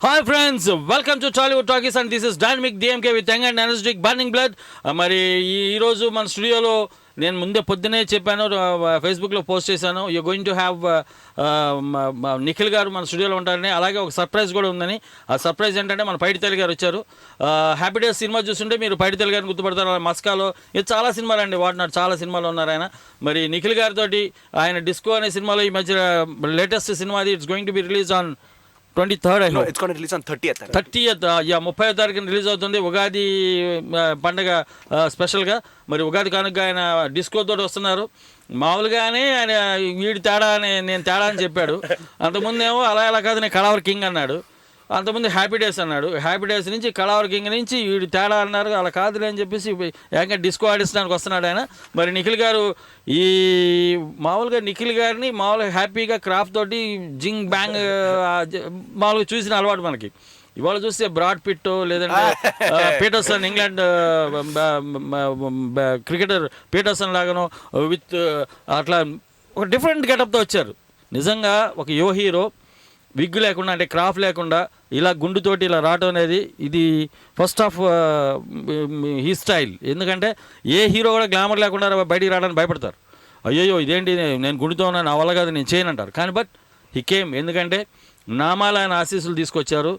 Hi friends, welcome to Tollywood Talkies and this is Dynamic DMK with Young and Energetic Burning Blood. మరి ఈరోజు మన స్టూడియోలో నేను ముందే పొద్దునే చెప్పాను, ఫేస్బుక్లో పోస్ట్ చేశాను, you going to have Nikhil గారు మన స్టూడియోలో ఉంటారని. అలాగే ఒక సర్ప్రైజ్ కూడా ఉందని. ఆ సర్ప్రైజ్ ఏంటంటే మన పైడితల్లి గారు వచ్చారు. హ్యాపీ డేస్ సినిమా చూస్తుంటే మీరు పైడితల్లి గారిని గుర్తుపడతారు. మస్కాలో ఇది చాలా సినిమాలు అండి, వాటినాడు చాలా సినిమాలు ఉన్నారు ఆయన. మరి నిఖిల్ గారితో ఆయన డిస్కో అనే సినిమాలో ఈ మధ్య లేటెస్ట్ సినిమా అది it's going to be release on 23rd. I hope. It's going to release on 30th. 30th, 30వ తారీఖున రిలీజ్ అవుతుంది. ఉగాది పండగ స్పెషల్గా. మరి ఉగాది కానుక ఆయన డిస్కోతో వస్తున్నారు. మామూలుగానే ఆయన వీడి తేడా అని నేను తేడా అని చెప్పాడు. అంతకుముందేమో అలా కాదు నేను కళావర్ కింగ్ అన్నాడు. అంతకుముందు హ్యాపీ డేస్ అన్నాడు. హ్యాపీ డేస్ నుంచి కళావర్ కింగ్ నుంచి వీడి తేడా అన్నారు. అలా కాదులే అని చెప్పేసి ఏకంగా డిస్కో ఆడిస్తానికి వస్తున్నాడు ఆయన. మరి నిఖిల్ గారు ఈ మామూలుగా నిఖిల్ గారిని మామూలుగా హ్యాపీగా క్రాఫ్ట్ తోటి జింగ్ బ్యాంగ్ మామూలుగా చూసిన అలవాటు మనకి. ఇవాళ చూస్తే బ్రాడ్ పిట్ లేదంటే పీటర్సన్, ఇంగ్లాండ్ క్రికెటర్ పీటర్సన్ లాగానో విత్ అట్లా ఒక డిఫరెంట్ గెటప్తో వచ్చారు. నిజంగా ఒక యువ హీరో విగ్ లేకుండా అంటే క్రాఫ్ లేకుండా ఇలా గుండుతోటి ఇలా రావటం అనేది ఇది ఫస్ట్ ఆఫ్ హీ స్టైల్. ఎందుకంటే ఏ హీరో కూడా గ్లామర్ లేకుండా బయటికి రావడానికి భయపడతారు. అయ్యో ఇదేంటి నేను గుండుతో ఉన్నాను, నా వల్ల కాదు, నేను చేయను అంటారు. కానీ బట్ హీ కేమ్. ఎందుకంటే నామాల ఆయన ఆశీస్సులు తీసుకొచ్చారు.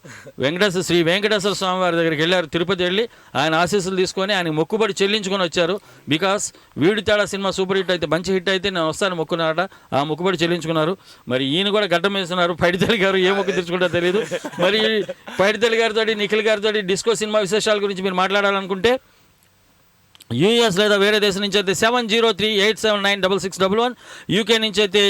శ్రీ వెంకటేశ్వర స్వామి వారి దగ్గరికి వెళ్ళారు. తిరుపతి వెళ్ళి ఆయన ఆశీస్సులు తీసుకొని ఆయన మొక్కుబడి చెల్లించుకొని వచ్చారు. బికాస్ వీడి తేడా సినిమా సూపర్ హిట్ అయితే, మంచి హిట్ అయితే నేను వస్తాను మొక్కున్నారట. ఆ మొక్కుబడి చెల్లించుకున్నారు. మరి ఈయన కూడా గడ్డం వేస్తున్నారు. పైడితల్లి గారు ఏ మొక్కు తెచ్చుకుంటారో తెలియదు. మరి పైడితల్లి గారితో నిఖిల్ గారితో డిస్కో సినిమా విశేషాల గురించి మీరు మాట్లాడాలనుకుంటే యూఎస్ లేదా వేరే దేశం నుంచి అయితే 7038796611, యూకే నుంచి అయితే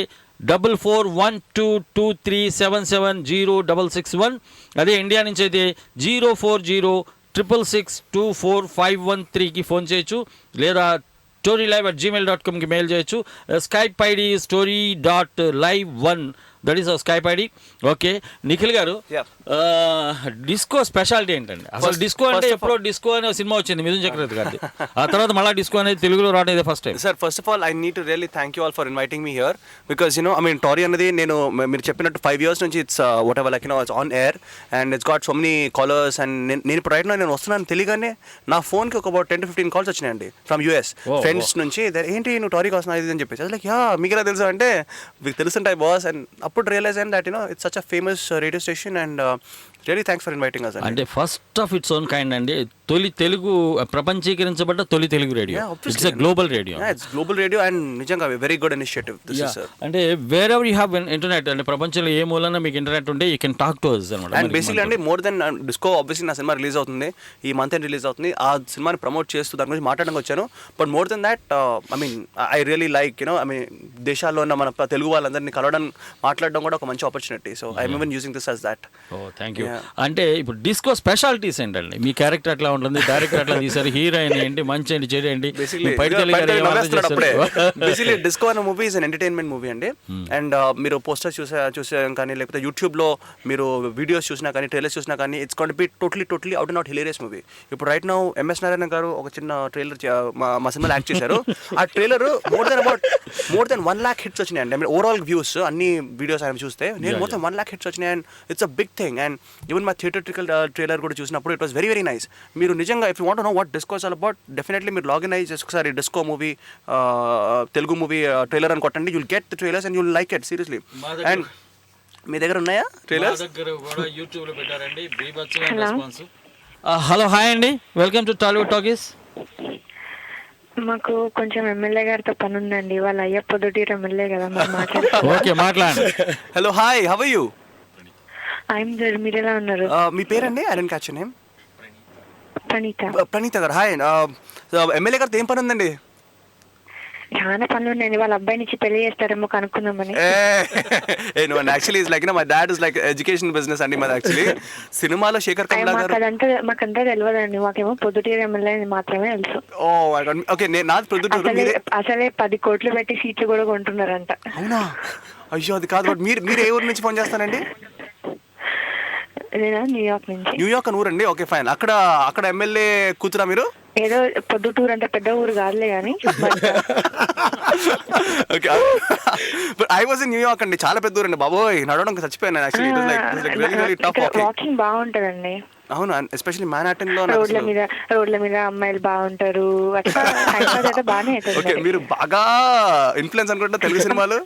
441223770661, అదే ఇండియా నుంచి అయితే 040666245513కి ఫోన్ చేయొచ్చు, లేదా storylive@gmail.comకి మెయిల్ చేయొచ్చు. Skype ID story.live1, that is Skype ID. Okay Nikhil గారు, డిస్కో స్పెషాలిటీ ఏంటండి అసలు? డిస్కో అంటే ఎప్పుడో డిస్కో అనే సినిమా వచ్చింది మిథున్ చక్రవర్తి గారి. ఆ తర్వాత మళ్ళీ డిస్కో అనేది తెలుగులో రావడం ఇదే first time. Sir first of all I need to really thank you all for inviting me here. Because Tori అనేది నేను మీరు చెప్పినట్టు 5 years నుంచి it's whatever like it's on air and it's got so many callers. And నేను ఇప్పుడు right నేను వస్తున్నాను తెలియగానే నా ఫోన్కి ఒక about 10 to 15 calls వచ్చినాయండి ఫ్రమ్ యూఎస్ ఫ్రెండ్స్ నుంచి. ఏంటి నువ్వు టోరీకి వస్తున్నావు ఇది అని చెప్పేసి లైక్ మీకు ఎలా తెలుసు అంటే మీకు తెలుసుంటాయి బాస్. అండ్ అప్పుడు రియలైజ్ అయ్యాను that it's such a famous radio station and really thanks for inviting us. అంటే first of its own kind అండి. తొలి తెలుగు ప్రపంచీకరించబడ్డ తొలి Telugu radio. It's a global radio. It's global radio and నిజంగా very good initiative this is sir. అంటే wherever you have internet అంటే ప్రపంచంలో ఏ మూలన మీకు ఇంటర్నెట్ ఉంటే you can talk to us అన్నమాట. అండ్ బేసిక్లీ అండి మోర్ దెన్ డిస్కో ఆబ్వియస్లీ నా సినిమా రిలీజ్ అవుతుంది ఈ మంత్ రిలీజ్ అవుతుంది. ఆ సినిమాని ప్రమోట్ చేస్తూ దాని గురించి మాట్లాడడానికి వచ్చాను. But more than that I really like దేశాల్లో ఉన్న మన తెలుగు వాళ్ళందరినీ కలవడం మాట్లాడడం కూడా ఒక మంచి opportunity. So I'm even using this as that. Thank you. అంటే ఇప్పుడు డిస్కో స్పెషాలిటీస్ ఏంటండి? మీ క్యారెక్టర్ ఎట్లా ఉంటుంది, డైరెక్టర్ ఎట్లా తీశారు, హీరోయిన్ ఏంటి, మంచి ఏంటి, చెడు ఏంటి? బేసిక్లీ డిస్కో అనే movie is an entertainment movie అండి. అండ్ మీరు పోస్టర్స్ చూసాం కానీ లేకపోతే యూట్యూబ్లో మీరు వీడియోస్ చూసినా కానీ ట్రైలర్స్ చూసినా కానీ it's going to be totally out and out hilarious movie. ఇప్పుడు రైట్ నౌ ఎంఎస్ నారాయణ గారు ఒక చిన్న ట్రైలర్ మా సినిమాలో యాక్ట్ చేశారు. ఆ trailer more than 1 lakh hits వచ్చినాయండి. ఓవరాల్ వ్యూస్ అన్ని వీడియోస్ ఆయన చూస్తే నేను మొత్తం 1 lakh హిట్స్ వచ్చినాయి. And it's a big thing. And even మా థియేటర్టికల్ ట్రైలర్ కూడా చూసినప్పుడు it was very very nice. మీరు నిజంగా if you want to know what Disco is all about definitely మీరు లాగిన్ అయ్యి ఒకసారి Disco movie Telugu movie trailer అని కొట్టండి. You'll get the trailers and you'll like it seriously. And మీ దగ్గర ఉన్నాయా ట్రైలర్స్? హలో హాయ్ అండి, వెల్కమ్ టు టాలీవుడ్ టాకీస్. మాకు కొంచెం ఎమ్మెల్యే గారితో పని ఉందండి. వాళ్ళ అయ్య పొద్దుటీరు ఎమ్మెల్యే కదా ఓకే మాట్లాడండి. Hello hi, how are you? I'm good. మీరు ఎలా ఉన్నారు? మీ పేరండి? I don't catch your name. Praneetha గారు. హాయ్. ఎమ్మెల్యే గారితో ఏం పని ఉందండి? చాలా పనులు ఉన్నాయండి. వాళ్ళ అబ్బాయి నుంచి పెళ్లి చేస్తారేమో కనుక్కుందామని. Actually is like my dad is like education business అండి మాది. యాక్చువల్లీ సినిమాలో శేఖర్ కమలా గారు మాకంతా తెలియదండి. మాకేమో పొద్దుటీరు ఎమ్మెల్యే మాత్రమే తెలుసు. ఓకే నాది పొద్దుటూరు. అసలే 10 కోట్లు పెట్టి సీట్లు కూడా కొంటున్నారంట. అవునా? అయ్యో అది కాదు. బట్ మీరు ఏ ఊరు నుంచి ఫోన్ చేస్తానండి? నేనా న్యూయార్క్ నుంచి. న్యూయార్క్ అని ఊరండి. Okay fine. అక్కడ ఎమ్మెల్యే కూతురా మీరు? ఏదో పొద్దుటూరు అంటే పెద్ద ఊరు కాదులే కానీ okay but I was in New York అండి, చాలా పెద్ద ఊరండి బాబోయ్, నడవడం చచ్చిపోయాను యాక్చువల్లీ టఫ్ వాకింగ్. వాకింగ్ బాగుంటదండి. అవును, ఎస్పెషల్లీ మ్యాన్హాటన్ లో రోడ్ల మీద అమ్మాయిలు బాగుంటారు, అట్లా హైదరాబాద్ బాగానే అవుతుంది. ఓకే, మీరు బాగా ఇన్ఫ్లుయెన్స్ అనుకుంటా తెలుగు సినిమాలు,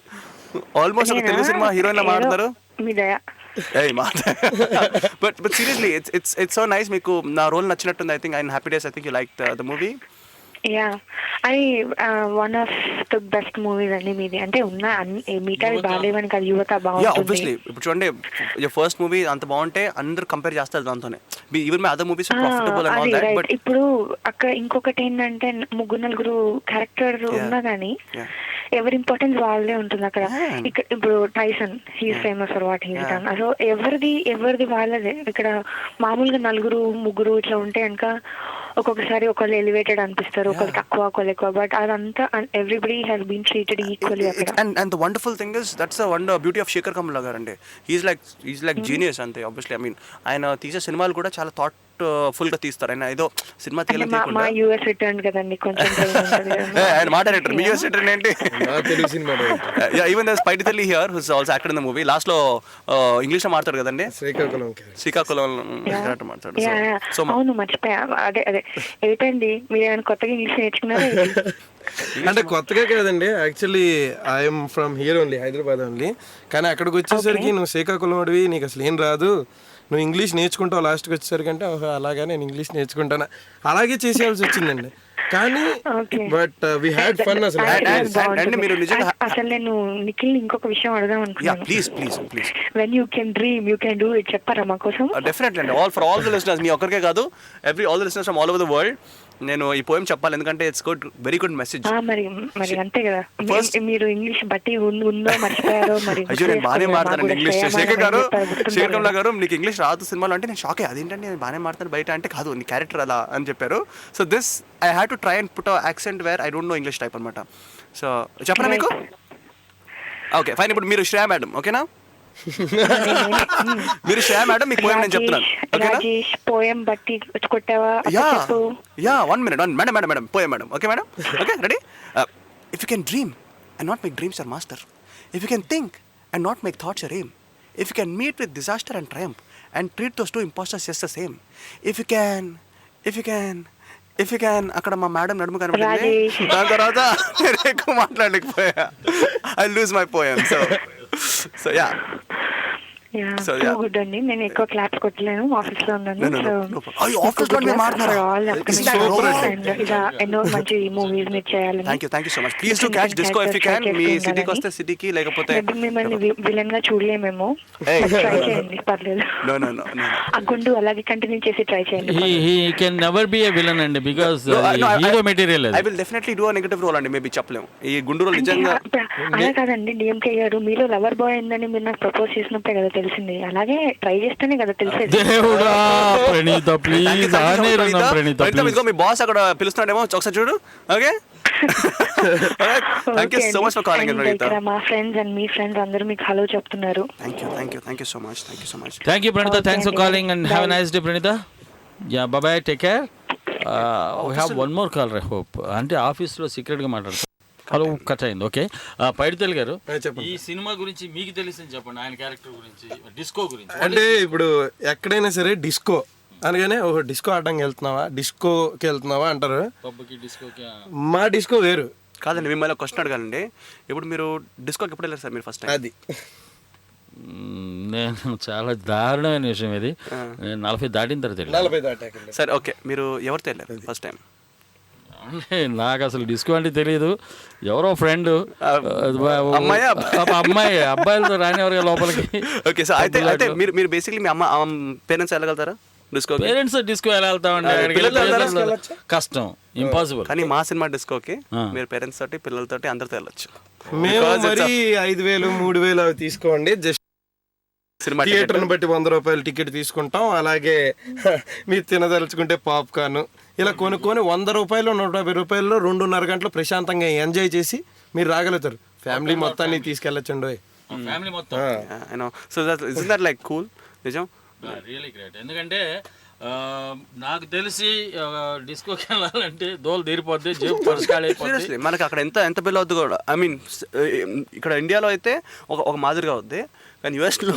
ఆల్మోస్ట్ ఒక తెలుగు సినిమా హీరోయిన్ లా మాట్లాడతారు. మీ దయ. But seriously it's so nice. మీకు నా రోల్ నచ్చినట్టుంది. I think I Happy Days. I think you like the movie. Yeah, అది one of the best movies అండి మీది. అంటే ఉన్న మిగతావి బాగాలేవని కాదు, యువత బాగుంటుంది. ఆబ్వియస్లీ ఇప్పుడు చూడండి, ఫస్ట్ మూవీ అంత బాగుంటే అందరు కంపేర్ చేస్తారు దాంతోనే. Even my other movies profitable and all that. But ఇప్పుడు అక్కడ ఇంకొకటి ఏంటంటే ముగ్గురు నలుగురు క్యారెక్టర్ ఉన్నా కానీ ఎవరి ఇంపార్టెన్స్ వాళ్ళే ఉంటుంది అక్కడ. ఇక్కడ ఇప్పుడు Tyson, he's famous for what he's done. So ఎవరిది వాళ్ళదే. ఇక్కడ మామూలుగా నలుగురు ముగ్గురు ఇట్లా ఉంటే కనుక ఒక్కొక్కసారి ఒకళ్ళు ఎలివేటెడ్ అనిపిస్తారు, ఒకళ్ళు తక్కువ ఒకళ్ళు ఎక్కువ. బట్ అదంతా everybody has been treated equally అక్కడ. And the wonderful thing is that's the beauty of Sekhar Kammula garu అండి. హీస్ లైక్ జీనియస్ అంతే. ఆబ్వియస్లీ ఐ మీన్ ఆయన తీసే సినిమాలు కూడా చాలా థాట్ఫుల్ గా తీస్తారు. ఆయన ఏదో సినిమా మా యూఎస్ రిటర్న్ కదండి కొంచెం. ఆయన మాట రిటర్న్, మీ యూఎస్ రిటర్న్ ఏంటి? Even the Paidithalli here who's also acted in the movie. Last లో ఇంగ్లీష్ లో మాట్లాడు కదండి, శ్రీకాకుళం క్యారెక్టర్ మాట్లాడు. సో అవును, మర్చిపోయా. అదే ఏంటండి మీరు ఏమైనా కొత్తగా ఇంగ్లీష్ నేర్చుకున్నారా? అంటే కొత్తగా కాదండి, actually I'm from here only, Hyderabad only. కానీ అక్కడికి వచ్చేసరికి నువ్వు శ్రీకాకుళం అడివి, నీకు అసలు ఏం రాదు, నువ్వు ఇంగ్లీష్ నేర్చుకుంటావు లాస్ట్కి వచ్చేసరికి అంటే అలాగా నేను ఇంగ్లీష్ నేర్చుకుంటాను, అలాగే చేసేయాల్సి వచ్చిందండి. కానీ బట్ వి హ్యాడ్ ఫన్ అసలు. అసలు నేను నిఖిల్ ఇంకొక విషయం అడదాం అనుకున్నాను. Please when you can dream you can do it చెప్పారా మా కోసం? డెఫినెట్లీ అండి, ఆల్ ద లిసనర్స్, మీ ఒక్కరికే కాదు, all the listeners from all over the world. నేను ఈ పోయం చెప్పాలి ఎందుకంటే it's good, very good message. మరి అంతే కదా, మీరు ఇంగ్లీష్ బట్టి ఉందో మర్చిపోయారో మరి. అయ్యో నేను బాగానే మాట్లాడతాను ఇంగ్లీష్. శేఖర్ కమల గారు నీకు ఇంగ్లీష్ రాదు సినిమాలో అంటే నేను షాకే. అదేంటంటే నేను బాగానే మాట్లాడతాను బయట అంటే, కాదు నీ క్యారెక్టర్ అలా అని చెప్పారు. So this I had to try and put accent where I don't no English type అనమాట. సో చెప్పనా మీకు? Okay fine. ఇప్పుడు మీరు శ్రేయా మేడం, ఓకేనా? మీరు శ్రేయా మేడం, మీకు పోయం నేను చెప్తున్నాను, ఓకేనా? పోయం బట్టి కొట్టావా? Yeah 1 minute madam poem madam. Okay madam, okay ready? If you can dream and not make dreams your master, if you can think and not make thoughts your aim, if you can meet with disaster and triumph and treat those two impostors just the same, if you can అక్కడ మా madam నడుము కనబడింది. దాని తర్వాత నేను ఎక్కువ మాట్లాడలేకపోయా, I lose my poem. So yeah good అండి. నేను ఎక్కువ క్లాప్స్ కొట్టలేను, ఆఫీస్ లో ఉన్నాను. ఇలా ఎన్నో మంచి మూవీస్ మీరు చేయాలి. Thank you so much. Please do catch Disco if you can. మీ సిటీకి వస్తే సిటీకి, లేకపోతే మిమ్మల్ని విలన్ గా చూడలేమేమో, ట్రై చేయండి పర్లేదు. నో ఆ గుండు అలాగే కంటిన్యూ చేసి ట్రై చేయండి. he can never be a villain అండి, because hero material. I will definitely do a negative role అండి, మేబీ చెప్పలేము. ఈ గుండు రోల్ నిజంగా అలా కాదండి. డిఎంకే గారు మీలో లవర్ బాయ్ ఉందని మీరు నాకు ప్రపోజ్ చేసినప్పుడే కదా తెలిసింది. అలాగే ట్రై చేస్తేనే కదా తెలిసేది. దేవుడా ప్రణీత ప్లీజ్ ఇదిగో మీ బాస్ అక్కడ పిలుస్తున్నాడేమో, ఒకసారి చూడు. Okay thank you so much for calling Praneetha. మా ఫ్రెండ్స్ అండ్ మీ ఫ్రెండ్స్ అందరూ మీకు హలో చెప్తున్నారు. Thank you so much. Thank you Praneetha, thanks for calling and have a nice day Praneetha. Ya bye bye, take care. We have one more call, I hope. అంటే ఆఫీస్లో సీక్రెట్గా మాట్లాడతాం. Hello cut అయింది. ఓకే పైడితల్లి గారు, ఈ సినిమా గురించి మీకు తెలిసింది చెప్పండి, ఆయన క్యారెక్టర్ గురించి, డిస్కో గురించి. అంటే ఇప్పుడు ఎక్కడైనా సరే డిస్కో అనగానే ఒక డిస్కో ఆడడానికి వెళ్తున్నావా, డిస్కోకి వెళ్తున్నావా అంటారు. పబ్కి డిస్కోకి. మా డిస్కో వేరు కాదండి. మిమ్మల్ని క్వశ్చన్ అడగాలండి, ఇప్పుడు మీరు డిస్కోకి ఎప్పుడు వెళ్ళారు సార్ మీరు ఫస్ట్ టైం? అది నేను చాలా దారుణమైన విషయం ఇది. నేను 40 దాటిన తర్వాత 40 దాటాక. సరే ఓకే, మీరు ఎవరితో వెళ్ళారు ఫస్ట్ టైం? నాకు అసలు డిస్కో అంటే తెలియదు. ఎవరో ఫ్రెండ్ అబ్బాయిలతో రానివారు లోపలికి. ఓకే సార్, అయితే మీరు బేసిక్లీ మీ అమ్మ పేరెంట్స్ వెళ్ళగలుగుతారా డిస్కో? పేరెంట్స్ డిస్కో ఎలా వెళ్తామండి, కష్టం, ఇంపాసిబుల్. కానీ మా సినిమా డిస్కోకి మీరు పేరెంట్స్ తోటి పిల్లలతోటి అందరితో వెళ్ళొచ్చు. మేము మరి 5,000 3,000 అవి తీసుకోండి. జస్ట్ సినిమా థియేటర్ని బట్టి 100 రూపాయలు టికెట్ తీసుకుంటాం. అలాగే మీరు తినదలుచుకుంటే పాప్కార్న్ ఇలా కొనుక్కొని 100 రూపాయలు 150 రూపాయల్లో 2.5 గంటలు ప్రశాంతంగా ఎంజాయ్ చేసి మీరు రాగలుగుతారు. ఫ్యామిలీ మొత్తాన్ని తీసుకెళ్ళొచ్చండి. ఫ్యామిలీ మొత్తం. సో దట్ లైక్ కూల్, నిజం రియలీ గ్రేట్. ఎందుకంటే నాకు తెలిసి డిస్కోకి వెళ్ళాలంటే దోలు తీరిపోద్ది, జేబు పరిష్కారం అయిపోద్ది. సీరియస్లీ మనకి అక్కడ ఎంత బిల్ అవుద్ది కూడా. ఐ మీన్ ఇక్కడ ఇండియాలో అయితే ఒక మాదిరిగా అవుద్ది, కానీ యూఎస్లో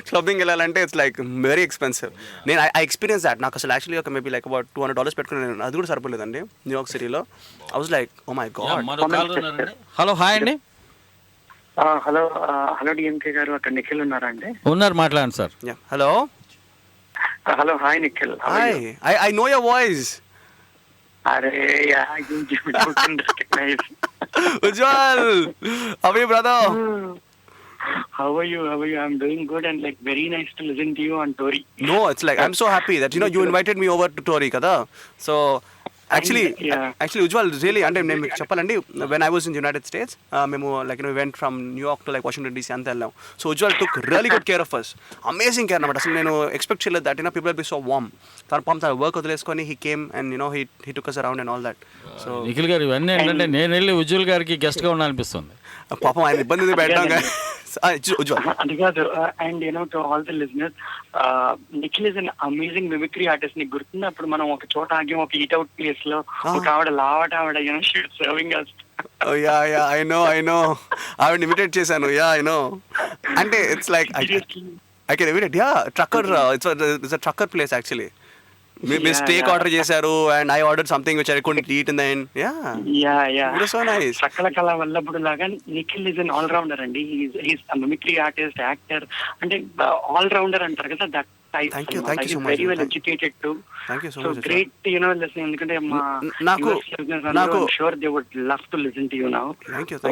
క్లబ్బింగ్ వెళ్ళాలంటే ఇట్స్ లైక్ వెరీ ఎక్స్పెన్సివ్. నేను ఐ ఎక్స్పీరియన్స్ దాట్. నాకు అసలు యాక్చువల్లీ ఒక మేబీ లైక్ అబౌట్ $200 పెట్టుకుని అది కూడా సరిపోలేదండి న్యూయార్క్ సిటీలో. I was like oh my god. మరో కాల్ ఉన్నారండి. హలో, హాయ్ అండి. హలో హలో డిఎంకే గారు, అక్కడ నిఖిల్ ఉన్నారా అండి? ఉన్నారు, మాట్లాడండి sir. Hello. Hello, hi Nikhil. Hi, I know your voice. అరే Ujjwal, how are you brother? How are you? I'm doing good and like very nice to listen to you on Tori. No, it's like I'm so happy that you invited me over to Tori kada. So actually Ujjwal really అంటే నేను మీకు చెప్పాలండి, when I was in the United States మేము like we went from New York to like Washington DC అంతా వెళ్ళాం. So Ujjwal took really good care of us. Amazing care అన్నమాట. అసలు నేను ఎక్స్పెక్ట్ చేయలేదు that people will be so warm. తన work వదిలేసుకొని he came and he took us around and all that. So Nikhil గారు ఇవన్నీ ఏంటంటే నేను వెళ్ళి ఉజ్వల్ గారికి గెస్ట్ గా ఉండాలనిపిస్తుంది. పాపం ఆయన ఇబ్బంది పెట్టాం. అది కాదు. And to all the listeners, Nikhil is an amazing mimicry artist. నీకు గుర్తుంది అప్పుడు మనం ఒక చోట ఆగి ఒక ఈట్ అవుట్ ప్లేస్ లో ఒక ఆవిడ లావట ఆవిడ serving us. Yeah I know ఆవిడ ఇమిటేట్ చేశాను. Yeah I know. అంటే it's like I can imitate. Yeah trucker, it's a trucker place actually. మీరు స్టేక్ ఆర్డర్ చేశారు and I order something which I couldn't eat in the end. Yeah so nice. సకల కళ వల్లప్పుడు లాగా Nikhil is an all rounder అండి. He's mimicry artist, actor, అంటే all rounder అంటారు కదా. That type. Thank you so much. Very well educated too. Thank you so much. Great, listening. ఎందుకంటే I'm sure they would love to listen to you now. Thank you so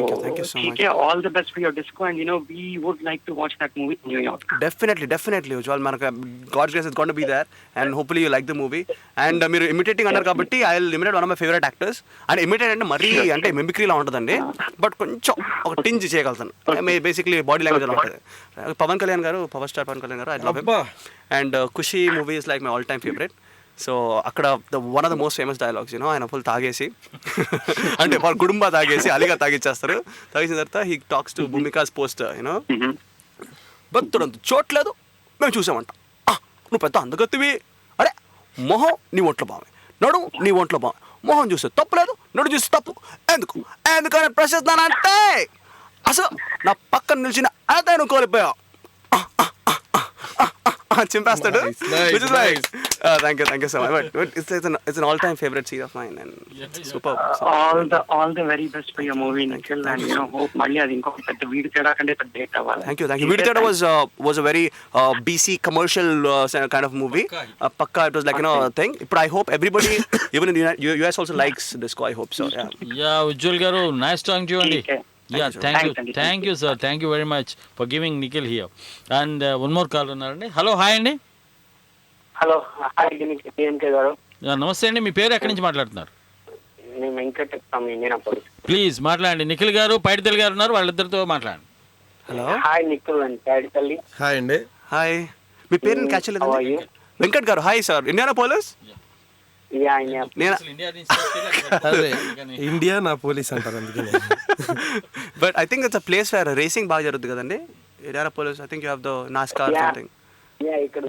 much. All the best for your disco, and we would like to watch that movie in New York. Definitely Ujjwal, manaka God's grace is going to be there and hopefully you like the movie. And మీరు imitating అన్నారు కాబట్టి I'll imitate one of my favorite actors. And imitate అంటే మరీ అంటే mimicry లా ఉంటుందండి, but కొంచెం ఒక tinge చేయగలుగుతాను. బేసిక్లీ బాడీ లాంగ్వేజ్ అలా ఉంటుంది. పవన్ కళ్యాణ్ గారు, power star Pawan Kalyan garu, I love him. And Kushi movie is like my all time favourite. So అక్కడ one of the most famous dialogues ఆయన ఫుల్ తాగేసి అంటే వాళ్ళ కుటుంబ తాగేసి అలీగా తాగిచ్చేస్తారు. తాగేసిన తర్వాత హీ టాక్స్ టు భూమికాస్ పోస్ట్ బతుడంత చోట్లేదు మేము చూసామంట. నువ్వు పెద్ద అందగత్తివి, అరే మొహం నీ ఒంట్లో బావే, నడు నీ ఒంట్లో బావే, మొహం చూస్తే తప్పు లేదు, నడు చూస్తే తప్పు ఎందుకని ప్రశ్నిస్తున్నానంటే అసలు నా పక్కన నిలిచిన అదే నువ్వు కోల్పోయావు చింపేస్తాడు. Which is like thank you so much. But it's an all time favorite scene of mine and super. All the very best for your movie, Nikhil, and hope మళ్ళీ అది ఇంకొక పెద్ద వీడి తేడా కంటే పెద్ద హిట్ అవ్వాలి. Thank you. Veedu Theda was a very BC commercial kind of movie. Pakka, it was like thing. But I hope everybody even in the US also likes disco. I hope so. Yeah, Ujjwal garu, nice talking to you andy. Yeah, thank you sir, thank you very much for giving Nikhil here. And one more call ఉన్నారండి. Hello, hi అండి. Hello, hi DMK గారు. నమస్తే అండి, మీ పేరు ఎక్కడి నుంచి మాట్లాడుతున్నారు? నేను వెంకట్ ఫ్రమ్ ఇండియానాపోలిస్. ప్లీజ్ మాట్లాడండి. నిఖిల్ గారు, పైడితల్లి గారు ఉన్నారు, వాళ్ళిద్దరితో మాట్లాడండి. Hello, hi Nikhil and Paidithalli. Hi అండి. హాయ్, మీ పేరుని క్యాచ్ చేయలేదండి. Venkat garu, hi sir, Indianapolis. India నా పోలీస్ అంటారు అందుకని. But I think it's a place where racing బాగా జరుగుతుంది కదండి, Indianapolis. I think you have the NASCAR something. ఇక్కడ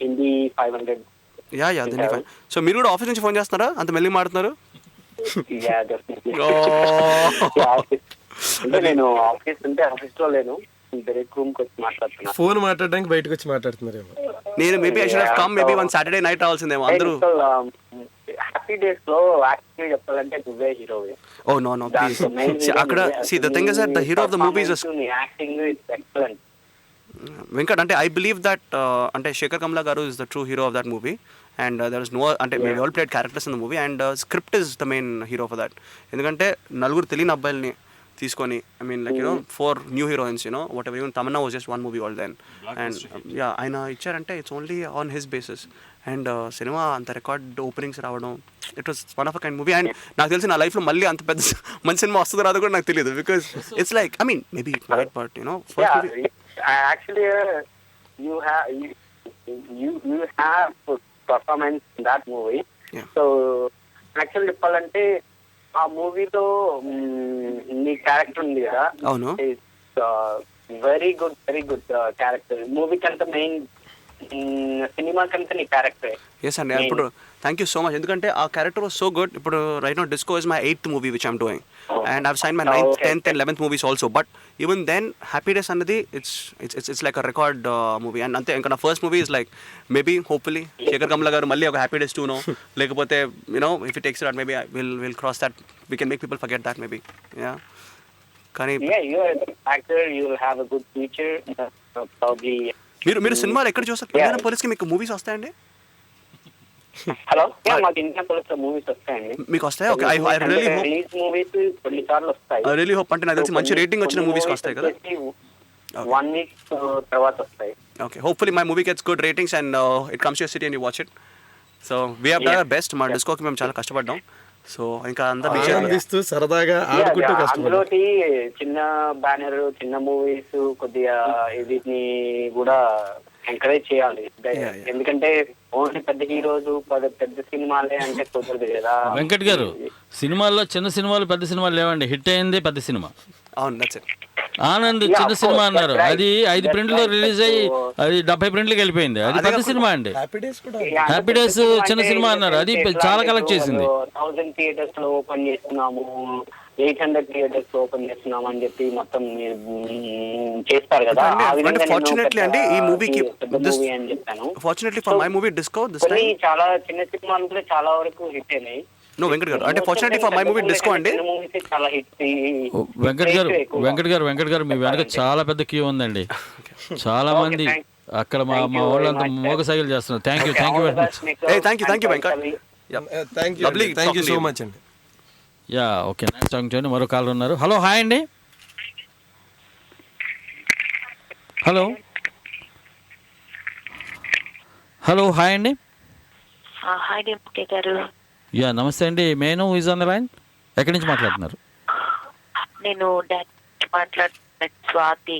ఇండి 500. యా దిండి 5. సో మీరు కూడా ఆఫీస్ నుంచి ఫోన్ చేస్తున్నారా, అంత మెల్లి మాడుతున్నారు? నేను ఆఫీస్ ఉంటే ఆఫీస్ లో లేను, రూమ్ కి వచ్చి మాట్లాడుతున్నా. ఫోన్ మాట్లాడడానికి బయటకు వచ్చి మాట్లాడుతున్నారేమో. నేను maybe I should have come maybe one Saturday night రావాల్సిందేమో అందరూ. హ్యాపీ డేస్ లో యాక్చువల్లీ చెప్పాలంటే నువ్వే హీరో. Oh no please. అక్కడ see the thing is that the hero of the movie is acting is excellent. Venkat, అంటే ఐ బిలీవ్ దట్ అంటే Sekhar Kammula garu is the true hero of that movie. And there is no అంటే we all played characters in the movie and script is the main hero for that. ఎందుకంటే నలుగురు తెలియని అబ్బాయిల్ని తీసుకొని, I mean like 4 new heroines, whatever. Even Tamannaah was just one movie all then. And ఆయన ఇచ్చారంటే it's only on his basis. And cinema అంత record openings రావడం, it was one of a kind movie. And నాకు తెలిసి నా లైఫ్లో మళ్ళీ అంత పెద్ద మంచి సినిమా వస్తుందో రాదో కూడా నాకు తెలియదు. Because it's like I mean maybe it might, but actually you have performance in that movie. So actually చెప్పాలంటే ఆ మూవీలో నీ క్యారెక్టర్ ఉంది కదా, అవును, వెరీ గుడ్ క్యారెక్టర్. మూవీకి అంత మెయిన్ సినిమా కంటే నీ క్యారెక్టర్. ఎస్ అండి. ఇప్పుడు థ్యాంక్ యూ సో మచ్, ఎందుకంటే ఆ క్యారెక్టర్ వాజ్ సో గుడ్. ఇప్పుడు right now Disco is my 8th movie which I'm doing, and I've sign my 9th, 10th and 11th movies also. But even then Happy Days అన్నది it's like a record movie. And అంతే, ఇంకా నా first movie is like maybe hopefully Sekhar Kammula garu మళ్ళీ ఒక Happy Days 2నో లేకపోతే you know if it takes that maybe will cross that, we can make people forget that maybe. Yeah, కానీ మీరు సినిమాలు ఎక్కడ చూస్తారు? ఇండియన్ పోలీస్కి మీకు మూవీస్ వస్తాయండి? హలో, మాకు ఇండియన్ పోలీస్ మూవీస్ వస్తాయండి. మీకు వస్తాయి? Okay, I really hope. Release movies కొన్నిసార్లు వస్తాయి. I really hope. అంటే నాకు తెలిసి మంచి రేటింగ్ వచ్చిన మూవీస్ వస్తాయి కదా? 1 week తర్వాత వస్తాయి. Okay, hopefully my movie gets good ratings and it comes to your city and you watch it. So we have done our best. మా డిస్కోకి మేము చాలా కష్టపడ్డాం. సో ఇంకా అంతా ఆనందిస్తూ సరదాగా ఆడుకుంటూ కష్టపడ్డాం. అందులోకి చిన్న బ్యానర్, చిన్న మూవీస్ కొద్దిగా వీటిని కూడా ఎంకరేజ్ చేయాలి. ఎందుకంటే ఓన్లీ పెద్ద హీరోస్ పెద్ద సినిమాలే అంటే కుదరదు కదా. వెంకట్ గారు, సినిమాల్లో చిన్న సినిమాలు పెద్ద సినిమాలు లేవండి. హిట్ అయింది పెద్ద సినిమా. అవును, దట్స్ ఇట్. ఆనంద్ చిన్న సినిమా అన్నారు, అది 5 ప్రింట్లో రిలీజ్ అయ్యి అది 70 ప్రింట్లకి వెళ్ళిపోయింది. అది పెద్ద సినిమా అండి. హ్యాపీ డేస్ చిన్న సినిమా అన్నారు, అది చాలా కలెక్ట్ చేసింది. 1000 థియేటర్స్ లో ఓపెన్ చేస్తున్నాము, 800 థియేటర్స్ ఓపెన్ చేస్తున్నాం అని చెప్పి మొత్తం చేస్తారు కదా. ఫార్చునేట్లీ అండి ఈ మూవీకి అని చెప్పాను. Fortunately for my movie disco this time చాలా చిన్న సినిమాలు కూడా చాలా వరకు హిట్ అయినాయి. నో వెంకట్ గారు, అంటే fortunately for my movie disco అండి. చాలా హిట్. వెంకట్ గారు మీ వెనక చాలా పెద్ద క్యూ ఉందండి. చాలా మంది అక్కడ మా వాళ్ళంతా మోగ సైకిల్ చేస్తున్నారు. Thank you very much. Thank you Venkat. Thank you so much అండి. యా, ఓకే, నెక్స్ట్ సాంగ్ చూడండి. మరో కాలర్ ఉన్నారు. హలో, హాయ్ అండి. హలో హాయ్ అండి. హాయ్ డిప్యూటీ గారు. యా, నమస్తే అండి. మేను ఈజ్ ఆన్ ద లైన్. ఎక్కడి నుంచి మాట్లాడుతున్నారు? నేను మాట్లాడుతున్నాను, స్వాతి.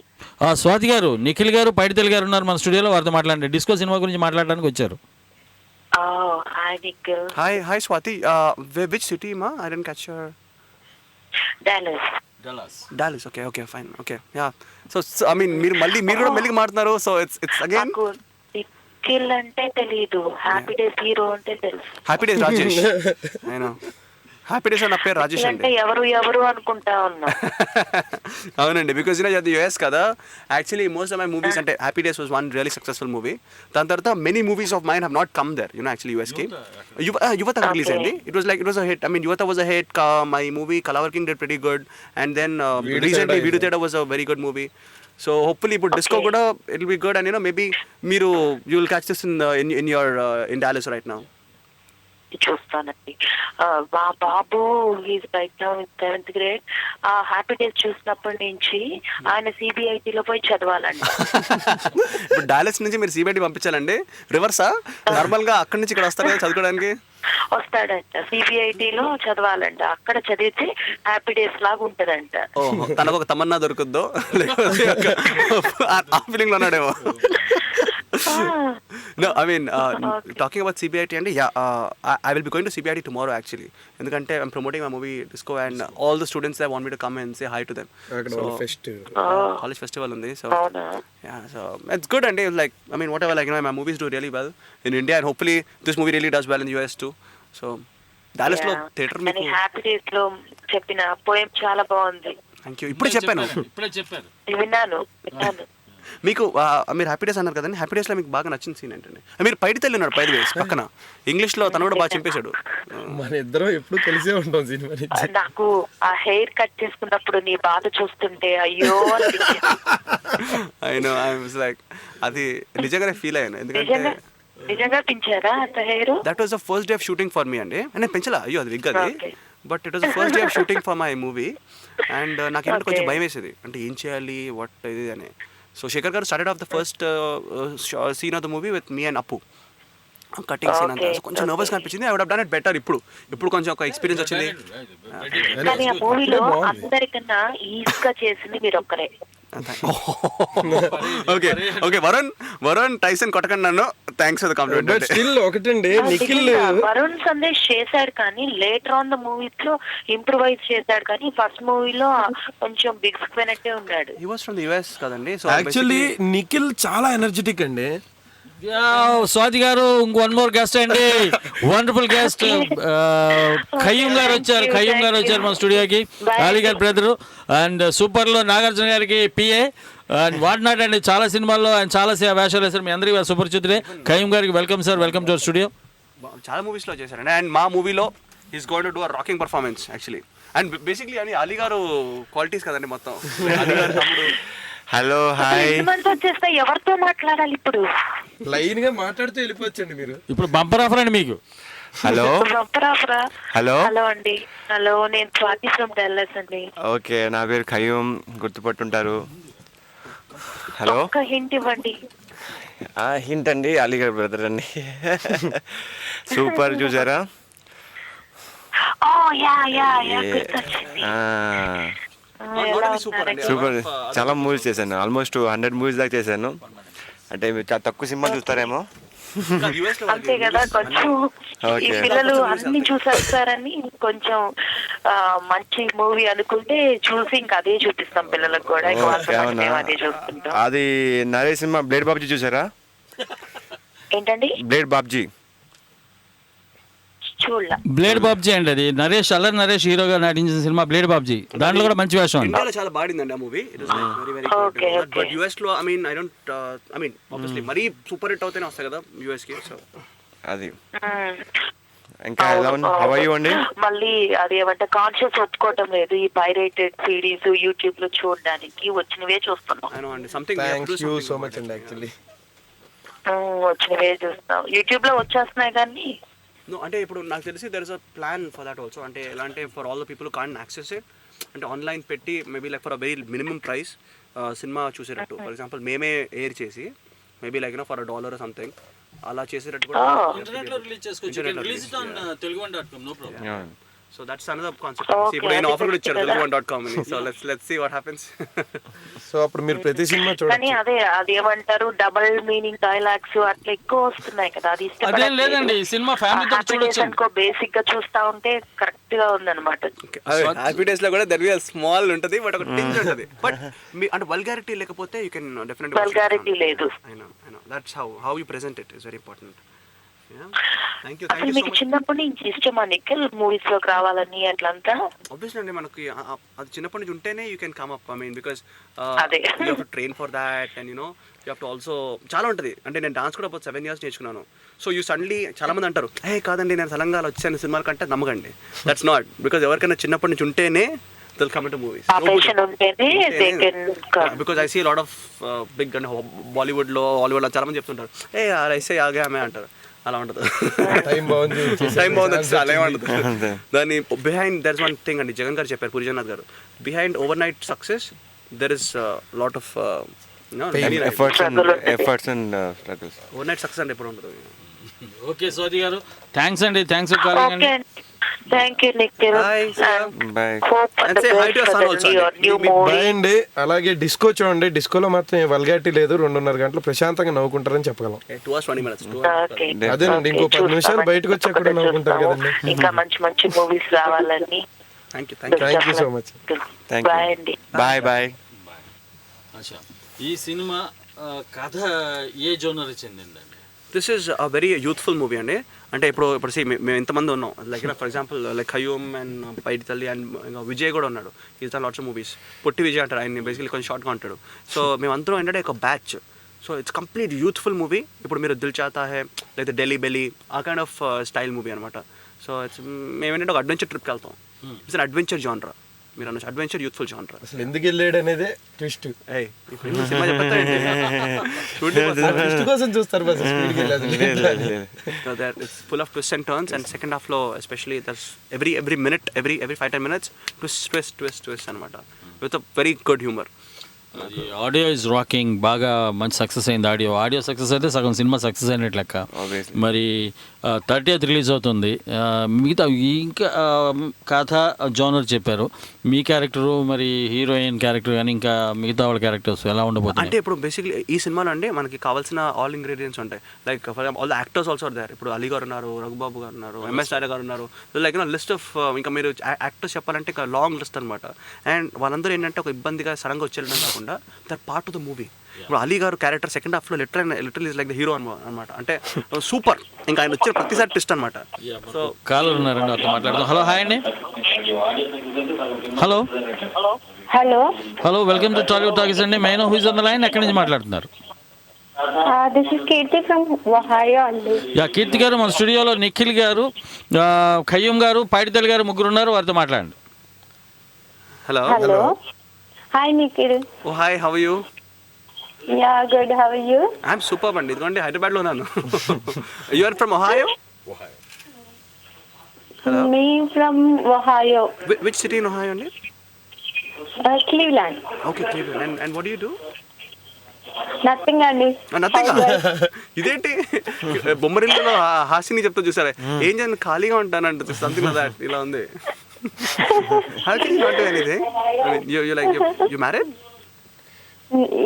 స్వాతి గారు, నిఖిల్ గారు, పైడితెల్ గారు ఉన్నారు మన స్టూడియోలో. వారితో మాట్లాడండి. డిస్కో సినిమా గురించి మాట్లాడడానికి వచ్చారు. Hi Nikhil. Hi Swati. Which city ma? I didn't catch your. Dallas. Okay, fine. Okay, yeah. So I mean మీరు కూడా మెల్లిగా మాట్లాడుతున్నారు. So it's again నిఖిల్ అంటే తెలీదు, హ్యాపీ డేస్ హీరో అంటే తెలుసు. Happy days Rajesh. I know. Happy days నా పేరు రాజేష్ అండి. ఎవరు అనుకుంటా ఉన్నా. అవునండి, బికాజ్ అది యుఎస్ కదా. Actually most of my movies అంటే happy Days was one really successful movie. దాని తర్వాత many movies of mine have not come there, actually యుఎస్కి. యువత రిలీజ్ అయింది. It was a hit. I mean Yuvatha was a hit. My movie Kalavar King did pretty good. And then recently Veedu Theda was a very good movie. So hopefully ఇప్పుడు Disco కూడా it will be good. And maybe మీరు you will catch this in Dallas right now. చూస్తానండి. మా బాబు is right now in 7th grade. Happy Days చూసినప్పటి నుంచి ఆయన సిబిఐటీలో పోయి చదవాలండి. ఇప్పుడు డాలస్ నుంచి మీరు సిబిఐటీ పంపించాలండి? రివర్సా? నార్మల్ గా అక్కడి నుంచి ఇక్కడ వస్తారు కదా చదువుకోవడానికి? వస్తాడంట, సిబిఐటీలో చదవాలంట. అక్కడ చదివితే హ్యాపీ డేస్ లాగా ఉంటదంట. తనకు ఒక తమన్నా దొరుకుద్దో ఆ ఫీలింగ్ లో ఉన్నాడేమో. No, I mean, talking about CBIT, and I will be going to CBIT tomorrow actually. ఎందుకంటే I'm promoting my movie Disco and all the students there want me to come and say hi to them. So college festival ఉంది. So yeah, so it's good. And like, I mean, whatever, like, my movies do really well in India, and hopefully this movie really does well in US too. So Dallas లో theatre మీకు happy days లో చెప్పిన poem చాలా బాగుంది. Thank you. ఇప్పుడే చెప్పారు. విన్నాను. మీకు మీరు హ్యాపీ డేస్ అన్నారు కదండి. హ్యాపీ డేస్లో మీకు బాగా నచ్చిన సీన్ ఏంటండి? మీరు పైడి తల్లి ఉన్నాడు పైది వేసి పక్కన, ఇంగ్లీష్లో తను కూడా బాగా చెప్పేశాడు. మన ఇద్దరం ఎప్పుడు కలిసే ఉంటాం సినిమా. నాకు ఆ హెయిర్ కట్ చేసుకున్నప్పుడు నీ బాధ చూస్తుంటే అయ్యో అయినో ఐ వాస్ లైక్, అది నిజంగానే ఫీల్ అయ్యాను. ఎందుకంటే నిజంగా పెంచారా అంత hair? That was the first day of shooting for me అండి. నేను పెంచలా, అయ్యో అది విగ్ అది. But it was the first day of shooting for my movie. And నాకు ఏంటంటే కొంచెం భయం వేసేది, అంటే ఏం చేయాలి వాట్ ఇది అని. So Shekhar garu started off the first scene of the movie with me and Appu. Cutting scene అంతా కొంచెం నర్వస్గా అనిపించింది. I would have done it better. ఇప్పుడు కొంచెం ఒక ఎక్స్పీరియన్స్ వచ్చింది. కానీ ఆ మూవీలో అందరికన్నా ఈజీగా చేసింది మీరు ఒక్కరే. ఓకే వరుణ్ టైసన్ కొట్టకండి నన్ను. Thanks for the complement. But still ఒకటండి, నిఖిల్ వరుణ్ సందేశ్ చేశాడు కానీ లేటర్ ఆన్ ద మూవీస్ లో ఇంప్రూవైజ్ చేశాడు. కానీ ఫస్ట్ మూవీలో కొంచెం బిగ్సిపోయినట్టే ఉన్నాడు. He was from the US కదండి. సో యాక్చువల్లీ నిఖిల్ చాలా ఎనర్జెటిక్ అండి. స్వాతి గారు వన్ మోర్ గెస్ట్ అండి, వండర్ఫుల్ గెస్ట్ ఖయ్యూమ్ గారు వచ్చారు మన స్టూడియోకి, అలీ గారి బ్రదరు అండ్ సూపర్లో నాగార్జున గారికి పిఏ అండ్ వాట్ నాట్ అండి. చాలా సినిమాల్లో ఆయన చాలా వేషాలు వేశారు, మీ అందరికీ సుపరిచితులే. ఖయ్యూమ్ గారికి welcome sir, welcome to our studio. చాలా మూవీస్లో చేశారండి అండ్ మా మూవీలో is going to do a rocking performance actually. And basically అని అలీ గారు క్వాలిటీస్ కదండి మొత్తం. అలీ గారు తమ్ముడు. Hello hi. వచ్చేస్తా ఎవరితో మాట్లాడాలి ఇప్పుడు? లైన్ గా మాట్లాడుతూ వెళ్ళిపోవచ్చండి మీరు. ఇప్పుడు బంపర్ ఆఫర్ అండి మీకు. హలో హలో హలో అండి. హలో, నేను స్వాతి ఫ్రమ్ డల్లాస్ అండి. ఓకే, నా పేరు ఖయ్యూమ్, గుర్తుపట్టుంటారు. హలో, ఒక హింట్ ఇవ్వండి. హింట్ అండి, అలీగఢ్ బ్రదర్ అండి. సూపర్ చూసారా? ఓ యా యా యా, గుర్తొచ్చింది. సూపర్, చాలా మూవీస్ చేశాను, ఆల్మోస్ట్ 100 మూవీస్ దాకా చేశాను. అంటే మీరు చాలా తక్కువ సినిమాలు చూస్తారేమో. అంతే కదా, కొంచెం ఈ పిల్లలు అన్ని చూసేస్తారని కొంచెం మంచి మూవీ అనుకుంటే చూసి ఇంకా అదే చూపిస్తాం పిల్లలకు కూడా. అదే చూస్తుంటాం. అది నరేష్ సినిమా బ్లేడ్ బాబ్జీ చూసారా? ఏంటండి? బ్లేడ్ బాబ్జీ. చూడలా. బ్లేడ్ బాబ్జీ అండి, అది నరేష్, అల్లరి నరేష్ హీరోగా నటించిన సినిమా బ్లేడ్ బాబ్జీ. దాంట్లో కూడా మంచి వేషం అండి. ఇండియాలో చాలా బాడిందండి ఆ movie. It was very very good. But US లో ఐ మీన్ ఆబ్వియస్లీ మరీ సూపర్ హిట్ అవుతేనే వస్తాయి కదా యుఎస్ కి. సో అది ఇంకా ఎలా ఉంది? హౌ ఆర్ యు అండి? మళ్ళీ అది ఏమంటే కాన్షియస్ ఒప్పుకోవటం లేదు. ఈ పైరేటెడ్ సిరీస్ యూట్యూబ్ లో చూడడానికి వచ్చినవే చూస్తున్నాం. ఐ నో అండి, something thank you so much అండి. యాక్చువల్లీ వచ్చినవే చూస్తాం, యూట్యూబ్ లో వచ్చేస్తున్నాయి కానీ. నో అంటే ఇప్పుడు నాకు తెలిసి there is a plan for that also. అంటే ఎలా అంటే for all the people can't access it, అంటే ఆన్లైన్ పెట్టి maybe like for a very minimum price సినిమా చూసేటట్టు. ఫర్ ఎగ్జాంపుల్ మేమే ఎయిర్ చేసి మేబీ లైక్ ఫర్ $1 సంథింగ్ అలా చేసేటట్టు కూడా ఇంటర్నెట్లో రిలీజ్ చేసుకోవచ్చు. Release it on telugu1.com, no problem. So that's another concept. ఇప్పుడు నేను ఆఫర్ కూడా ఇచ్చారు telugu1.com అని. So let's see what happens. So అప్పుడు మీరు ప్రతి సినిమా చూడండి. కానీ అది ఏమంటారు, డబుల్ మీనింగ్ డైలాగ్స్ అట్లా ఎక్కువ వస్తున్నాయి కదా. అది అదేం లేదండి, ఈ సినిమా ఫ్యామిలీతో చూడొచ్చు. అనుకో, బేసిక్ గా చూస్తా ఉంటే కరెక్ట్ గా ఉందన్నమాట. హ్యాపీ డేస్ లో కూడా దర్ విల్ స్మాల్ ఉంటది, బట్ ఒక టింజ్ ఉంటది. బట్ అంటే వల్గారిటీ లేకపోతే యూ కెన్ డెఫినెట్లీ. వల్గారిటీ లేదు. I know that's how you present it is very important. అసలు మీకు చిన్నప్పటి నుంచి ఇష్టమా నిఖిల్ మూవీస్ లోకి రావాలని అట్లంతా? ఆబ్వియస్లీ అండి, మనకి అది చిన్నప్పటి నుంచి ఉంటేనే you can come up. I mean because అదే you have to train for that and you have to also చాలా ఉంటుంది. అంటే నేను డాన్స్ కూడా 7 years నేర్చుకున్నాను. సో యూ సడన్లీ చాలా మంది అంటారు, ఏ కాదండి నేను తెలంగాణ వచ్చాను సినిమాల కంటే, నమ్మకండి. దట్స్ నాట్, బికాస్ ఎవరికైనా చిన్నప్పటి నుంచి ఉంటేనే they'll come into movies. Because I see a lot of big and Bollywood లో హాలీవుడ్ లో చాలా మంది చెప్తుంటారు, ఏ ఐసే ఆగే ఆమె అంటారు. అలా ఉంటుంది. టైం బాగుంది అలా ఏమంటుంది. దాని behind there is one thing అండి, జగన్ గారు చెప్పారు, Puri Jagannadh garu, behind overnight success there is lot of efforts and struggles. Overnight success అంటే ఎప్పుడు ఉంటుంది. ఓకే స్వాతి గారు, థ్యాంక్స్ అండి, థ్యాంక్స్ ఫర్ కాలింగ్ అండి. Thank you Nikhil. Bye. Bye అండి. అలాగే డిస్కో చూడండి, డిస్కోలో మాత్రం వల్గారిటీ లేదు, 2.5 గంటలు ప్రశాంతంగా నవ్వుకుంటారని చెప్పగలం. 2 hours 20 minutes. అదేనండి, ఇంకో 10 నిమిషాలు బయటకు వచ్చా కూడా నవ్వుకుంటారు కదండి. ఇంకా మంచి మంచి మూవీస్ రావాలని. Thank you so much. Bye అండి. బాయ్. ఈ సినిమా కథ ఏ జోనర్ చెందిందండి? This is a very youthful movie అండి. అంటే ఇప్పుడు మేము ఎంతమంది ఉన్నాం, like for example like Khayyum and Paidi Thalli and Vijay కూడా ఉన్నాడు. Is the lots of movies. పొట్టి విజయ్ అంటారు ఆయన, బేసికలీ కొంచెం షార్ట్గా ఉంటాడు. సో మేమందరం ఏంటంటే ఒక batch. So it's complete youthful movie. ఇప్పుడు మీరు దిల్ చాతా హై లేదా ఢిల్లీ బెల్లీ ఆ కైండ్ ఆఫ్ స్టైల్ మూవీ అనమాట. సో ఇట్స్ మేమేంటంటే ఒక అడ్వెంచర్ ట్రిప్కి వెళ్తాం. ఇట్స్ అన్ అడ్వెంచర్ జానరా, మీరు అన్న అడ్వెంచర్ యూత్ఫుల్ జానరా. అసలు ఎందుకు వెళ్ళాడు అనేది ట్విస్ట్. సినిమా ట్విస్ట్ కోసం చూస్తారు bus. It's full of twists and turns, and second half లో especially there's every minute, every 5-10 minutes twist అనమాట, with a very good humor. Audio is rocking, బాగా మంచి సక్సెస్ అయింది. ఆడియో సక్సెస్ అయితే సగం cinema success అయినట్టు లెక్క. మరి 30th రిలీజ్ అవుతుంది. మిగతా ఇంకా కథ జోనర్ చెప్పారు, మీ క్యారెక్టరు మరి హీరోయిన్ క్యారెక్టర్ కానీ ఇంకా మిగతా వాళ్ళ క్యారెక్టర్స్ ఎలా ఉండబోతుంది? అంటే ఇప్పుడు బేసిక్లీ ఈ సినిమాలో అండి మనకి కావాల్సిన ఆల్ ఇంగ్రీడియంట్స్ ఉంటాయి. Like for example all the actors also are there. ఇప్పుడు అలీ గారు ఉన్నారు, రఘుబాబు గారు ఉన్నారు, ఎంఎస్ నాయర్ గారు ఉన్నారు. లైక్ లిస్ట్ ఆఫ్ ఇంకా మీరు యాక్టర్స్ చెప్పాలంటే ఇంకా లాంగ్ లిస్ట్ అనమాట. అండ్ వాళ్ళందరూ ఏంటంటే ఒక ఇబ్బందిగా సడన్గా వచ్చేయడం కాకుండా కాకుండా that part of the movie. ఇప్పుడు అలీ గారు క్యారెక్టర్ సెకండ్ హాఫ్లో literal is like the hero అనమాట. అంటే సూపర్, ఇంకా ఆయన వచ్చిన ప్రతిసారి ట్విస్ట్ అనమాట. సో కాలర్ ఉన్నారండి, వాళ్ళతో మాట్లాడదాం. హలో, హాయ్ అండి. Hello hello, hello, welcome to Tollywood talkies అండి. May I know who is on the line, ఎక్కడి నుంచి మాట్లాడుతున్నారు? This is Keerthi from Ohio అండి. యా, కీర్తి గారు, మన స్టూడియోలో నిఖిల్ గారు, ఖయ్యూమ్ గారు, పాడితల్ గారు ముగ్గురు ఉన్నారు, వారితో మాట్లాడండి. Hello. Hello, hi Nikhil. Oh hi, how are you? Yeah good, how are you? I'm super అండి. ఇదిగోండి హైదరాబాద్లో ఉన్నాను. You are from Ohio? మీ from Ohio. Which city in Ohio అండి? Cleveland. Okay, Cleveland. And what do you do? Nothing అండి. Nothing. ఇదేంటి బొమ్మరిల్లులో హాసిని చెప్తా చూసారా, ఏం చేయను ఖాళీగా ఉంటానంట, సంథింగ్ లైక్ దట్. ఇలా ఉంది. How can you not do anything? You like you married?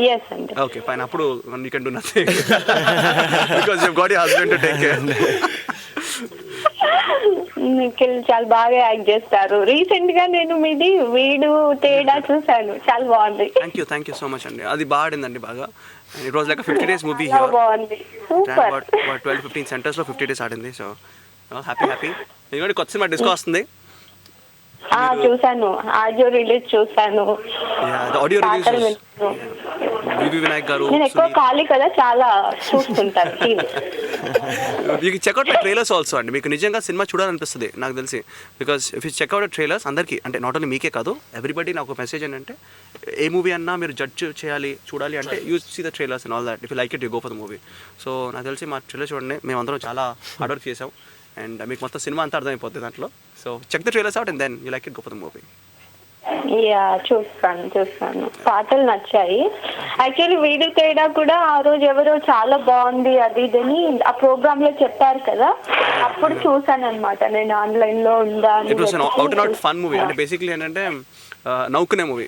Yes అండి. Okay fine. అప్పుడు you can do nothing because you got your husband to take care. Nikhil చాలా బాగా యాక్ట్ చేస్తారు. రీసెంట్ గా నేను మీది వీడు తేడా చూసాను, చాలా బాగుంది. థ్యాంక్ యూ సో మచ్ అండి. అది బాగా ఆడిందండి బాగా. It was like 50 days movie చాలా హియర్. బాగుంది, సూపర్. 12-15 సెంటర్స్లో 50 days ఆడింది. So happy. ఎందుకంటే కొత్త సినిమా డిస్కో వస్తుంది. చూసాను, ఆడియో రిలీజ్ చూసాను, ఆడియో పాటలు రిలీజ్. విన్నాను. వివి వినాయక్ గారు. నేను ఎక్కువ ఖాళీ కదా, చాలా చూస్తుంటాను టీవీ. మీకు చెక్అవుట్ మై ట్రైలర్స్ ఆల్సో అండి. మీకు నిజంగా సినిమా చూడాలనిపిస్తుంది నాకు తెలిసి. Because if you check out trailers అందరికీ, అంటే నాట్ ఓన్లీ మీకే కాదు, ఎవ్రీబడి. నాకు ఒక మెసేజ్ ఏంటంటే, ఏ మూవీ అన్నా మీరు జడ్జ్ చేయాలి, చూడాలి అంటే you see the trailers and all that. If you like it you go for the movie. So నాకు తెలిసి మా ట్రైలర్ చూడండి, మేమందరం చాలా హార్డ్ వర్క్ చేసాం. అండ్ మీకు మొత్తం సినిమా అంతా అర్థమైపోతుంది దాంట్లో. So check the trailers out and then you like it, go for the movie. Ya చూస్తాను. పాటలు నచ్చాయి. యాక్చువల్లీ వీడియో తేడా కూడా ఆ రోజు ఎవరో చాలా బాగుంది అది ఇదని ఆ ప్రోగ్రామ్ లో చెప్పారు కదా, అప్పుడు చూసాను అనమాట. నేను ఆన్లైన్ లో ఉందా అని. It was out and out fun movie. అంటే బేసిక్లీ ఏంటంటే నవ్వుకునే మూవీ.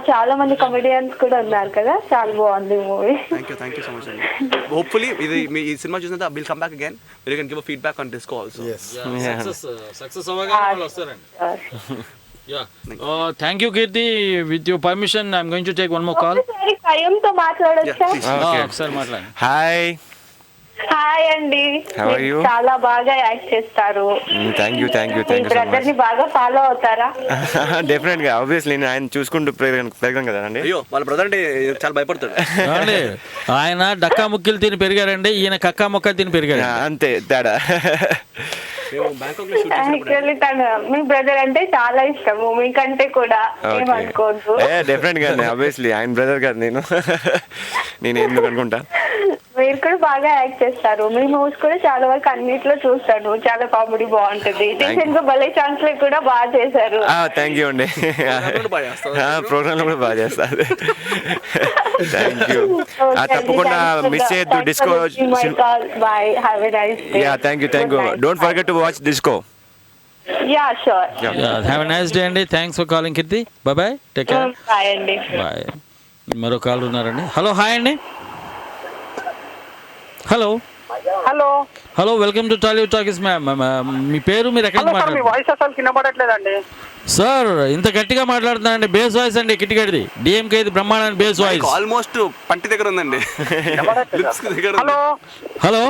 చాలా మంది కామెడియన్స్ కూడా ఉన్నారు కదా, చాలా బాగుంది movie. Thank you so much అండి. హోప్ఫుల్లీ ఇది మీ ఈ సినిమా చూసిన తర్వాత will come back again. You can give feedback on Disco also. Success అవ్వగానే వాళ్ళు వస్తారండి. Thank you Keerthi. With your permission I'm going to take one more call. ఒకసారి ఖయ్యూమ్తో మాట్లాడొచ్చా? ఒకసారి మాట్లాడండి. హాయ్, హాయ్ అండి. How are you? చాలా బాగా యాక్ట్ చేస్తారు. థ్యాంక్ యూ మీ సో బ్రదర్ మచ్. ని బాగా ఫాలో అవుతారా? డెఫినెట్గా, ఆబ్వియస్లీ నేను ఆయన చూసుకుంటూ పెరగాను కదా అండి. అయ్యో వాళ్ళ బ్రదర్ అంటే చాలా భయపడతాడు. ఏమండి, ఆయన డక్కా ముక్కలు తిని పెరిగారండి, ఈయన కక్కా ముక్క తిని పెరిగారు. అంతే తేడా. మేము బ్యాంకాక్ లో షూట్ చేసినప్పుడు యాక్చువల్లీ మీ బ్రదర్ అంటే చాలా ఇష్టము, మీకంటే కూడా. ఏమనుకోవద్దు. డెఫినెట్గా అండి, ఆబ్వియస్లీ ఆయన బ్రదర్ గారు నేను ఎందుకు అనుకుంటా. మీరు కూడా బాగా యాక్ట్ చేస్తారు. మీ మూవీస్ కూడా చాలా వరకు అన్నిట్లో చూస్తాను, చాలా కామెడీ బాగుంటుంది. రీసెంట్ గా భలే ఛాన్స్ లో కూడా బాగా చేశారు. థ్యాంక్ యూ అండి. ప్రోగ్రామ్ కూడా బాగా చేస్తారు. Thank you. తప్పకుండా మిస్ చేయొద్దు Disco. Bye, have a nice day. Thank you. Don't forget to watch Disco. Yeah sure. Have a nice day అండి. Thanks for calling Keerthi. Bye. Take care. Bye అండి. Bye. మరో call ఉన్నారండి. Hello, hi అండి. Hello, welcome to Tollywood Talkies. Ma'am, మీ పేరు, మీరు ఎక్కడి నుంచి మాట్లాడుతున్నారు? వాయిస్ అసలు వినపడట్లేదండి సార్, ఇంత గట్టిగా మాట్లాడుతున్నానండి. బేస్ వాయిస్ అండి, కిటికడిది. డిఎంకేది బ్రహ్మాండ బేస్ వాయిస్. ఆల్మోస్ట్ పంటి దగ్గర ఉందండి. లిప్స్ దగ్గర ఉంది. హలో.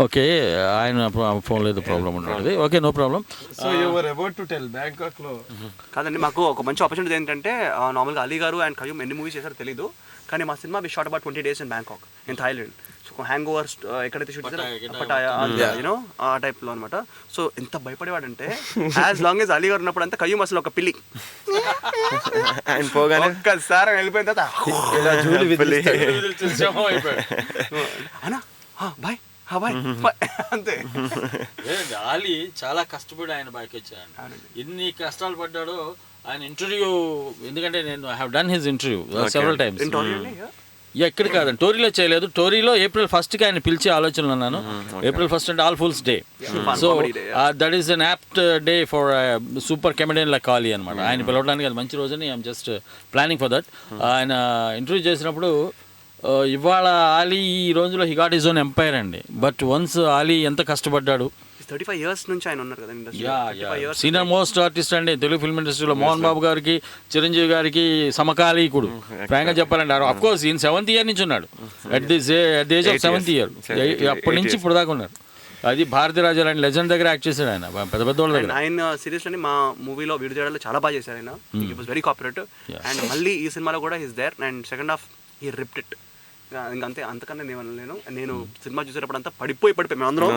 ఓకే, ఆయన ఫోన్ లేదు, ప్రాబ్లం ఉంటుంది. Okay, no problem. So you were about to tell Bangkok లో. కాదండి, మాకు ఒక మంచి ఆపర్చునిటీ ఏంటంటే, నార్మల్గా అలీ గారు అండ్ ఖయ్యూమ్ ఎన్ని మూవీస్ చేశారో తెలీదు, కానీ మా cinema we shot about 20 days in Bangkok, in Thailand. So hangovers ఎక్కడైతే షూట్ చేశారో పటాయా, యూనో ఆ టైప్లో అనమాట. సో ఎంత భయపడేవాడంటే, as long as Ali garu ఉన్నప్పుడు అంతా ఖయ్యూమ్ అసలు ఒక పిల్లి. ఆయన పోగానే ఒక్కసారి వెళ్ళిపోయిన తర్వాత అన్నా బాయ్ బాయ్ అంతే. ఆలీ చాలా కష్టపడి ఆయన బయటకు వచ్చాడు. ఎన్ని కష్టాలు పడ్డాడో ఆయన ఇంటర్వ్యూ. ఎందుకంటే నేను I have done his interview several times. ఎక్కడ కాదండి, టోరీలో చేయలేదు. టోరీలో April 1st ఆయన పిలిచే ఆలోచనలు ఉన్నాను. April 1st అంటే all fools day. So that is an apt day for super comedian like Ali అనమాట. ఆయన పిలవడానికి అది మంచి రోజని I'm just planning for that. ఆయన ఇంటర్వ్యూ చేసినప్పుడు, ఇవాళ ఆలీ ఈ రోజులో he got his own empire అండి. బట్ వన్స్ ఆలీ ఎంత కష్టపడ్డాడు, 35 years నుంచి ఆయన ఉన్నారు కదా industry. 35 years. Senior most artist అండి తెలుగు ఫిల్మ్ ఇండస్ట్రీలో. మోహన్ బాబు గారికి, చిరంజీవి గారికి సమకాలీకుడు. ఫ్రాంక్గా చెప్పాలంటే అఫ్ కోర్స్ ఈయన 7th year నుంచి ఉన్నాడు. At the age of 7th year అప్పటి నుంచి ఇప్పుడు దాకా ఉన్నారు. అది భారతీరాజు లాంటి లెజెండ్ దగ్గర యాక్ట్ చేశాడు ఆయన, పెద్ద పెద్ద వాళ్ళ దగ్గర. ఆయన సీరియస్లీ మా మూవీలో విడుదలలో చాలా బాగా చేశారు ఆయన. It was very cooperative. And మళ్ళీ ఈ సినిమాలో కూడా he's there. And second half he ripped it. ఇంకంతే, అంతకన్నా నేను సినిమా చూసేటప్పుడు అంతా పడిపోయి మేము అందరం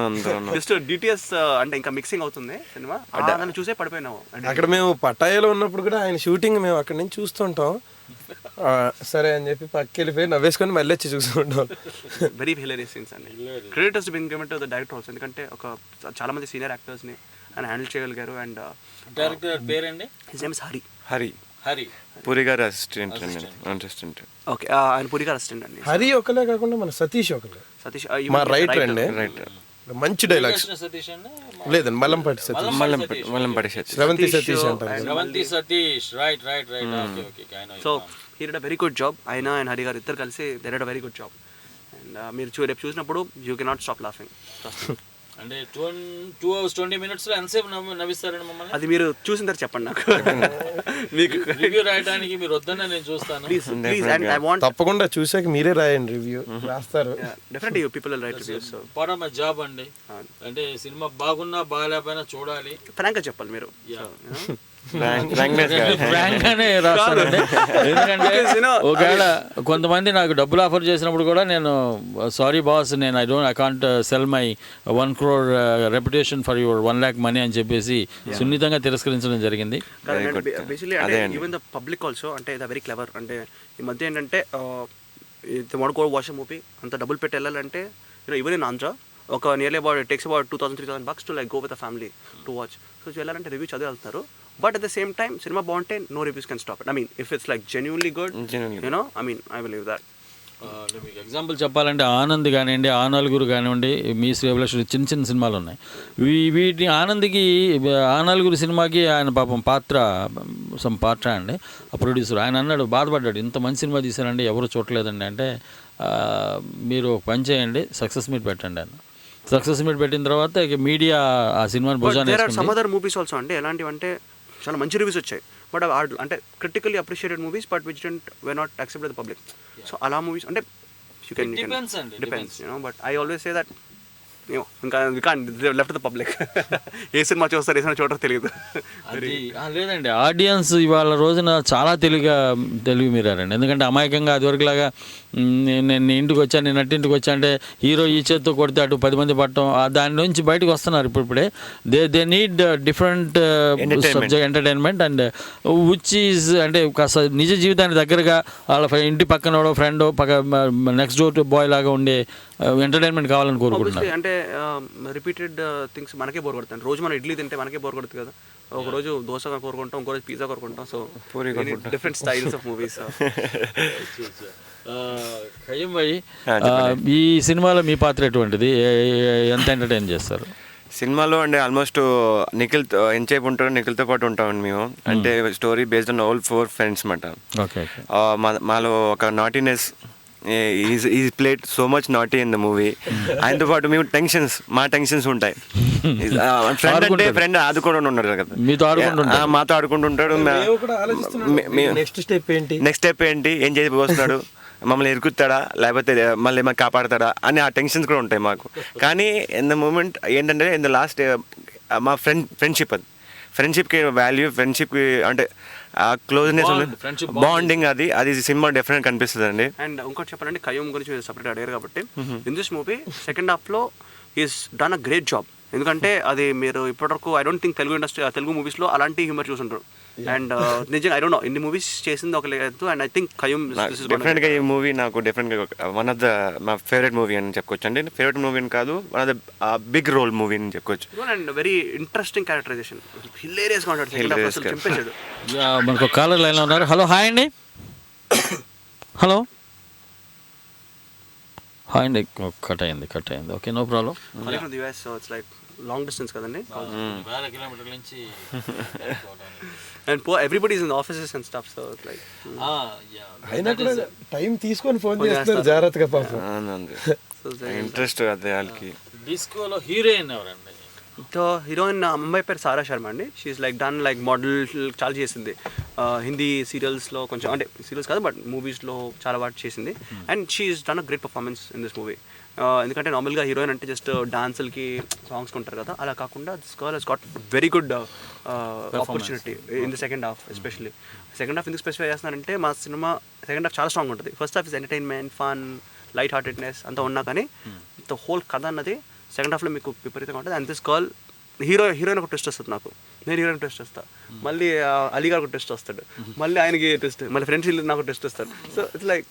జస్ట్ డిటిఎస్ అంటే ఇంకా మిక్సింగ్ అవుతుంది సినిమా, దాన్ని చూసే పడిపోయినాము. అక్కడ మేము పట్టాయలో ఉన్నప్పుడు కూడా ఆయన షూటింగ్ మేము అక్కడి నుంచి చూస్తుంటాం. సరే అని చెప్పి పక్కకి వెళ్ళిపోయి నవ్వేసుకొని మళ్ళీ వచ్చి చూస్తుంటాం. వెరీ హిలేరియస్ సీన్స్ అండి. Credit been given to the director also, ఎందుకంటే ఒక చాలా మంది సీనియర్ యాక్టర్స్ని ఆయన హ్యాండిల్ చేయగలిగారు. అండ్ డైరెక్టర్ పేరండి? His name is Hari puri గారు అసిస్టెంట్. ఓకే, ఆయన పూరి గారు అసిస్టెంట్ అండి. హరి ఒకలే కాకుండా మన సతీష్ ఒకలే, సతీష్ మా రైటర్ అండి. మంచి డైలాగ్స్. సతీష్ అండి లేదండి, మల్లంపాటి సతీష్. మల్లంపాటి సతీష్. శ్రవంతి సతీష్ అంటారు. Sravanthi Satish, right. So he did a very good job. ఆయన అండ్ హరి గారు ఇద్దరు కలిసి they did a very good job. And మీరు రేపు చూసినప్పుడు యూ కెనాట్ స్టాప్ లాఫింగ్. అంటే 2 hours 20 minutes ఎంతసేపు నవ్విస్తారండి మమ్మల్ని? అది మీరు చూసిన తర్వాత చెప్పండి నాకు. మీకు రివ్యూ రాయడానికి మీరు వద్దన్న నేను చూస్తాను. ప్లీజ్ అండ్ ఐ వాంట్ తప్పకుండా చూసాక మీరే రాయండి, రివ్యూ రాస్తారు. Definitely people will write reviews. So part of my job అండి. అంటే సినిమా బాగున్నా బాగాలేకపోయినా చూడాలి. ఫ్రాంక్గా చెప్పాలి మీరు. ఫ్రాంక్గానే రాస్తానండి. ఎందుకంటే ఒకవేళ కొంతమంది నాకు డబ్బులు ఆఫర్ చేసినప్పుడు కూడా నేను సారీ బాస్, నేను I can't cell my 1 crore reputation for your 1 lakh money అని చెప్పేసి సున్నితంగా తిరస్కరించడం జరిగింది. బేసిక్లీ అంటే ఈవెన్ ద పబ్లిక్ ఆల్సో అంటే ద వెరీ క్లవర్. అంటే ఈ మధ్య ఏంటంటే వాడు కూడా వాచ్ మూవీ అంత డబ్బులు పెట్టి వెళ్ళాలంటే ఈవెన్ ఇన్ ఆంధ్ర ఒక nearly about it takes about 2,000-3,000 bucks to like go with a family to watch. So వెళ్ళాలంటే రివ్యూ చదివి వెళ్తారు. But at the same time సినిమా బాగుంటే no reviews can stop it. I mean if it's like genuinely good, you know, I mean I believe that. మీకు example చెప్పాలంటే ఆనంద్ కానివ్వండి, ఆ నలుగురు కానివ్వండి, మీ శ్రీభిలాష్ చిన్న సినిమాలు ఉన్నాయి. వీటిని ఆ నలుగురు సినిమాకి ఆయన పాపం పాత్ర అండి, ఆ ప్రొడ్యూసర్ ఆయన అన్నాడు, బాధపడ్డాడు, ఇంత మంచి సినిమా తీశారండి ఎవరు చూడలేదండి. అంటే మీరు పని చేయండి, సక్సెస్ మీట్ పెట్టండి అన్న. సక్సెస్ మీట్ పెట్టిన తర్వాత ఇక మీడియా ఆ సినిమాని భుజాన్ని వేసుకుంది. సమ్ అదర్ మూవీస్ ఆల్సో అంటే ఎలాంటివంటే చాలా మంచి రివ్యూస్ వచ్చాయి, బట్ అంటే critically appreciated movies but which were not accepted the public. So అలా మూవీస్ అంటే you can depends, you know. But I always say that ఇంకా లెఫ్ట్ ద పబ్లిక్. ఏ సినిమా చూస్తారు, ఏ సినిమా చూడటం తెలియదు. అది లేదండి, ఆడియన్స్ ఇవాళ రోజున చాలా తెలుగు మీరారండి. ఎందుకంటే అమాయకంగా అదివరకులాగా నేను ఇంటికి వచ్చాను, నేను నట్టింటికి వచ్చా అంటే హీరో ఈ చేత్తో కొడితే అటు 10 మంది పట్టడం, దాని నుంచి బయటకు వస్తున్నారు ఇప్పుడే. They need different subject entertainment and which is అంటే కాస్త నిజ జీవితానికి దగ్గరగా వాళ్ళ ఇంటి పక్కన ఫ్రెండ్ నెక్స్ట్ డోర్ బాయ్ లాగా ఉండే ఎంటర్టైన్మెంట్ కావాలని కోరుకుంటున్నారు. అంటే రిపీటెడ్ థింగ్స్ మనకే బోర్ కొడుతుంది. రోజు మనం ఇడ్లీ తింటే మనకే బోర్ కొడుతుంది కదా. ఒక రోజు దోశ కోరుకుంటాం, ఇంకో రోజు పిజ్జా కోరుకుంటాం. So different styles of movies. Khayyam భాయ్, ఈ సినిమాలో మీ పాత్ర ఎటువంటిది, ఎంత ఎంటర్టైన్ చేస్తారు? సినిమాలో అంటే ఆల్మోస్ట్ నిఖిల్ ఎంతసేపు ఉంటాడు, నిఖిల్తో పాటు ఉంటామండి మేము. అంటే story based on all 4 friends అన్నమాట. మాలో ఒక నాటీనెస్, ఈ plate so much naughty in the movie. ఆయనతో పాటు మేము మా టెన్షన్స్ ఉంటాయి. ఫ్రెండ్ అంటే ఫ్రెండ్ ఆదుకోవడం ఉన్నాడు కదా, మాతో ఆడుకుంటుంటాడు. నెక్స్ట్ స్టెప్ ఏంటి, ఏం చేయబోతున్నాడు, మమ్మల్ని ఇరుకుతాడా లేకపోతే మళ్ళీ ఏమైనా కాపాడతాడా అని ఆ టెన్షన్స్ కూడా ఉంటాయి మాకు. కానీ ఇన్ ద మూమెంట్ ఏంటంటే ఇన్ ద లాస్ట్ మా ఫ్రెండ్షిప్కి వాల్యూ, ఫ్రెండ్షిప్కి అంటే ఆ క్లోజ్నెస్, బాండింగ్ అది సినిమా డెఫినెట్ కనిపిస్తుంది అండి. అండ్ ఇంకోటి చెప్పాలంటే ఖయ్యం గురించి మీరు సపరేట్ అడిగారు కాబట్టి ఇన్ దిస్ మూవీ సెకండ్ హాఫ్లో is done a great job. ఎందుకంటే అది మీరు ఇప్పటివరకు ఐ డోంట్ థింక్ తెలుగు మూవీస్లో అలాంటి హ్యూమర్ చూసుంటారు. అండ్ నిజంగా ఐ డోంట్ నో ఇన్ని మూవీస్ చేసింది ఒక లేదు. అండ్ ఐ థింక్ ఖయ్యం డెఫినెట్గా ఈ మూవీ నాకు డెఫినెట్గా వన్ ఆఫ్ ద మా ఫేవరెట్ మూవీ అని చెప్పుకోవచ్చు అండి. ఫేవరెట్ మూవీ అని కాదు, one of the big role movie అని చెప్పుకోవచ్చు. అండ్ వెరీ ఇంట్రెస్టింగ్ క్యారెక్టరైజేషన్, హిలేరియస్గా ఉంటాడు. మనకు కాలర్ లైన్లో ఉన్నారు. హలో, హాయ్ అండి. హలో, హాయ్ అండి. కట్ అయింది. Okay, no problem. Like long distance కదండి, వేల కిలోమీటర్ల నుంచి. And everybody is in offices and stuff. So like అయినా కూడా టైం తీసుకొని ఫోన్ చేస్తారు జాగ్రత్తగా పాపం. ఇంట్రెస్ట్ అదే వాళ్ళకి. డిస్కోలో హీరోయిన్ ఎవరండి? ద హీరోయిన్ అమ్మాయి పేరు సారా శర్మ అండి. She's like done like model చాలా చేసింది. హిందీ సీరియల్స్లో కొంచెం, అంటే సీరియల్స్ కాదు బట్ మూవీస్లో చాలా వాటి చేసింది. And she's done a great performance in this movie. ఎందుకంటే నార్మల్గా హీరోయిన్ అంటే జస్ట్ డాన్సులకి సాంగ్స్ ఉంటారు కదా, అలా కాకుండా this girl he's got very good opportunity in the second half. Especially second half ఎందుకు స్పెసిఫై చేస్తున్నారంటే మా సినిమా సెకండ్ హాఫ్ చాలా స్ట్రాంగ్ ఉంటుంది. First half is entertainment, fun, light heartedness అంతా ఉన్నా కానీ ద హోల్ కథ అన్నది సెకండ్ హాఫ్లో మీకు విపరీతంగా ఉంటుంది. అండ్ దిస్ గర్ల్ హీరోయిన్ ఒక ట్విస్ట్ వస్తుంది నాకు, నేను హీరోయిన్ ట్విస్ట్ వస్తాను, మళ్ళీ అలీ గారు ఒక ట్విస్ట్ వస్తాడు, మళ్ళీ ఆయనకి ట్విస్ట్, మళ్ళీ ఫ్రెండ్స్ నాకు ట్విస్ట్ వస్తారు. సో ఇట్స్ లైక్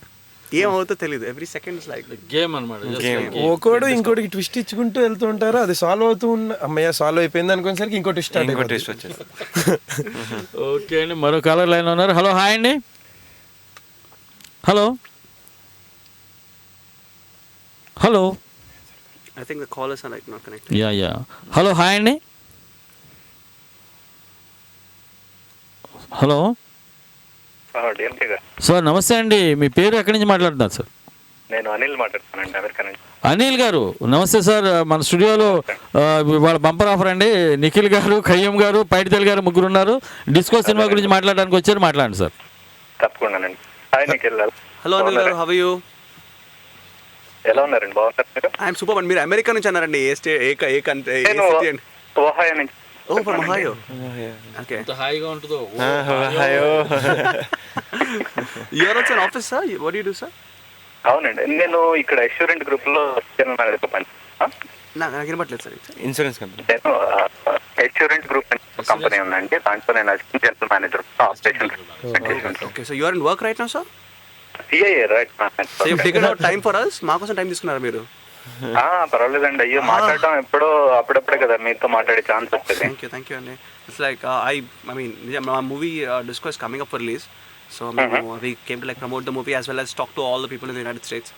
ఏమవుతుందో తెలియదు. Every second is like game అనమాట. ఒకడు ఇంకోటికి ట్విస్ట్ ఇచ్చుకుంటూ వెళ్తూ ఉంటారు. అది సాల్వ్ అవుతూ అమ్మయ్య సాల్వ్ అయిపోయింది అనుకునేసరికి ఇంకో ట్విస్ట్ వచ్చేసి. ఓకే అండి, మరో కాలర్ లైన్ ఉన్నారు. హలో, హాయ్ అండి. Hello hello. I think the callers are like not connected. Ya. Hello, hi అండి. హలో సార్, నమస్తే అండి. మీ పేరు ఎక్కడి నుంచి మాట్లాడుతున్నారు సార్? నేను అనిల్ మాట్లాడుతున్నానండి, అమెరికా నుంచి. అనిల్ గారు నమస్తే సార్. మన స్టూడియోలో వాళ్ళ బంపర్ ఆఫర్ అండి. నిఖిల్ గారు, ఖయ్యం గారు, పైడితల్ గారు ముగ్గురు ఉన్నారు. డిస్కో సినిమా గురించి మాట్లాడడానికి వచ్చారు, మాట్లాడండి సార్. తప్పకుండానండి. హాయ్ నిఖిల్. హలో అనిల్ గారు, హౌ ఆర్ యు? ఎలా ఉన్నారండి? బాగున్నారు మీరు? ఐఎమ్ సూపర్ అండి. మీరు అమెరికా నుంచి అన్నారండి. ఏ స్టే ఏ కంట్రీ? నేను ఓహాయో నుంచి. Oh from Ohio. ఓకే. హాయిగా ఉంటుందో. You are also in office sir? What do you do sir? అవునండి, నేను ఇక్కడ అష్యూరెంట్ గ్రూప్ లో నాకు వినపట్లేదు సార్. Insurance company. నేను అష్యూరెంట్ గ్రూప్ కంపెనీ ఉందండి, దాంట్లో నేను assistant general manager operation. Okay, so you are in work right now sir? CIA right. So you taken out time for us. మా కోసం టైం తీసుకున్నారా మీరు? పర్వాలేదండి. అయ్యో, మాట్లాడడం ఎప్పుడో అప్పుడప్పుడే కదా మీతో మాట్లాడే ఛాన్స్ వచ్చేది. థ్యాంక్ యూ అండి. ఇట్స్ లైక్ ఐ మీన్ మా movie disco is coming up for release. So we came to like promote the movie as well as talk to all the people in the United States.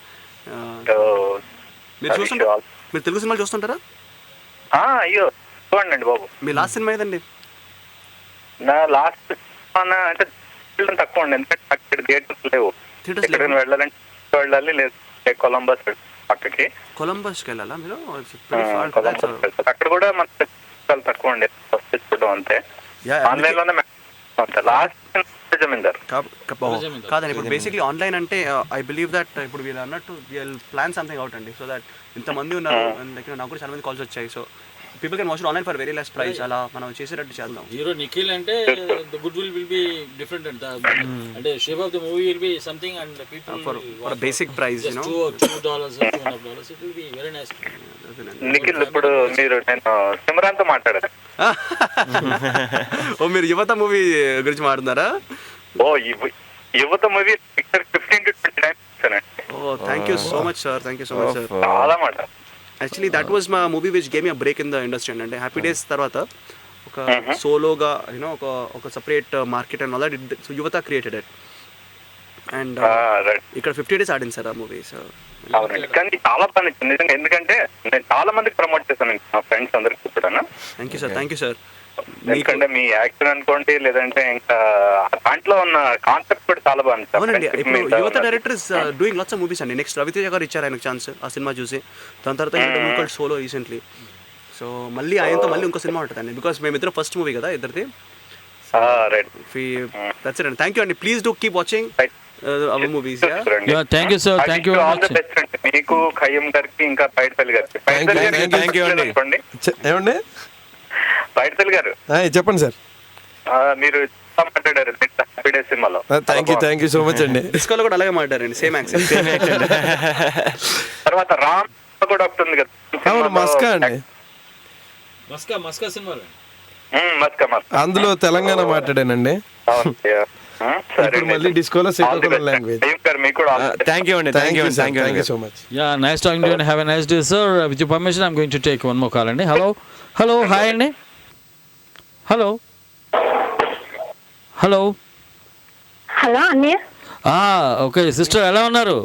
మీరు చూస్తుంటారా? మీరు తెలుగు సినిమాలు చూస్తుంటారా? అయ్యో చూడండి బాబు. మీ last cinema ఏదండి? నా last అంటే తక్కువ అండి, ఎందుకంటే అక్కడ థియేటర్స్ లేవు. వెళ్ళాలి లేదు కొలంబస్ పక్కకి. కొలంబస్కి వెళ్ళాలా మీరు? అక్కడ కూడా మన తక్కువ అండి, ఫస్ట్ చూడడం అంతే. ఆన్లైన్ లోనే లాస్ట్ జమీందార్ కాదండి. ఇప్పుడు బేసిక్లీ ఆన్లైన్ అంటే ఐ బిలీవ్ దట్ ఇప్పుడు వీళ్ళు అన్నట్టు వీళ్ళు ప్లాన్ సంథింగ్ అవుట్ అండి. సో దట్ ఇంతమంది ఉన్నారు, నాకు కూడా చాలా మంది కాల్స్ వచ్చాయి. So people can watch it online for very less price. అలా మనం చేసేటట్టు చేద్దాం. హీరో నిఖిల్ అంటే the good will be different and అంటే shape of the movie will be something and people for basic price you know $2 $2.5 it will B very nice. Nikhil, ఇప్పుడు నేను సిమ్రాన్ తో మాట్లాడాను. ఓ, మీరు యువత మూవీ గురించి మాట్లాడుతున్నారా? ఓ, యువత మూవీ 15 to 20 times చూసానండి. Oh, thank you so much sir. Thank you so much sir. చాలా మాట. యాక్చువల్లీ దట్ వాజ్ మా movie which gave a break in the industry అండి. అంటే హ్యాపీ డేస్ తర్వాత ఒక సోలోగా యూనో ఒక separate market and all that Yuvatha created it. And ఇక్కడ 50 days ఆడింది సార్ ఆ మూవీ. సో అవునండి, కానీ చాలా బాగా నచ్చింది నిజంగా. ఎందుకంటే నేను చాలా మందికి ప్రమోట్ చేశాను మా ఫ్రెండ్స్ అందరికి కూడా. Thank you sir. Thank you sir. ఎందుకంటే మీ యాక్షన్ అనుకోండి, లేదంటే ఇంకా దాంట్లో ఉన్న కాన్సెప్ట్ కూడా చాలా బాగుంది. అవునండి, ఇప్పుడు యువత director is doing LADS of movies అండి. నెక్స్ట్ రవితేజ గారు ఇచ్చారు ఆయనకు ఛాన్స్ ఆ సినిమా చూసి. దాని తర్వాత సోలో రీసెంట్లీ. సో మళ్ళీ ఆయనతో మళ్ళీ ఇంకో సినిమా ఉంటుందండి. బికాస్ మేమిద్దరం ఫస్ట్ మూవీ కదా ఇద్దరిది. దట్స్ ఇట్ అండి. థ్యాంక్ యూ అండి. Please do keep watching our movies. Thank you sir. Thank you all the best అండి మీకు, ఖయ్యం గారికి, ఇంకా పైడితల్లి గారికి. అనుకోండి ఏమండి పైడితల్లి గారు చెప్పండి సార్. మీరు మాట్లాడారు హ్యాపీ డేస్ సినిమాలో. థ్యాంక్ యూ సో మచ్ అండి. డిస్కోలో కూడా అలాగే మాట్లాడారండి, సేమ్ యాక్సెంట్. తర్వాత రామ్ కూడా ఒకటి ఉంది కదా. అవును, మస్కా అండి. మస్కా సినిమాలో అందులో తెలంగాణ మాట్లాడానండి. ఇప్పుడు మళ్ళీ డిస్కోలో శ్రీకాకుళం లాంగ్వేజ్. థ్యాంక్ యూ అండి. Thank you so much. Yeah, nice talking to you. Have a nice day sir. With your permission I am going to take one more call అండి. హలో హాయ్ అండి. హలో అన్నయ్య. Okay sister, ఎలా ఉన్నారు?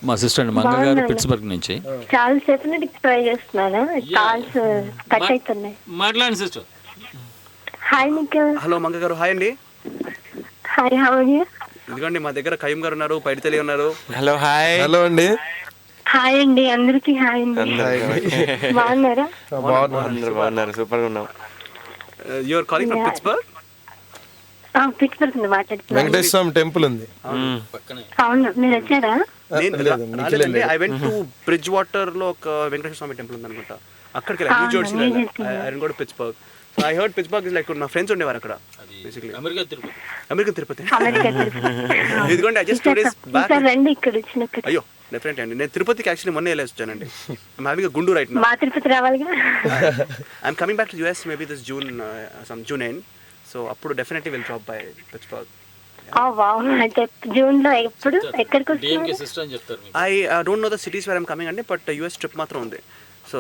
మా sister అండి మంగ గారు Pittsburgh నుంచి. చాలా సేపు నుండి ట్రై చేస్తున్నాను, కాల్స్ కట్ అవుతున్నాయి. మాట్లాడండి sister. Hi Nikhil. Hello Manga garu. Hi అండి. Hi, how are you? ఇదిగోండి మా దగ్గర ఖయ్యం గారు ఉన్నారు, పైడితల్లి ఉన్నారు. Hello hi. హలో అండి. హాయ్ అండి, అందరికి హాయ్ అండి. బాగున్నారా? అందరూ బాగున్నారు, సూపర్ గా ఉన్నాం. You're calling from Pittsburgh? Pittsburgh నుండి మాట్లాడుతున్నాను. వెంకటేశ్వర స్వామి టెంపుల్ ఉంది. అవును, మీరు వచ్చారా? నేను I went to bridge water లో ఒక వెంకటేశ్వర స్వామి టెంపుల్ ఉంది అనుకుంటా, అక్కడికి I don't go to Pittsburgh. So I heard Pittsburgh is like, నా ఫ్రెండ్స్ ఉండేవారు అక్కడ. Basically American Tirupati. ఇదిగోండి, ఐ జస్ట్ 2 days బ్యాక్ రండి ఇక్కడ వచ్చినప్పుడు. అయ్యో డెఫినెట్ అండి, నేను తిరుపతికి యాక్చువల్లీ మొన్న వెళ్ళి వచ్చానండి. ఐమ్ హ్యావింగ్ ఎ గుండు రైట్ నౌ. మా తిరుపతి రావాలిగా. I'm coming back to US maybe this June end. So అప్పుడు definitely will drop by Pittsburgh. అయితే జూన్ లో ఎప్పుడు ఎక్కడికి వస్తున్నారు? I don't know the cities where I'm coming అండి, బట్ యుఎస్ ట్రిప్ మాత్రం ఉంది. So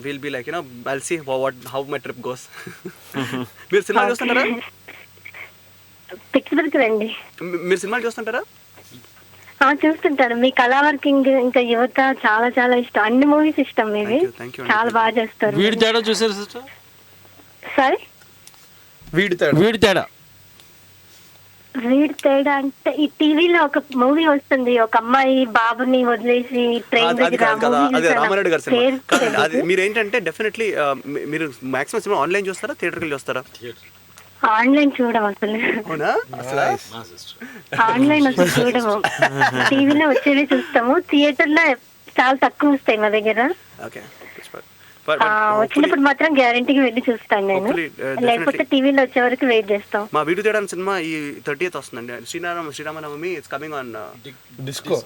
will be like I'll see how my trip goes. మీరు సినిమాలు చూస్తుంటారా? పిట్స్బర్గ్ రండి. మీరు సినిమాలు చూస్తుంటారా? చూస్తుంటాను. మీ కళా వర్కింగ్ ఇంకా యువత చాలా చాలా ఇష్టం. అన్ని మూవీస్ ఇష్టం మీవి, చాలా బాగా చేస్తారు. వీడి తేడా చూసారు సిస్టర్? సారీ, వీడి తేడా అంటే ఈ టీవీలో ఒక మూవీ వస్తుంది, ఒక అమ్మాయి బాబుని వదిలేసి ట్రైన్ రామారెడ్డి గారి సినిమా. అది మీరు ఏంటంటే డెఫినెట్లీ మీరు మాక్సిమం సినిమా ఆన్లైన్ చూస్తారా, థియేటర్కి వెళ్ళి చూస్తారా? ఆన్లైన్ చూడం అసలు. అవునా? ఆన్లైన్ అసలు చూడము, టీవీలో వచ్చేవి చూస్తాము. థియేటర్ లో చాలా తక్కువ వస్తాయి మా దగ్గర. వచ్చినప్పుడు మాత్రం గ్యారంటీకి వెళ్ళి చూస్తాను నేను, లేకపోతే టీవీలో వచ్చే వరకు వెయిట్ చేస్తాం. మా వీడియో తేడా సినిమా ఈ 30th వస్తుందండి, Sriramanavami. It's coming on Disco.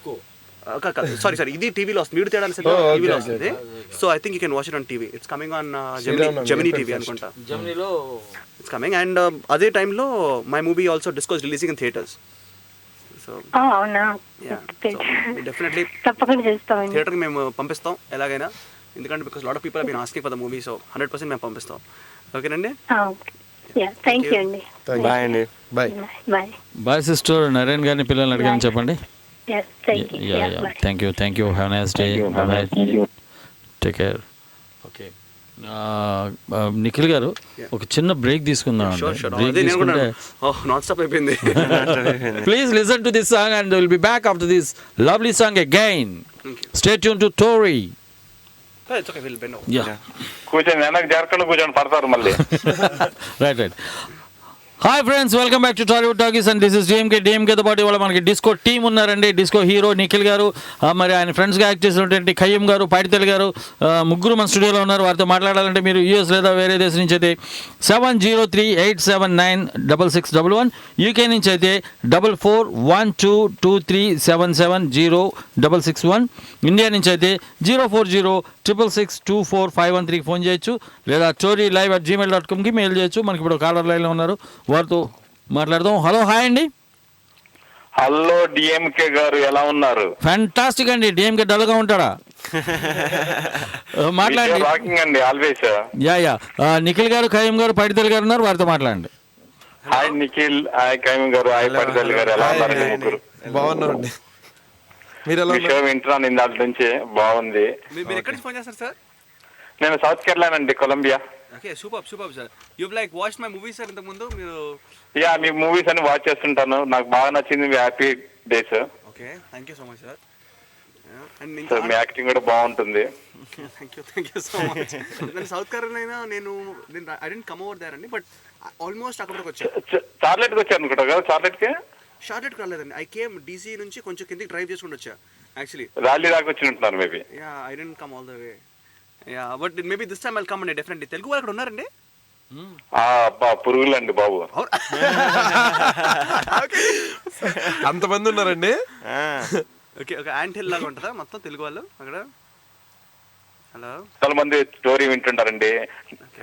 Sorry ఇది టీవీలో వస్తుంది. వీడియో తేడా సినిమా టీవీలో వస్తుంది. So I think you can watch it on TV. It's coming on Gemini TV అనుకుంటా. It's coming. అండ్ అదే టైంలో my movie also Disco is releasing in theatres. So అవునా, డెఫినెట్లీ తప్పకుండా చేస్తాం. థియేటర్కి మేము పంపిస్తాం ఎలాగైనా, ఎందుకంటే because lot of people have been asking for the movie. So 100% మేము పంపిస్తాం. ఓకేనండి? థ్యాంక్ యూ అండి. బాయ్ అండి. Bye sister. నరేన్ గారిని పిల్లల్ని అడిగాను, చెప్పండి. Thank you. Have nice day. Bye, take care. Okay, Nikhil garu ఒక చిన్న బ్రేక్ తీసుకుందాం. Please listen to this song and will be back after this lovely song again. Stay tune to Tori. కూర్చొని వెనక్కి జరగకుండా కూర్చొని పడతారు మళ్ళీ. Right. Hi friends, welcome back to Tollywood talkies and this is డిఎంకేతో పాటు ఇవాళ మనకి డిస్కో టీమ్ ఉన్నారండి. డిస్కో హీరో నిఖిల్ గారు, మరి ఆయన ఫ్రెండ్స్గా యాక్ట్ చేసినటువంటి ఖయ్యం గారు, పైడితెల్ గారు, ముగ్గురు మన స్టూడియోలో ఉన్నారు. వారితో మాట్లాడాలంటే మీరు యూఎస్ లేదా వేరే దేశం నుంచి అయితే 7038796611, యూకే నుంచి అయితే 441223770661, ఇండియా నుంచి అయితే 04066624513 ఫోన్ చేయొచ్చు, లేదా storylive@gmail.comకి మెయిల్ చేయొచ్చు. మనకి ఇప్పుడు కాలర్ లైన్లో ఉన్నారు, వారితో మాట్లాడదాం. హలో, హాయ్ అండి. హలో డిఎంకే గారు, ఎలా ఉన్నారు? ఫ్యాంటాస్టిక్ అండి. డిఎంకే డల్గా ఉంటాడా? మాట్లాడండి. రాకింగ్ అండి ఆల్వేస్. యా నిఖిల్ గారు, ఖయ్యం గారు, పైడితెల్ గారు ఉన్నారు, వారితో మాట్లాడండి. హాయ్ నిఖిల్, హాయ్ ఖయ్యం గారు, హాయ్ పడితెల్ గారు, ఎలా ఉన్నారు? ముగ్గురు బాగున్నామండి. మీరు ఎలా విషయం వింటున్నాను ఇందాక నుంచి, బాగుంది. మీరు ఎక్కడి నుంచి ఫోన్ చేస్తారు సార్? నేను సౌత్ కేరళ అండి, Columbia. Okay, super sir. You like watch my movies sir ఇంతకు ముందు మీరు? యా, మీ మూవీస్ అన్ని వాచ్ చేస్తుంటాను, నాకు బాగా నచ్చింది మీ happy days. Okay, thank you so much sir. Sir మీ యాక్టింగ్ కూడా బాగుంటుంది. Thank you so much. నేను సౌత్ కేరళ, నేను I didn't come over there అండి, బట్ ఆల్మోస్ట్ అక్కడికి వచ్చాను. చార్లెట్కి వచ్చాను అనుకుంటా కదా? షార్ట్లెట్కి రాలేదండి. ఐ కేమ్ డీసీ నుంచి కొంచెం కిందకి డ్రైవ్ చేసుకుంటూ వచ్చా యాక్చువల్లీ. ర్యాలీ దాకా వచ్చినట్టున్నారు maybe. Yeah, I didn't come all the way. Yeah, but maybe this time I'll come అండి డెఫినెట్లీ. తెలుగు వాళ్ళు అక్కడ ఉన్నారండి? అబ్బా, పురుగులు అండి బాబు. అంతమంది ఉన్నారండి. ఓకే, ఒక యాంట్ హిల్ లాగా ఉంటుందా మొత్తం తెలుగు వాళ్ళు అక్కడ? హలో, చాలా మంది స్టోరీ వింటుంటారండి.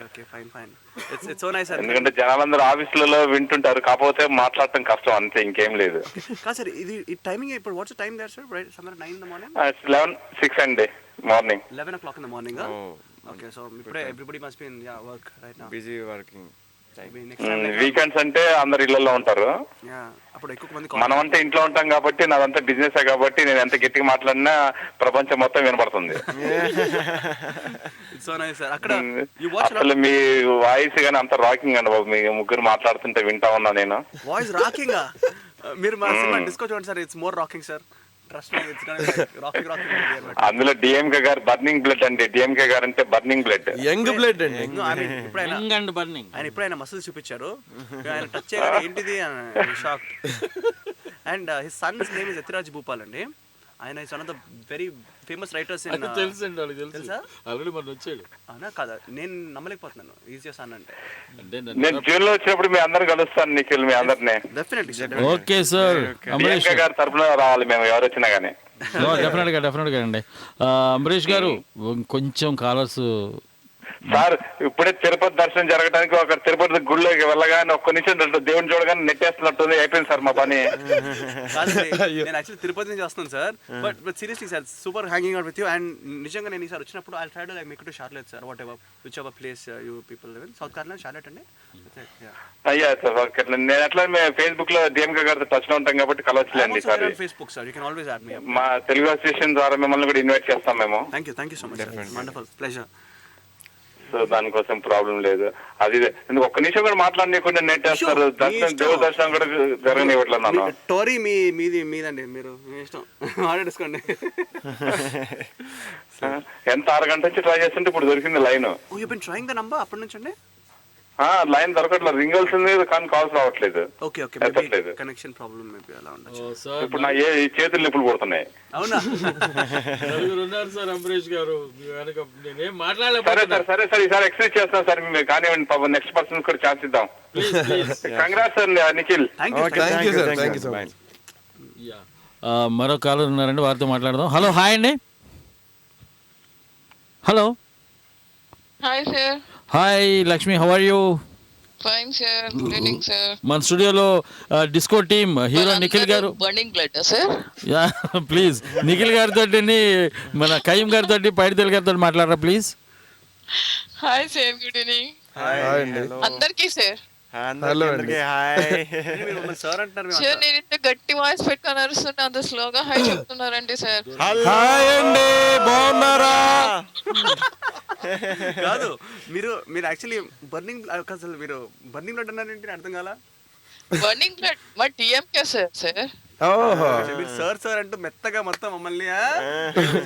Okay, fine. It's so nice. ఎందుకంటే జనాలందరూ ఆఫీసులలో వింటుంటారు, కాకపోతే మాట్లాడటం కష్టం, అంతే, ఇంకేం లేదు. కాదు సార్, ఇది టైమింగ్ ఇప్పుడు what's time there sir? Summer 9 in the morning? 11:06 అండి morning. 11 o'clock in the morning. Okay, so ఇప్పుడే everybody must be in work right now. Busy working. Weekends అంటే అందరు ఇళ్లలో ఉంటారు, అప్పుడు ఎక్కువ మంది. మనం అంటే ఇంట్లో ఉంటాం కాబట్టి, నాదంతా బిజినెస్ కాబట్టి నేను ఎంత గట్టిగా మాట్లాడినా ప్రపంచం మొత్తం వినపడుతుంది. అసలు మీ వాయిస్ గానీ అంత రాకింగ్ అండి బాబు, మీ ముగ్గురు మాట్లాడుతుంటే వింటా ఉన్నా నేను. Voice rocking? మీరు మా సినిమా డిస్కో చూడండి sir, it's more rocking sir. Trust me, it's gonna B Rocky movie అన్నమాట. అందులో డిఎంకే గారు బర్నింగ్ బ్లడ్ అండి. డిఎంకే గారు అంటే బర్నింగ్ బ్లడ్. యంగ్ బ్లడ్ అండి. ఆయన ఇప్పుడైనా మసిల్స్ చూపించారు, ఆయన టచ్ చేయగానే ఏంటిది shock. And his Sons name is Yathiraj Bhupal అండి. ఆయన is one of the very famous writers in. తెలుసండి వాళ్ళకి తెలుసా? ఆల్రెడీ మనం వచ్చాడు. అవునా కదా, నేను నమ్మలేకపోతున్నాను ఈజీ సన్ అంటే. నేను జూన్ లో వచ్చినప్పుడు మీ అందరిని కలుస్తాను నిఖిల్, మీ అందరినీ. Definitely okay sir, Ambareesh DMK garu తరఫున రావాలి మేము, ఎవరు వచ్చినా కానీ. డెఫినెట్గా అండి. అంబరీష్ గారు కొంచెం కాలర్స్ సార్ ఇప్పుడే తిరుపతి దర్శనం జరగడానికి ఒక తిరుపతి గుళ్ళోకి వెళ్ళగానే ఒక్క నిమిషం దేవుని చూడగానే నెట్టేస్తున్నట్టుంది, అయిపోయింది సార్ మా పని. నేను యాక్చువల్లీ తిరుపతి నుంచి వస్తున్నాను sir, but seriously sir super hanging out with you. And నిజంగా నేను ఈసారి వచ్చినప్పుడు I try to like make to Charlotte sir, what ever which ever place you people live in. South Kerala Charlotte అండి. అయ్యా సార్ ఓకే. నేను ఎట్లా మేము Facebook లో డిఎంకే గారితో టచ్ లో ఉంటాం కాబట్టి కలవచ్చులేండి sir. Facebook sir, you can always add me. మా తెలుగు అసోసియేషన్ ద్వారా మిమ్మల్ని కూడా ఇన్వైట్ చేస్తాం మేము. Thank you so much, wonderful pleasure. So దానికోసం ప్రాబ్లం లేదు. అది ఒక్క నిమిషం కూడా మాట్లాడనీయకుండా నెట్టేస్తారు. దర్శనం, దేవుడి దర్శనం కూడా జరగనివ్వట్లేదు నన్ను. టోరీ మీదండి, మీరు మీ ఇష్టం మాట్లాడేసుకోండి. ఎంత 6 గంటల నుంచి ట్రై చేస్తుంటే ఇప్పుడు దొరికింది line. Oh you been trying the number అప్పటి నుంచి అండి? లైన్ దొరకట్లేదు, రింగల్స్ ఉంది కానీ కాల్స్ రావట్లేదు. Okay maybe connection problem maybe అలా ఉండొచ్చు. ఇప్పుడు నా చేతులు నిప్పులు పుడుతున్నాయి. అవునా? ఉన్నారు సార్ అంబరీష్ గారు. సరే సార్ ఈసారి ఎక్స్ప్రెస్ చేస్తాం సార్, మీరు కానివ్వండి. పాపం నెక్స్ట్ పర్సన్ కూడా ఛాన్స్ ఇద్దాం. Congrats sir Nikhil. మరో కాలర్ ఉన్నారండి, వారితో మాట్లాడదాం. హలో, హాయ్ అండి. Hello. Hi sir. Hi Lakshmi, how are you? Fine sir, good evening sir. మన స్టూడియోలో Disco team hero Nikhil garu. Burning blood sir. Ya please, Nikhil గారితో మన కయ్యం గారితో పైడితెల్ గారితో మాట్లాడరా please. Hi sir, good evening. అందరికీ సార్. సార్ నేను ఇంత గట్టి వాయిస్ పెట్టుకొని అరుస్తుంటే అంత స్లోగా హాయ్ చెప్తున్నారండి సార్. హాయ్ అండి, బాగున్నారా? కాదు, మీరు యాక్చువల్లీ బర్నింగ్ అసలు మీరు బర్నింగ్ బ్లడ్ అన్నారంటే అర్థం కాలా? బర్నింగ్ బ్లడ్ మా టీఎంకే సార్. సార్ మీరు సార్ అంటూ మెత్తగా మొత్తం మమ్మల్ని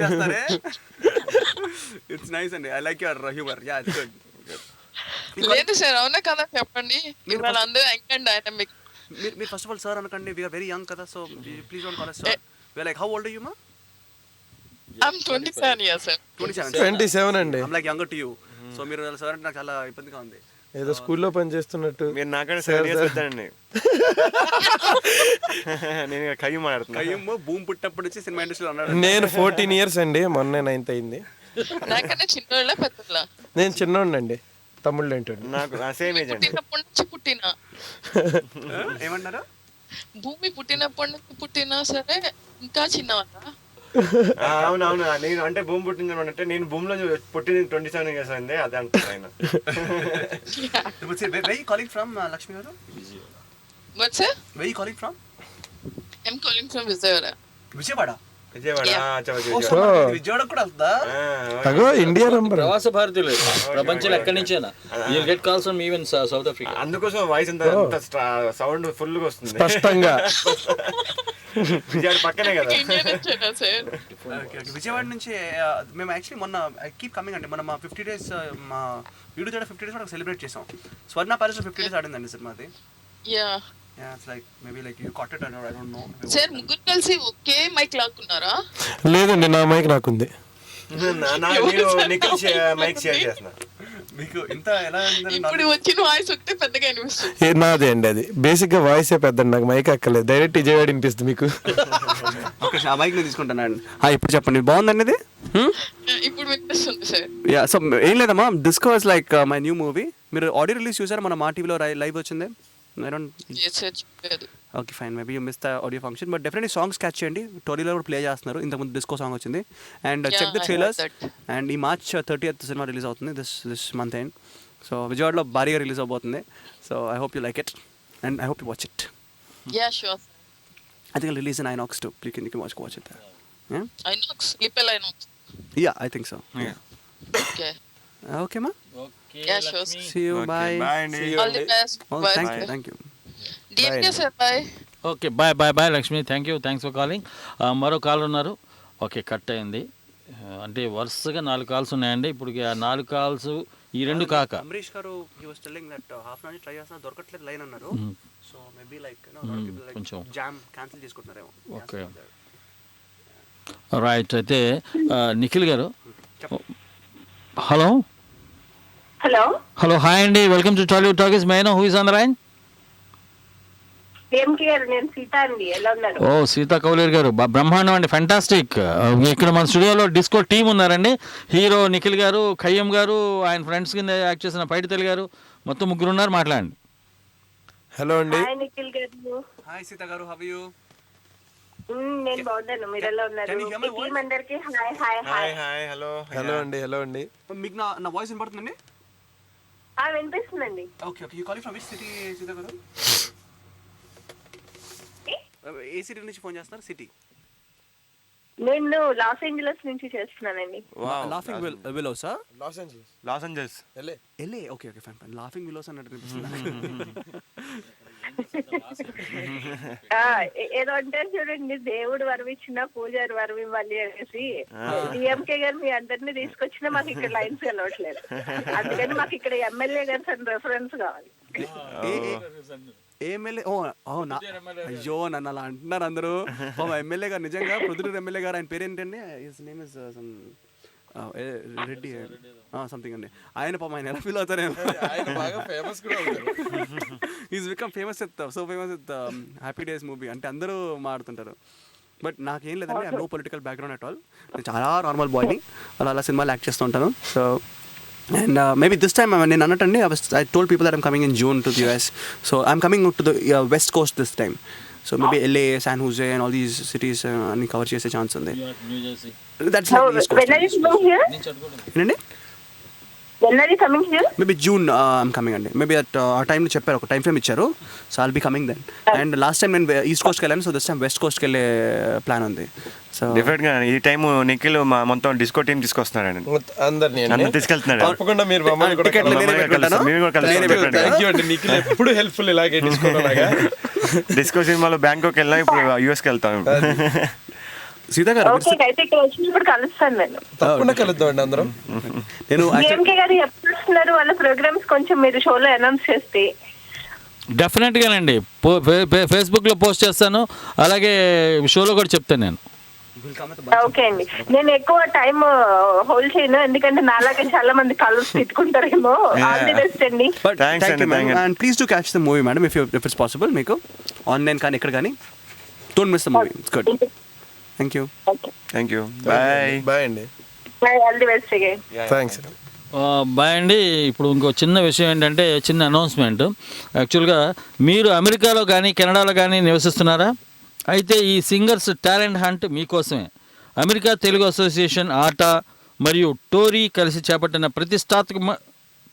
చేస్తారే. ఇట్స్ నైస్ అండి, I like your humour. Yeah it's good. లేదు సార్, అవునా కదా చెప్పండి. ఇవాళ అందరూ యంగ్ అండ్ డైనమిక్. మీరు ఫస్ట్ ఆఫ్ ఆల్ సార్ అనకండి, వి ఆర్ వెరీ యంగ్ కదా, so please don't call us sir. We are like, how old are you ma? I'm 27 years sir. 27 అండి. I'm like younger to you. So మీరు sir అంటే నాకు చాలా ఇబ్బందిగా ఉంది. ఏదో స్కూల్లో పని చేస్తున్నట్టు. మీరు నాకంటే 7 years పెద్దనండి. నేను కయ్యం మాట్లాడుతున్నా. కయ్యం భూమి పుట్టినప్పటి నుంచి సినిమా ఇండస్ట్రీలో ఉన్నాడు. నేను 14 years అండి, మొన్న 9th అయింది. నాకన్నా చిన్నోళ్ళ పెద్దోళ్ళ? నేను చిన్నోడినండి, తమ్ముళ్ళు ఏంటండి. నాకు సేమ్ ఏజ్ అండి. పుట్టినప్పటి నుంచి పుట్టినా. ఏమన్నారు? భూమి పుట్టినప్పటి నుంచి పుట్టినా సరే ఇంకా చిన్నవాళ్ళ? అవునవును, నేను అంటే భూమి పుట్టింది అంటే నేను భూమిలో పుట్టింది 27 years అయింది, అదే అంటున్నాను. Where you calling from, Lakshmi garu? What sir? Where you calling from? I'm calling from Vijayawada. Vijayawada. Vijayawada కూడా వస్తుందా? అగో ఇండియా నంబర్. ప్రవాస భారతీయులు ప్రపంచంలో ఎక్కడి నుంచైనా you'll get calls from even South Africa. అందుకోసం వాయిస్ అంత సౌండ్ ఫుల్ గా వస్తుంది స్పష్టంగా. విజయవాడ పక్కనే కదా. విజయవాడ నుంచి మేము యాక్చువల్లీ మొన్న కీప్ కమింగ్ అండి, మనం 50 days మా వీడియో తోట 50 days కూడా సెలబ్రేట్ చేసాం. స్వర్ణ palace 50 days ఆడిందండి సినిమాది. Yeah, it's like maybe like you caught it or I don't know. Sir, ముగ్గురు కలిసి ఒకే మైక్ లాక్కున్నారా? లేదండి, నా మైక్ నాకుంది. నిఖిల్ మైక్ షేర్ చేస్తున్నా. మీకు ఇంత ఎలా ఇప్పుడు వచ్చిన వాయిస్ ఒకటే పెద్దగా అనిపిస్తుంది. నాదే అండి, అది బేసిక్ గా వాయిసే పెద్దండి, నాకు మైక్ అక్కర్లేదు, డైరెక్ట్ విజయవాడ వినిపిస్తుంది మీకు. ఆ మైక్ నేను తీసుకుంటానండి. ఇప్పుడు చెప్పండి, బాగుందండి ఇది? ఇప్పుడు వినిపిస్తుంది సార్. యా, సో ఏం లేదమ్మా, disco is like my new movie. మీరు ఆడియో రిలీజ్ చూసారా? మన మా టీవీలో లైవ్ వచ్చింది. I don't. Yes sir, చెప్పలేదు. Okay fine, maybe you missed the audio function, but definitely songs catch చేయండి. టోరీలో కూడా ప్లే చేస్తున్నారు, ఇంతకుముందు డిస్కో సాంగ్ వచ్చింది. And check the trailers. And ఈ March 30th సినిమా రిలీజ్ అవుతుంది, దిస్ మంత్ ఎండ్. సో విజయవాడలో భారీగా రిలీజ్ అవబోతుంది. So I hope you like it and I hope you watch it. Yeah, sure. I think it'll release in INOX too. You can watch it there. Yeah? INOX? Lipel INOX? Yeah, I think so. Yeah. Okay. Okay ma? Okay. Yeah, sure. See you, bye. Bye. All the best. Oh, Bye. thank you. DMK sir, bye. Okay, bye bye bye Lakshmi, thanks for calling. మరో call ఉన్నారు. Okay, cut అయింది. అంటే వరుసగా 4 calls ఉన్నాయండి. ఇప్పుడు ఆ 4 calls ఈ 2 కాక Amrish garu he was telling that half an hour try చేస్తున్నా దొరకట్లేదు లైన్ అన్నారు. సో మేబీ లైక్ కొంచెం జామ్ క్యాన్సిల్ చేసుకుంటున్నారేమో. Okay, right. అయితే Nikhil garu, hello hello hello, hi అండి, welcome to Tollywood talkies. May know who is on the line? ఏం గారు, నేను సీత అండి. ఎలా ఉన్నారు? ఓ, సీతా కౌలేర్ గారు, బ్రహ్మాండం అండి, ఫెంటాస్టిక్. ఇక్కడ మన స్టూడియోలో డిస్కో టీం ఉన్నారండి. హీరో నిఖిల్ గారు, ఖయ్యం గారు, ఆయన ఫ్రెండ్స్ కింద యాక్ట్ చేసిన పైడితల్లి గారు, మొత్తం 3 ఉన్నారు. మాట్లాడండి. హలో అండి. హాయ్ నిఖిల్ గారు. హాయ్ సీత గారు, హౌ ఆర్ యు? నేను బాగున్నాను, మీరు ఎలా ఉన్నారు? టీం అందరికి hi hi hi. Hi, hello అండి. మీకు నా వాయిస్ వినపడుతుందండి? వినిపిస్తుందండి. Okay okay, you calling from which city Sita garu? ఏ సిటీ నుంచి ఫోన్ చేస్తున్నారు? సిటీ నేను లాస్ ఏంజలస్ నుంచి చేస్తున్నానండి. లాఫింగ్ విలోసా? Los Angeles LA. Okay okay, fine fine. లాఫింగ్ విలోస్ అన్నట్టు అనిపిస్తుంది. ఏదో అంటారు చూడండి, దేవుడు వరం ఇచ్చిన పూజారి వరం ఇవ్వాలి అనేసి. డిఎంకే గారు మీ అందరినీ తీసుకొచ్చినా మాకు ఇక్కడ లైన్స్ కలవట్లేదు. అందుకని మాకు ఇక్కడ ఎమ్మెల్యే గారు రెఫరెన్స్ కావాలి. ఎమ్మెల్యే? ఓ అవునా, అయ్యో నన్ను అలా అంటున్నారు అందరూ. మా ఎమ్మెల్యే గారు నిజంగా ప్రొద్దుటూరు ఎమ్మెల్యే గారు, ఆయన పేరు ఏంటండి? His name is Reddy something అండి. ఆయన పాపం ఆయన ఎలా ఫీల్ అవుతారేమో. Is become famous with so famous with happy days movie. అంటే అందరూ మాడుతుంటారు. బట్ నాకేం లేదండి, I know political background at all. నేను చాలా నార్మల్ బాయ్ని, అలా సినిమాలు యాక్ట్ చేస్తూ ఉంటాను. So and maybe this time నేను అన్నట్టండి, I told people that I'm coming in June to the US. So I'm coming to the west coast this time. So maybe LA, San Jose and all these cities అన్ని cover చేసే chance ఉంది. That's like east coast. When are you coming here? ఏంటండి? When are you coming here? Maybe June I'm coming అండి. Maybe at ఆ టైంలో చెప్పారు, ఒక time frame ఇచ్చారు. So I'll be coming then. And last time నేను east కోస్ట్కి వెళ్ళాను, so this time west కోస్ట్కి వెళ్ళే ప్లాన్ ఉంది. సో డిఫరెంట్ గా ఈ టైం నిఖిల్ మా మొత్తం డిస్కో టీం తీసుకొస్తున్నాడు, అందరినీ తీసుకెళ్తున్నాడు. తప్పకుండా మీరు మమ్మల్ని కూడా థ్యాంక్ యూ అండి. నిఖిల్ ఎప్పుడు హెల్ప్ఫుల్ ఇలాగే డిస్కో సినిమాలో బ్యాంకాక్ వెళ్ళాం, ఇప్పుడు యూఎస్కి వెళ్తాం. సీత గారు అయితే ఇక్కడ వచ్చినప్పుడు కలుస్తాను నేను. తప్పకుండా కలుద్దాం అండి అందరం. నేను డిఎంకే గారు ఎప్పుడు వస్తున్నారు? వాళ్ళ ప్రోగ్రామ్స్ కొంచెం మీరు షోలో అనౌన్స్ చేస్తే. డెఫినెట్గానండి, ఫేస్బుక్లో పోస్ట్ చేస్తాను, అలాగే షోలో కూడా చెప్తాను నేను. ఓకే అండి, నేను ఎక్కువ టైం హోల్డ్ చేయను, ఎందుకంటే నాలాగే చాలా మంది కళ్ళు తిట్టుకుంటారేమో. ఆల్ ది బెస్ట్ అండి. And please to catch the movie madam, if it's possible. మీకు ఆన్లైన్ కానీ ఎక్కడ కానీ, don't miss the movie. It's good. Thank you. Bye అండి. All the best again. Thanks. Bye అండి. ఇప్పుడు ఇంకో చిన్న విషయం ఏంటంటే, చిన్న అనౌన్స్మెంట్. యాక్చువల్గా మీరు అమెరికాలో కానీ కెనడాలో కానీ నివసిస్తున్నారా? అయితే ఈ సింగర్స్ టాలెంట్ హంట్ మీకోసమే. అమెరికా తెలుగు అసోసియేషన్, ఆట మరియు టోరీ కలిసి చేపట్టిన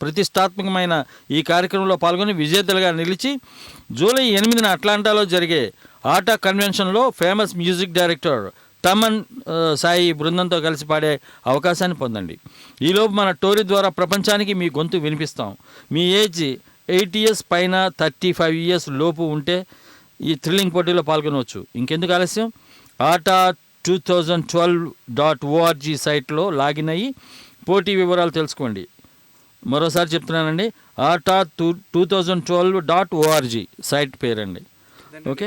ప్రతిష్టాత్మకమైన ఈ కార్యక్రమంలో పాల్గొని విజేతలుగా నిలిచి జూలై 8న అట్లాంటాలో జరిగే ఆట కన్వెన్షన్లో famous music director Thaman Sai బృందంతో కలిసి పాడే అవకాశాన్ని పొందండి. ఈలోపు మన టోరీ ద్వారా ప్రపంచానికి మీ గొంతు వినిపిస్తాం. మీ ఏజ్ 8 years పైన 35 years లోపు ఉంటే ఈ థ్రిల్లింగ్ పోటీలో పాల్గొనవచ్చు. ఇంకెందుకు ఆలస్యం? ఆట 2012.org సైట్లో లాగిన్ అయ్యి పోటీ వివరాలు తెలుసుకోండి. మరోసారి చెప్తున్నానండి, ఆట 2012.org సైట్ పేరండి. ఓకే,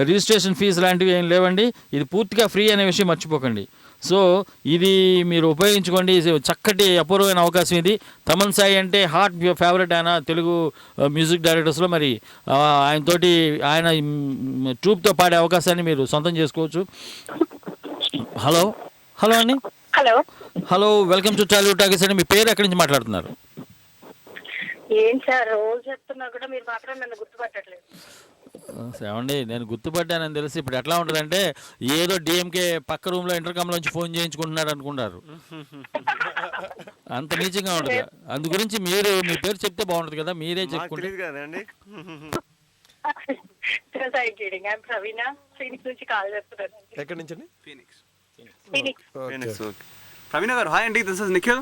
రిజిస్ట్రేషన్ ఫీజు లాంటివి ఏం లేవండి. ఇది పూర్తిగా ఫ్రీ అనే విషయం మర్చిపోకండి. సో ఇది మీరు ఉపయోగించుకోండి. చక్కటి అపూర్వమైన అవకాశం ఇది. తమన్ సాయి అంటే హార్ట్ ఫేవరెట్ ఆయన తెలుగు మ్యూజిక్ డైరెక్టర్స్లో. మరి ఆయనతోటి ఆయన ట్రూప్తో పాడే అవకాశాన్ని మీరు సొంతం చేసుకోవచ్చు. హలో అండి. Hello, welcome to Tollywood talkies అండి. మీ పేరు ఎక్కడి నుంచి మాట్లాడుతున్నారు? ఏం సార్ రోజు చెప్తున్నా కూడా మీరు మాత్రం నన్ను గుర్తుపట్టట్లేదు. ఏమండి, నేను గుర్తుపట్టానని తెలిసి ఇప్పుడు ఎట్లా ఉంటుందంటే, ఏదో డిఎంకే పక్క రూమ్లో ఇంటర్కామ్లోంచి ఫోన్ చేయించుకుంటున్నాడు అనుకుంటారు. అంత నీచంగా ఉంటుంది. అందు గురించి మీరు మీ పేరు చెప్తే బాగుంటుంది కదా, మీరే చెప్పుకుంటే. ఎక్కడి నుంచి? ప్రవీణ గారు హాయ్ అండి, దిస్ ఇస్ నిఖిల్.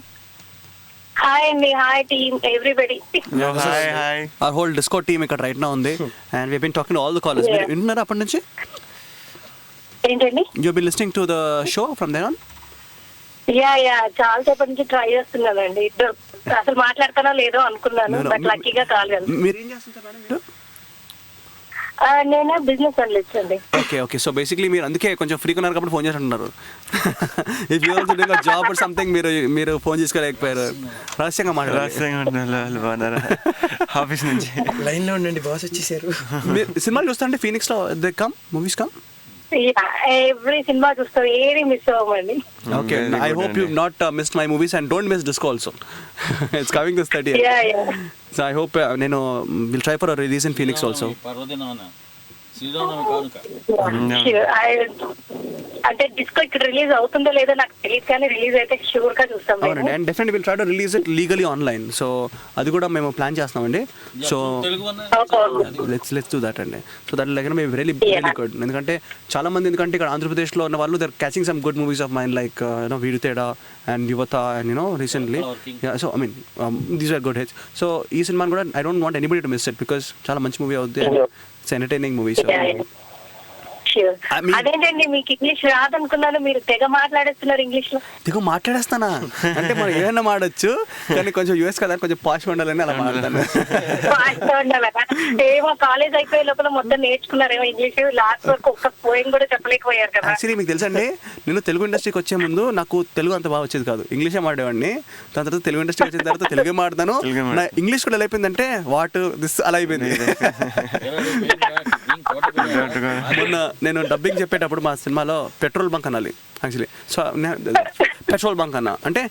హాయ్ అండి, hi team everybody. Hi our whole Discord team ఇక్కడ రైట్ నా ఉంది and we've been talking to all the callers. మీరు వింటున్నారా అప్పటి నుంచి? ఏంటండి? You've been listening to the show from then on? Yeah చాలా సేపటి నుంచి ట్రై చేస్తున్నానండి. ఇద్దరు అసలు మాట్లాడతానో లేదో అనుకున్నాను, బట్ లక్కీగా కాల్ కలిసి. మీరు ఏం చేస్తుంటారు మేడం మీరు? నేను బిజినెస్ అనలిస్ట్ అండి. ఓకే సో బేసిక్లీ మీరు అందుకే కొంచెం ఫ్రీగా ఉన్నారు కాబట్టి ఫోన్ చేస్తుంటున్నారు. If you also doing a job or something మీరు ఫోన్ చేసుకోలేకపోయారు. రహస్యంగా మాట్లాడారు ఆఫీస్ నుంచి. లైన్ లో ఉండండి, బాస్ వచ్చేసారు. సినిమాలు చూస్తా అంటే ఫీనిక్స్ లో they come movies come. Every cinema చూస్తాం, ఏది miss అవ్వమండి. Okay, I hope you've not missed my movies and don't miss Disco also. It's coming this 30th. Yeah. So I hope we'll try for a release in Phoenix also. Sure. అంటే disco ఇక్కడ release అవుతుందో లేదో నాకు తెలియదు, కానీ release అయితే sure గా చూస్తాం. అవునండి, and definitely will try to release it legally online. So అది కూడా మేము ప్లాన్ చేస్తున్నామండి. సో లెట్స్ డూ దట్ అండి. సో దట్ లైక్ మేము వెరీ గుడ్. ఎందుకంటే చాలా మంది, ఎందుకంటే ఇక్కడ ఆంధ్రప్రదేశ్లో ఉన్న వాళ్ళు they're catching some good movies of mind like వీరుతేడా and Yuvatha and recently. So I mean these are good hits. So ఈ సినిమాని కూడా I don't want anybody to miss it because చాలా మంచి మూవీ అవుతుంది. It's entertaining movie. సో అదేంటండి, మీకు English రాదనుకున్నాను, మీరు తెగ మాట్లాడేస్తున్నారు ఇంగ్లీష్ లో. తెగ మాట్లాడేస్తానా అంటే మనం ఏమైనా మాడచ్చు, కానీ కొంచెం యూఎస్ కదా కొంచెం పాష్ ఉండాలని అలా మాట్లాడతాను. ఏమో కాలేజ్ అయిపోయే లోపల మొత్తం నేర్చుకున్నారేమో ఇంగ్లీష్, లాస్ట్ వరకు ఒక్క పోయిం కూడా చెప్పలేకపోయారు కదా. యాక్చువల్లీ మీకు తెలుసండి, నేను తెలుగు ఇండస్ట్రీకి వచ్చే ముందు నాకు తెలుగు అంత బాగా వచ్చేది కాదు, ఇంగ్లీషే మాడేవాడిని. దాని తర్వాత తెలుగు ఇండస్ట్రీకి వచ్చిన తర్వాత తెలుగే మాడతాను. నా ఇంగ్లీష్ కూడా ఎలా అయిపోయిందంటే వాట్ దిస్ అలా అయిపోయింది. మొన్న నేను డబ్బింగ్ చెప్పేటప్పుడు మా సినిమాలో పెట్రోల్ బంక్ అనాలి యాక్చువల్లీ. సో పెట్రోల్ బంక్ అన్నా అంటే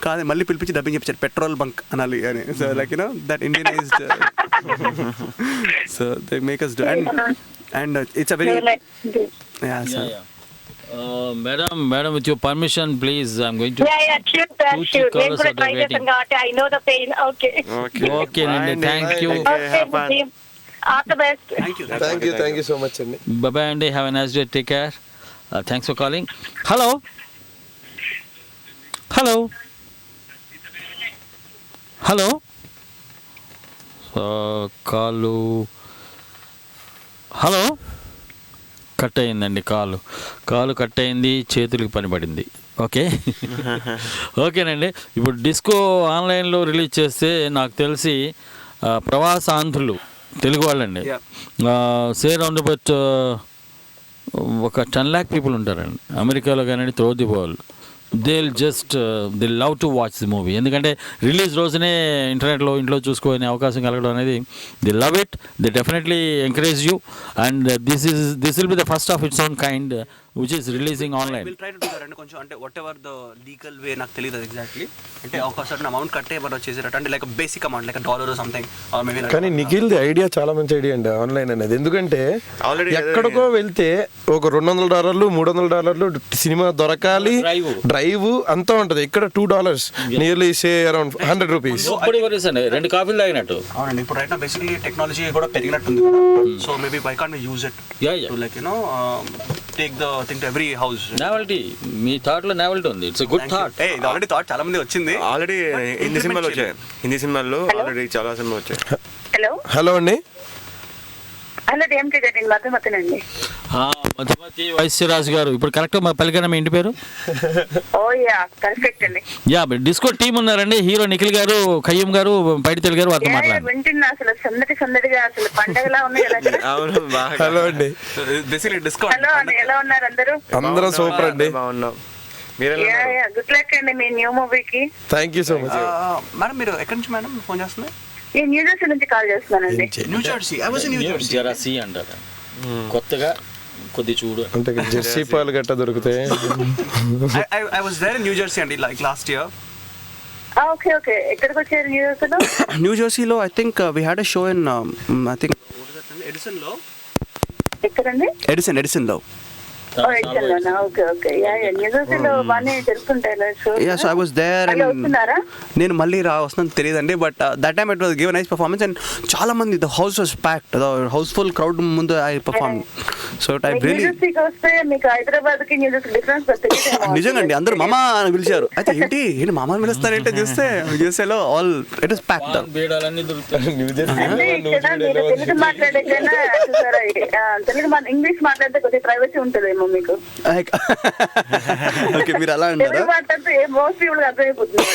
కాదు, మళ్ళీ పిలిపించి డబ్బింగ్ చెప్పారు పెట్రోల్ బంక్ అనాలి అని. So like that Indianised. So they make us do and it's a very Madam, with your permission, please, I'm going to. Sure. నేను కూడా ట్రై చేశాను కాబట్టి I know the pain. Okay, Nandi, thank you. All the best. Thank you so much అండి. Bye-bye, Andy. Have a nice day. Take care. Thanks for calling. Hello. కాలు hello cut అయిందండి. కాలు cut అయింది, చేతులకి పని పడింది. ఓకేనండి. ఇప్పుడు డిస్కో ఆన్లైన్లో రిలీజ్ చేస్తే నాకు తెలిసి ప్రవాస ఆంధ్రులు తెలుగు వాళ్ళండి రౌండ్ అబౌట్ ఒక 10 lakh పీపుల్ ఉంటారండి అమెరికాలో కానీ through the world. They love to watch the movie. ఎందుకంటే రిలీజ్ రోజునే ఇంట్లో చూసుకునే అవకాశం కలగడం అనేది they love it. They definitely encourage you and this will be the first of its own kind which is releasing online. We'll try to do that and కొంచెం అంటే what ever the legal వే నాకు తెలియదు exactly. అంటే ఒక certain amount కట్టే మనం వచ్చేసేటట్టు అంటే like basic amount like $1 or something or maybe. కానీ నిఖిల్ ది ఐడియా చాలా మంచి ఐడియా అండి ఆన్లైన్ అనేది. ఎందుకంటే ఎక్కడికో వెళ్తే ఒక $200 $300 సినిమా దొరకాలి, డ్రైవ్ అంతా ఉంటది. ఇక్కడ $2 నియర్లీ సే అరౌండ్ ₹100. రెండు కాఫీలు తాగినట్టు. అవునండి, ఇప్పుడు రైట్ నా బేసిక్లీ టెక్నాలజీ కూడా పెరిగినట్టుంది. So maybe why can't we use it to like take the thing to every house. Novelty, మీ థాట్ లో నావెల్టీ ఉంది. It's good thought. ఇది ఆల్రెడీ థాట్ చాలా మంది వచ్చింది. ఆల్రెడీ హిందీ సినిమాల్లో ఆల్రెడీ చాలా సినిమా వచ్చాయి. హలో అండి. మధుమతినండి. మధుమతి వైశ్యరాజు గారు ఇప్పుడు కరెక్ట్ పలికన మీ ఇంటి పేరు? పర్ఫెక్ట్ అండి. డిస్కో టీమ్ ఉన్నారండి. హీరో నిఖిల్ గారు, ఖయ్యం గారు, పైడితెల్ గారు వారితో మాట్లాడండి. వింటున్నా, అసలు సందడిగా అసలు పండగలా ఉంది కదా. హలో అండి. Basically disco. హలో అండి, ఎలా ఉన్నారు అందరూ? అందరం సూపర్ అండి. బాగున్నాం. గుడ్ లక్ అండి మీ న్యూ మూవీకి. Thank you so much. Madam మీరు ఎక్కడి నుంచి మేడం ఫోన్ చేస్తున్నారు? నేను న్యూ జెర్సీ నుంచి కాల్ చేస్తున్నానండి. New Jersey. I was in new Jersey. Jersey అంటారు కొత్తగా, కొద్ది చూడు అంటే జెర్సీ పాలు గట్ట దొరుకుతాయి. I was there in New Jersey అండి లైక్ లాస్ట్ ఇయర్. ఓకే. ఎక్కడికి వచ్చారు న్యూ జెర్సీలో? న్యూ జెర్సీలో I think we had a show in I think Edison లో. ఎక్కడండి? ఎడిసన్ లో. ఓకే ఓకే న్యూజెర్సీలో బాగానే జరుగుతుంటాయి shows. Yeah so I was there మళ్ళీ అండ్ వస్తున్నారా? నేను మళ్ళీ వస్తుందని తెలియదండి, but that time it was give nice performance and చాలా మంది the house was packed, the housefull crowd ముందు I perform. So I really న్యూజెర్సీకి వస్తే మీకు హైదరాబాద్ కి న్యూజెర్సీ డిఫరెన్స్ నిజంగా అండి అందరూ మామ అని పిలిచారు. అయితే ఏంటి మామ అని పిలుస్తారంటే చూస్తే యూఎస్ఏలో ఆల్ ఇట్ ఇస్ ప్యాక్డ్. బీడాలన్నీ దొరుకుతాయి. అంటే ఇక్కడ మీరు తెలుగు మాట్లాడే కన్నా చూసారా, తెలుగు ఇంగ్లీష్ మాట్లాడితే కొద్దిగా ప్రైవసీ ఉంటుందేమో మీకు. ఓకే మీరు అలా అంటారా? తెలుగు మాట్లాడితే మోస్ట్ పీపుల్ అర్థమైపోతుంది.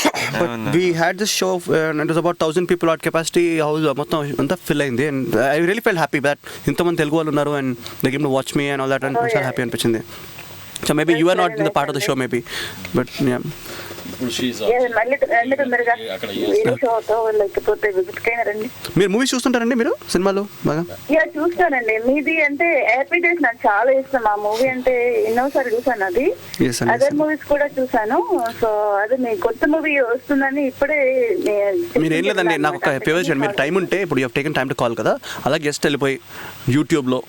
We had this show and it was about 1,000 people at capacity. House మొత్తం అంతా ఫిల్ అయింది and I really felt happy that ఇంతమంది తెలుగు వాళ్ళు ఉన్నారు and they came to watch me and all that and చాలా happy అనిపించింది. So maybe you are not in the part of the show maybe, but yeah. మళ్ళీ రండి తొందరగా వేరే షోతో లేకపోతే విజిట్ కైనా రండి. మీరు మూవీస్ చూస్తుంటారండి మీరు సినిమాలు బాగా? యా చూస్తానండి. మీది అంటే హ్యాపీ డేస్ నాకు చాలా ఇష్టం. ఆ మూవీ అంటే ఎన్నోసారి చూసాను. అది అదర్ మూవీస్ కూడా చూసాను. సో అదే మీ కొత్త మూవీ వస్తుందని ఇప్పుడే. మీరు ఏం లేదండి, నాకు ఒక ఫేవర్ చేయండి. మీరు టైం ఉంటే ఇప్పుడు you taken time to call కదా, అలా జస్ట్ వెళ్ళిపోయి యూట్యూబ్లో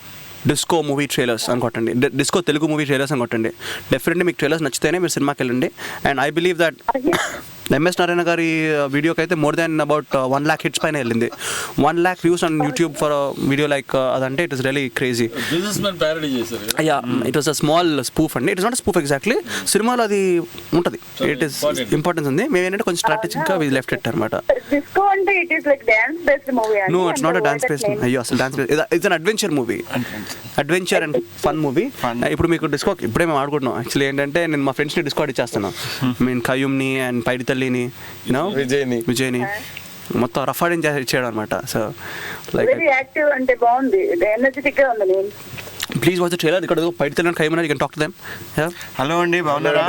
డిస్కో మూవీ ట్రైలర్స్ అని కొట్టండి, డిస్కో తెలుగు మూవీ ట్రైలర్స్ అని కొట్టండి. డెఫినెట్లీ మీకు ట్రైలర్స్ నచ్చితేనే మీరు సినిమాకి వెళ్ళండి. And I believe that MS Narayana గారి వీడియోకి అయితే more than about 1 lakh hits పైన వెళ్ళింది. 1 lakh views on YouTube for video like అదంటే it is really crazy. Yeah it was a small spoof అండి. It is not spoof exactly. సినిమాలో అది ఉంటుంది, ఇట్ ఈస్ ఇంపార్టెన్స్ ఉంది. మేము ఏంటంటే కొంచెం స్ట్రాటజిక్గా వి లెఫ్ట్ ఇట్ అనమాట. డిస్కో అంటే it is like dance based movie. No it's not a dance based. అయ్యో అసలు dance based. It's an adventure movie, adventure and fun movie. ఇప్పుడు మీకు డిస్కో ఇప్పుడే మేము ఆడుకుంటున్నాం. యాక్చువల్లీ ఏంటంటే నేను మా ఫ్రెండ్స్ని డిస్కో ఇచ్చేస్తాను. మీన్ కయ్యూమ్ని అండ్ పైడితల్లిని విజయ్ని మొత్తం రఫాడింగ్ ఇచ్చాడు అనమాట. సో లైక్ వెరీ యాక్టివ్ అంటే బాగుంది, ఎనర్జెటిక్ గా ఉంది. నేను ప్లీజ్ వాచ్ ద ట్రైలర్. ఇక్కడ పైడితల్లిని Qayyum you can talk to them. Hello అండి, బాగున్నారా?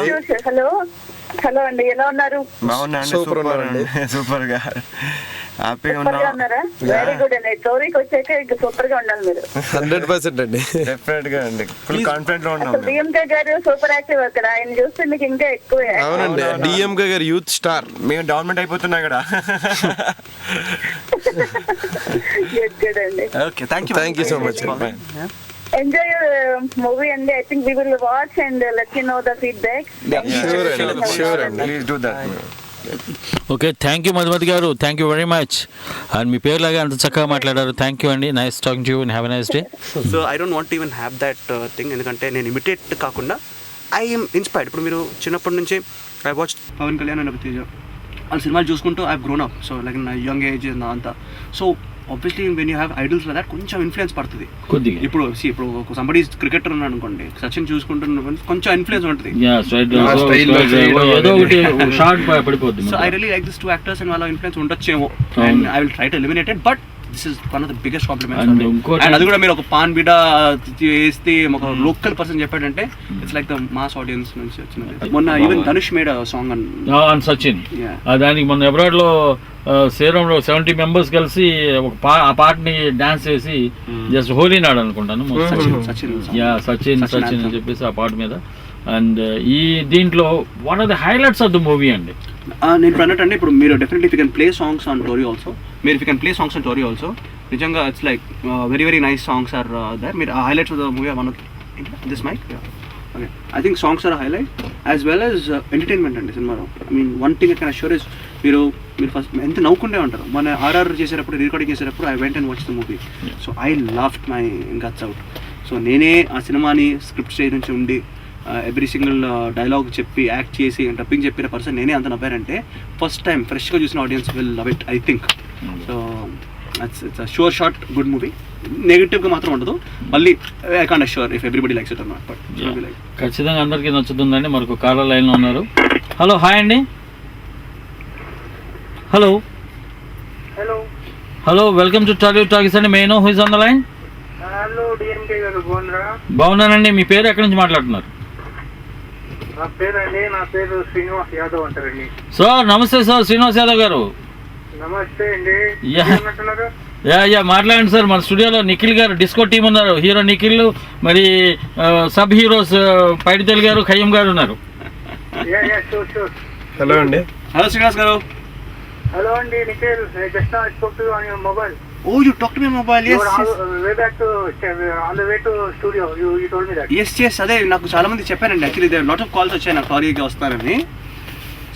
హలో అండి, ఎలా ఉన్నారు? బాగున్నా, సూపర్ గా హ్యాపీగా ఉన్నారా? వెరీ గుడ్ అండి. స్టోరీకి వచ్చాక ఇంకా సూపర్ గా ఉండాలి మీరు. 100% అండి, డెఫినెట్ గా అండి. ఫుల్ కాన్ఫిడెంట్ లో ఉన్నాం. డిఎంకే గారు సూపర్ యాక్టివ్ అక్కడ. ఆయన చూస్తే మీకు ఇంకా ఎక్కువ. అవునండి, డిఎంకే గారు యూత్ స్టార్. మేము డెవలప్మెంట్ అయిపోతున్నాం ఇక్కడ. గుడ్ అండి. Okay thank you so much. Enjoy your movie and I think we will watch and let you know the feedback. Sure. Please do that. Okay thank you Madhumathi garu, thank you very much. And మీ పేరులాగా అంత చక్కగా మాట్లాడారు. Thank you అండి. Nice talking to you and have a nice day. So I don't want even have that thing, ఎందుకంటే నేను imitate కాకుండా I'm inspired. ఇప్పుడు మీరు చిన్నప్పటి నుంచి I watch Pawan Kalyan and Teja వాళ్ళ సినిమాలు చూసుకుంటూ I grown up. So like నా యంగ్ ఏజ్ అంతా. So obviously when you have idols like that కొంచెం ఇన్ఫ్లుయెన్స్ పడుతుంది కొద్దిగా. ఇప్పుడు సంబడీ క్రికెటర్ ఉన్నాడు అనుకోండి, సచిన్ చూసుకుంటున్న కొంచెం ఇన్ఫ్లుయెన్స్ ఉంటుంది. So I really like this 2 actors and వాళ్ళ ఇన్ఫ్లుయెన్స్ ఉండొచ్చేమో. And I will try to eliminate it, but this is one of the biggest compliments. And అది కూడా మీరు ఒక పాన్ బిడా వేస్తే ఒక లోకల్ పర్సన్ చెప్పాడంటే it's like the mass audience నుంచి వచ్చినది. మొన్న even Dhanush made song and Sachin దానికి మొన్న అబ్రాడ్ లో సేరంలో 70 members కలిసి ఆ పాటని డాన్స్ చేసి జస్ట్ హోలీ నాడు అనుకుంటాను సచిన్ అని చెప్పేసి ఆ పాట మీద. అండ్ ఈ దీంట్లో one of the highlights of the movie అండి. నేను ఇప్పుడు అన్నట్టు ఇప్పుడు మీరు definitely if you can play songs on Tori also, మీరు if you can play songs on Tori also, నిజంగా it's like very very nice songs are there. మీరు ఆ highlights of the movie one this mic. Okay I think songs are highlight as well as entertainment అండి సినిమాలో. I mean one thing I can assure is మీరు first ఎంత నవ్వుకుంటే ఉంటారు. మన RR చేసేటప్పుడు రికార్డింగ్ చేసేటప్పుడు I went and watch the movie. So I loved my guts out. So నేనే ఆ సినిమాని స్క్రిప్ట్ స్టేజ్ నుంచి ఉండి ఎవ్రీ సింగిల్ డైలాగ్ చెప్పి యాక్ట్ చేసి డబ్బింగ్ చెప్పిన పర్సన్ నేనే అంత నవ్వారంటే ఫస్ట్ టైం ఫ్రెష్గా చూసిన audience will love it I think. So it's sure shot good movie. నెగిటివ్గా మాత్రం ఉండదు. మళ్ళీ I can't assure if everybody likes it or not, but ఖచ్చితంగా అందరికీ నచ్చుతుందండి. మనకు కాలర్ లైన్లో ఉన్నారు. హలో హాయ్ అండి. Hello hello welcome to Tollywood talkies అండి. May know who is on the line? Hello DMK గారు, బాగున్నానండి. మీ పేరు ఎక్కడి నుంచి మాట్లాడుతున్నారు? నా పేరు శ్రీనివాస్ యాదవ్ అంటారండి. సార్ నమస్తే సార్, శ్రీనివాస్ యాదవ్ గారు. నమస్తే అండి. యా మాట్లాడండి సార్. మన స్టూడియోలో నిఖిల్ గారు డిస్కో టీం ఉన్నారు. హీరో నిఖిల్, మరి సబ్ హీరోస్ పైడితల్లి గారు, ఖయ్యం గారు ఉన్నారు. హలో అండి. హలో శ్రీనివాస్ గారు. హలో అండి Nikhil, just now I spoke to you on your mobile. Oh, you talked to me on mobile. You Yes, were yes. way back to on the way to studio. You told me that. Yes. అదే నాకు చాలా మంది చెప్పానండి. Actually they lot of calls వచ్చాయి నాకు సారీగా వస్తారని.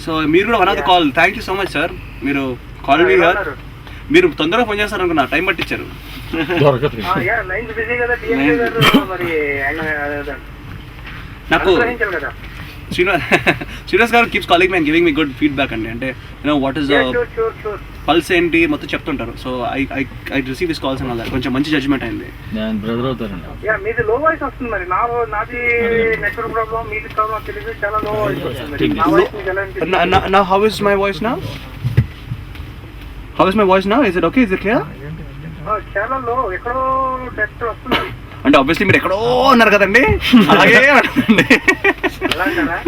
So మీరు కూడా one of the call. Thank you so much sir. మీరు కాల్ మీ హియర్. మీరు తొందరగా ఫోన్ చేస్తారు అనుకున్నా, టైం పట్టించారు. లైన్స్ బిజీ కదా DMK గారు మరి నాకు అనుగ్రహించాలి కదా. శ్రీనివాస్ గారు keeps calling me and giving me good feedback అండి. అంటే వాట్ ఈస్ Sure. పల్స్ ఏంటి మొత్తం చెప్తుంటారు. So I receive this calls అన్న కొంచెం మంచి జడ్జ్మెంట్ అయింది. నేను బ్రదర్ అవుతారండి. మీది లో వాయిస్ వస్తుంది మరి. నాది నెట్వర్క్ ప్రాబ్లం, మీది ప్రాబ్లం తెలియదు. చాలా లో వాయిస్ వస్తుంది. నా వాయిస్ మీకు ఎలా అనిపిస్తుంది? Now how is my voice now? How is my voice now? Is it okay? Is it clear? చాలా లో, ఎక్కడో డెత్ వస్తుంది. అంటే ఆబ్వియస్లీ మీరు ఎక్కడో ఉన్నారు కదండి, అలాగే ఉంటుంది.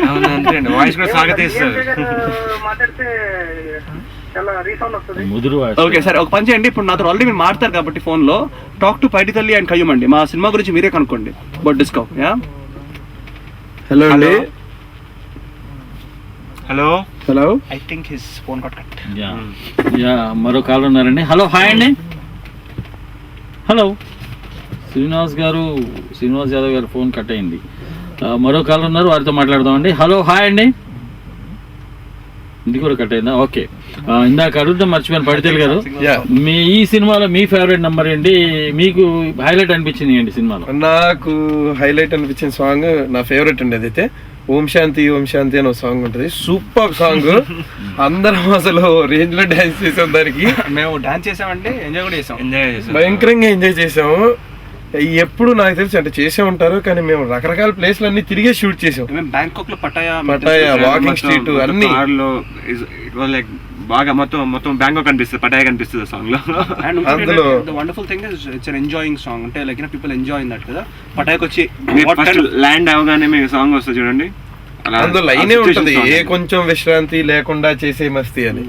అవునండి, వాయిస్ కూడా సాగతీస్తారు. మాట్లాడితే చాలా రీసౌండ్ వస్తుంది. ముదురు ఓకే సార్, ఒక పని చేయండి. ఇప్పుడు నాతో ఆల్రెడీ మీరు మాట్లాడతారు కాబట్టి ఫోన్లో talk to Paidi Thalli and కయ్యం అండి. మా సినిమా గురించి మీరే కనుక్కోండి. But discount. హలో అండి. Hello. I think his phone got cut. Yeah మరో కాల్ ఉన్నారండి. హలో, హాయ్ అండి. హలో, శ్రీనివాస్ యాదవ్ గారు ఫోన్ కట్ అయింది. మరో కాల్ ఉన్నారు, వారితో మాట్లాడదామండి. హలో, హాయ్ అండి. ఇది కూడా కట్ అయిందా? ఓకే, ఇందాక అడుగుతాం మర్చిపోయాను. పడితేలు గారు, మీ ఈ సినిమాలో మీ ఫేవరెట్ నెంబర్ ఏంటి? మీకు హైలైట్ అనిపించింది ఏంటి సినిమాలో? నాకు హైలైట్ అనిపించిన సాంగ్, నా ఫేవరెట్ అండి అదైతే, ఓం శాంతి అని ఒక సాంగ్ ఉంటుంది. Super song. అందరం అసలు రేంజ్ లో డాన్స్ చేసాం దానికి. మేము డాన్స్ చేసామండి, ఎంజాయ్ కూడా చేసాం. భయంకరంగా ఎంజాయ్ చేసాము. ఎప్పుడు నాకు తెలిసి అంటే చేసే ఉంటారు, కానీ మేము రకరకాల ప్లేస్లు అన్ని తిరిగే షూట్ చేసాం. మేము బ్యాంకాక్ లో పటాయా వాకింగ్ స్ట్రీట్ అన్ని బాగా మొత్తం బ్యాంకాక్ కనిపిస్తుంది, పటాయా కనిపిస్తుంది సాంగ్ లో. అందులో wonderful thing is it's an enjoying song. అంటే లైక్ పీపుల్ ఎంజాయింగ్ దట్ కదా. పటాయాకి వచ్చి ల్యాండ్ అవగానే మీకు సాంగ్ వస్తుంది చూడండి, అందులో లైనే ఉంటది, ఏ కొంచెం విశ్రాంతి లేకుండా చేసే మస్తీ అని.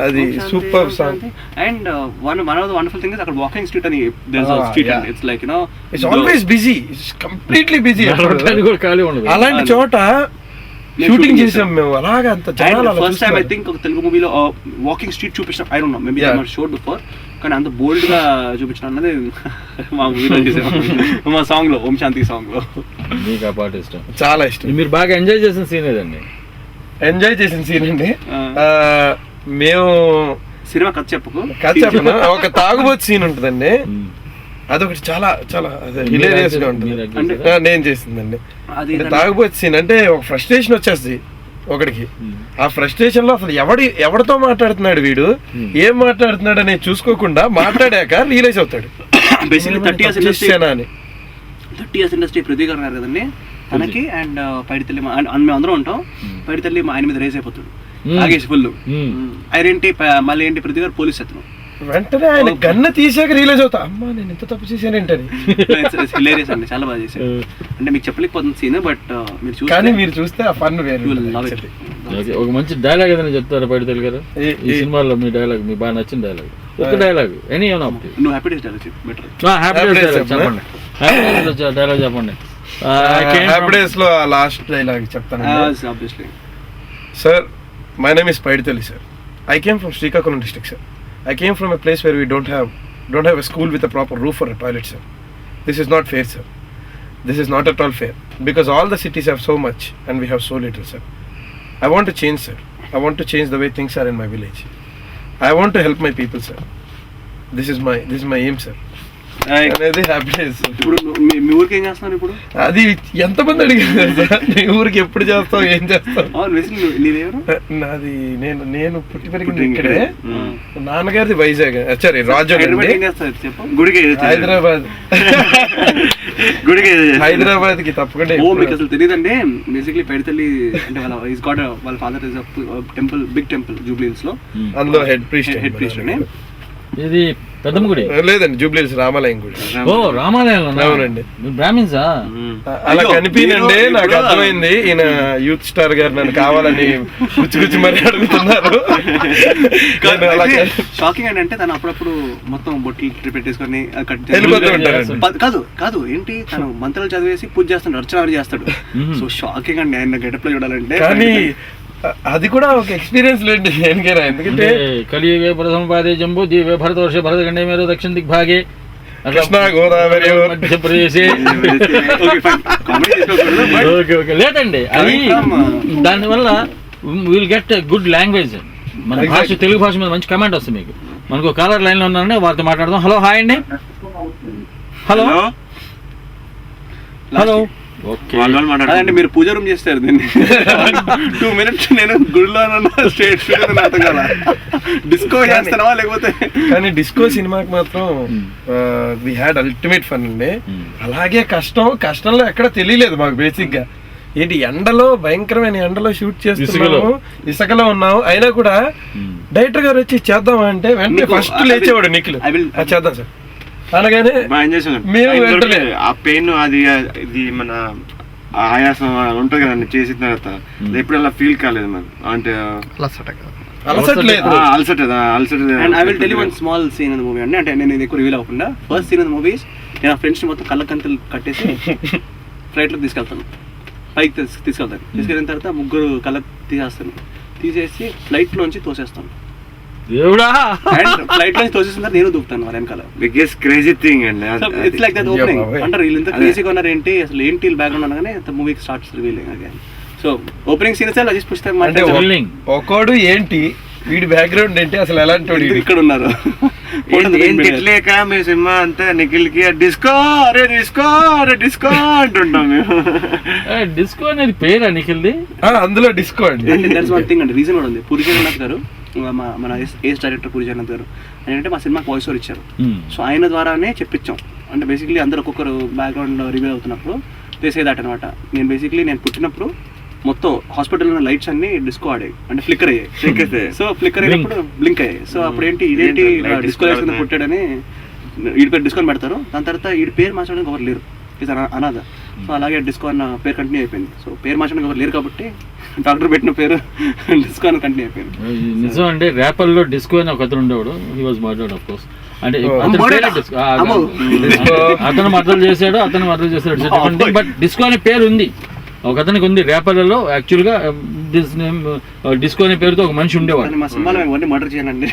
అది super song. And one of the wonderful thing is అక్కడ వాకింగ్ స్ట్రీట్ అని there is street and it's like it's always busy, it's completely busy. అలాంటి చోట షూటింగ్ చేసాం మేము. అలాగా అంత జనాలు. ఫస్ట్ టైం ఐ థింక్ ఒక తెలుగు మూవీలో వాకింగ్ స్ట్రీట్ చూపించాం. I don't no, maybe I not showed before, కానీ అంత బోల్డ్ గా చూపించడం అన్నది మా మూవీలో చేసాం. మా సాంగ్ లో, ఓం శాంతి సాంగ్ లో. మీకు ఆ పాట ఇష్టం? చాలా ఇష్టం. మీరు బాగా ఎంజాయ్ చేసిన సీన్ ఏదండి? ఎంజాయ్ చేసిన సీన్ అండి, మేము సినిమా కథ చెప్పకు. చెప్పను. ఒక తాగుబోతు సీన్ ఉంటుందండి, అదొకటి చాలా చాలా హిలేరియస్ గా ఉంటుంది. నేను చేసిందండి తాగుబోతు సీన్. అంటే ఒక ఫ్రస్ట్రేషన్ వచ్చేస్తుంది ఒకడికి. ఆ ఫ్రస్ట్రేషన్ లో అసలు ఎవరితో మాట్లాడుతున్నాడు వీడు, ఏం మాట్లాడుతున్నాడు అనేది చూసుకోకుండా మాట్లాడాక రియలైజ్ అవుతాడు. బేసిక్లీ 30 years ఇండస్ట్రీ పృథ్వీ గారు ఉన్నారు కదండి తనకి. అండ్ పైడితల్లి మేము అందరం ఉంటాం. పైడితల్లి ఆయన మీద రేజ్ అయిపోతాడు, ఆగేసి ఫుల్. ఆయన మళ్ళీ ఏంటి, పృథ్వీ గారు పోలీస్ అతను. వెంటనే ఆయన గన్న తీసాక రియలైజ్ అవుతా, అమ్మా నేను ఎంత తప్పు చేశానేంటని. హిలేరియస్ అండి, చాలా బాగా చేశారు. అంటే మీకు చెప్పలేకపోతుంది సీన్, బట్ మీరు చూస్తే, కానీ మీరు చూస్తే ఆ ఫన్ వేరు. ఒక మంచి డైలాగ్ ఏదైనా చెప్తారా పైడితల్లి గారు? ఈ సినిమాలో మీ డైలాగ్, మీకు బాగా నచ్చిన డైలాగ్, ఒక డైలాగ్ ఎనీ ఏమన్నా? నువ్వు హ్యాపీ డేస్ డైలాగ్ బెటర్. చెప్పండి, డైలాగ్ చెప్పండి. హ్యాపీ డేస్ లో లాస్ట్ డైలాగ్ చెప్తాను. Obviously sir, my name is Paidithalli sir. I came from Srikakulam district, sir. I came from a place where we don't have a school with a proper roof or a toilet, sir. This is not fair, sir. This is not at all fair, because all the cities have so much and we have so little, sir. I want to change, sir. I want to change the way things are in my village. I want to help my people, sir. This is my aim, sir. అనేది happiness. ఇప్పుడు మీ ఊరికి ఏం చేస్తున్నాను ఇప్పుడు? అది ఎంతమంది అడిగారు sir, నీ ఊరికి ఎప్పుడు చేస్తావు, ఏం చేస్తావు? నాది నేను పుట్టి పెరిగింది ఇక్కడే. నాన్నగారిది వైజాగ్, సారీ రాజోడ్ అండి. హైదరాబాద్. హైదరాబాద్ కి తప్పకుండా. మీకు అసలు తెలియదండి, బేసిక్లీ పైడితల్లి అంటే వాళ్ళ father is temple, big temple Jubilee Hills లో. అందులో హెడ్ ప్రీస్ట్ అని. ఇది పెద్దమ్మ గుడి లేదండి, జూబ్లీహిల్స్ రామాలయం గుడి. ఓ రామాలయం. అవునండి. బ్రాహ్మిన్సా? అలా కనిపినండి, నాకు అర్థమైంది. ఈయన యూత్ స్టార్ గారు నన్ను కావాలని గుచ్చి మరీ అడుగుతున్నారు. షాకింగ్ ఏంటంటే తను అప్పుడప్పుడు మొత్తం బొట్లు పెట్టేసుకొని వెళ్ళిపోతూ ఉంటారు. కాదు ఏంటి, తను మంత్రాలు చదివేసి పూజ చేస్తాడు, అర్చన చేస్తాడు. సో షాకింగ్ అండి ఆయన గెటప్ లో చూడాలంటే. కానీ అది కూడా ఒక ఎక్స్పీరియన్స్ లేండి దేనికైనా, ఎందుకంటే కలియుగే ప్రథమ పాదే జంబూ దీవే భరతవర్ష భరతఖండే మేరు దక్షిణ దిగ్భాగే కృష్ణా గోదావరి మధ్యప్రదేశ్. ఓకే లేదండి, అది దానివల్ల విల్ గెట్ గుడ్ లాంగ్వేజ్. మన భాష తెలుగు భాష మీద మంచి కమెంట్ వస్తుంది మీకు. మనకు కాలర్ లైన్లో ఉన్నారండి, వారితో మాట్లాడదాం. హలో, హాయ్ అండి. Hello hello. ఓకే అదంటే మీరు పూజ రూమ్ చేస్తారు దీన్ని 2 minutes నేను గుడిలో స్టేట్ అర్థం కదా, డిస్కో చేస్తావా లేకపోతే. కానీ డిస్కో సినిమాకి మాత్రం వి హ్యాడ్ అల్టిమేట్ ఫన్ అండి. అలాగే కష్టంలో ఎక్కడ తెలియలేదు మాకు. బేసిక్ గా ఏంటి, ఎండలో భయంకరమైన ఎండలో షూట్ చేస్తున్నాము, ఇసుకలో ఉన్నాము, అయినా కూడా డైరెక్టర్ గారు వచ్చి చేద్దాం అంటే వెంటనే ఫస్ట్ లేచేవాడు నిఖిల్, చేద్దాం సార్ అనగానే మేము వెంటనే ఆ పెయిన్ అది ఇది మన ఆయాసం ఉంటుంది కదండి చేసిన తర్వాత ఎప్పుడు అలా ఫీల్ కాలేదు మరి. అంటే I will tell you one small scene in the movie అండి. అంటే నేను ఇది ఎక్కువ రివీల్ అవ్వకుండా, first scene in the movies నేను ఆ ఫ్రెండ్స్ మొత్తం కళ్ళకంతలు కట్టేసి ఫ్లైట్లో తీసుకెళ్తాను, పైకి తీసుకెళ్తాను. తీసుకెళ్ళిన తర్వాత 3 కళ్ళ తీసేసి ఫ్లైట్లోంచి తోసేస్తాను. దేవుడా, ఫ్లైట్ నుంచి తోసేసిన తర్వాత నేను దూకుతాను వాళ్ళ వెనకాల. బిగ్గెస్ట్ క్రేజీ థింగ్ అండి. It's like that opening. అంటారు వీళ్ళు ఎంత క్రేజీగా ఉన్నారు ఏంటి, అసలు ఏంటి బ్యాక్గ్రౌండ్ అనగానే movie starts revealing again. So opening scenes అలా చేసి పుస్తకం ఒకడు ఏంటి, వీడి బ్యాక్గ్రౌండ్ ఏంటి, అసలు ఎలాంటి వాడు ఇక్కడ ఉన్నారు ఏం తిట్టలేక మేము సినిమా అంతా నిఖిల్కి డిస్కో అరే డిస్కో అరే డిస్కో అంటుంటాం మేము. డిస్కో అనేది పేరా నిఖిల్ది? అందులో డిస్కో అండి. దట్స్ వన్ థింగ్ అండి. రీజన్ కూడా ఉంది. పూరి జగన్నాథ్ గారు, మన ఏస్ డైరెక్టర్ పూరి జగన్నాథ్ గారు ఏంటంటే మా సినిమాకి వాయిస్ ఓవర్ ఇచ్చారు. సో ఆయన ద్వారానే చెప్పించాం. అంటే బేసిక్లీ అందరు ఒక్కొక్కరు బ్యాక్గ్రౌండ్ రివీల్ అవుతున్నప్పుడు చేసే దాట్ అనమాట. నేను పుట్టినప్పుడు మొత్తం హాస్పిటల్ ఉన్న లైట్స్ అన్ని డిస్కో ఆడాయి, అంటే ఫ్లిక్కర్ అయ్యాయి. సో ఫ్లిక్కర్ అయినప్పుడు బ్లింక్ అయ్యాయి. సో అప్పుడు ఇదేంటి డిస్కో లైట్స్ కింద పుట్టాడని వీడి పేరు డిస్కో అని పెడతారు. దాని తర్వాత వీడి పేరు మార్చడానికి ఎవరు లేరు, ఇది అనాథ. సో అలాగే డిస్కో అన్న పేరు కంటిన్యూ అయిపోయింది. సో పేరు మార్చడానికి ఎవరు లేరు కాబట్టి డాక్టర్ పెట్టిన పేరు డిస్కో అని కంటిన్యూ అయిపోయింది. నిజం అంటే ర్యాపర్లో డిస్కో అని ఒక అతను ఉండేవాడు, he was murdered of course. అంటే అతను మర్డర్ చేశాడు, బట్ డిస్కో అనే పేరు ఉంది, ఒక అతనికి ఉంది. ర్యాపర్లలో యాక్చువల్గా డిస్కో అనే పేరుతో ఒక మనిషి ఉండేవాడు. మా సినిమాలో ఇవన్నీ మర్డర్ చేయాలండి.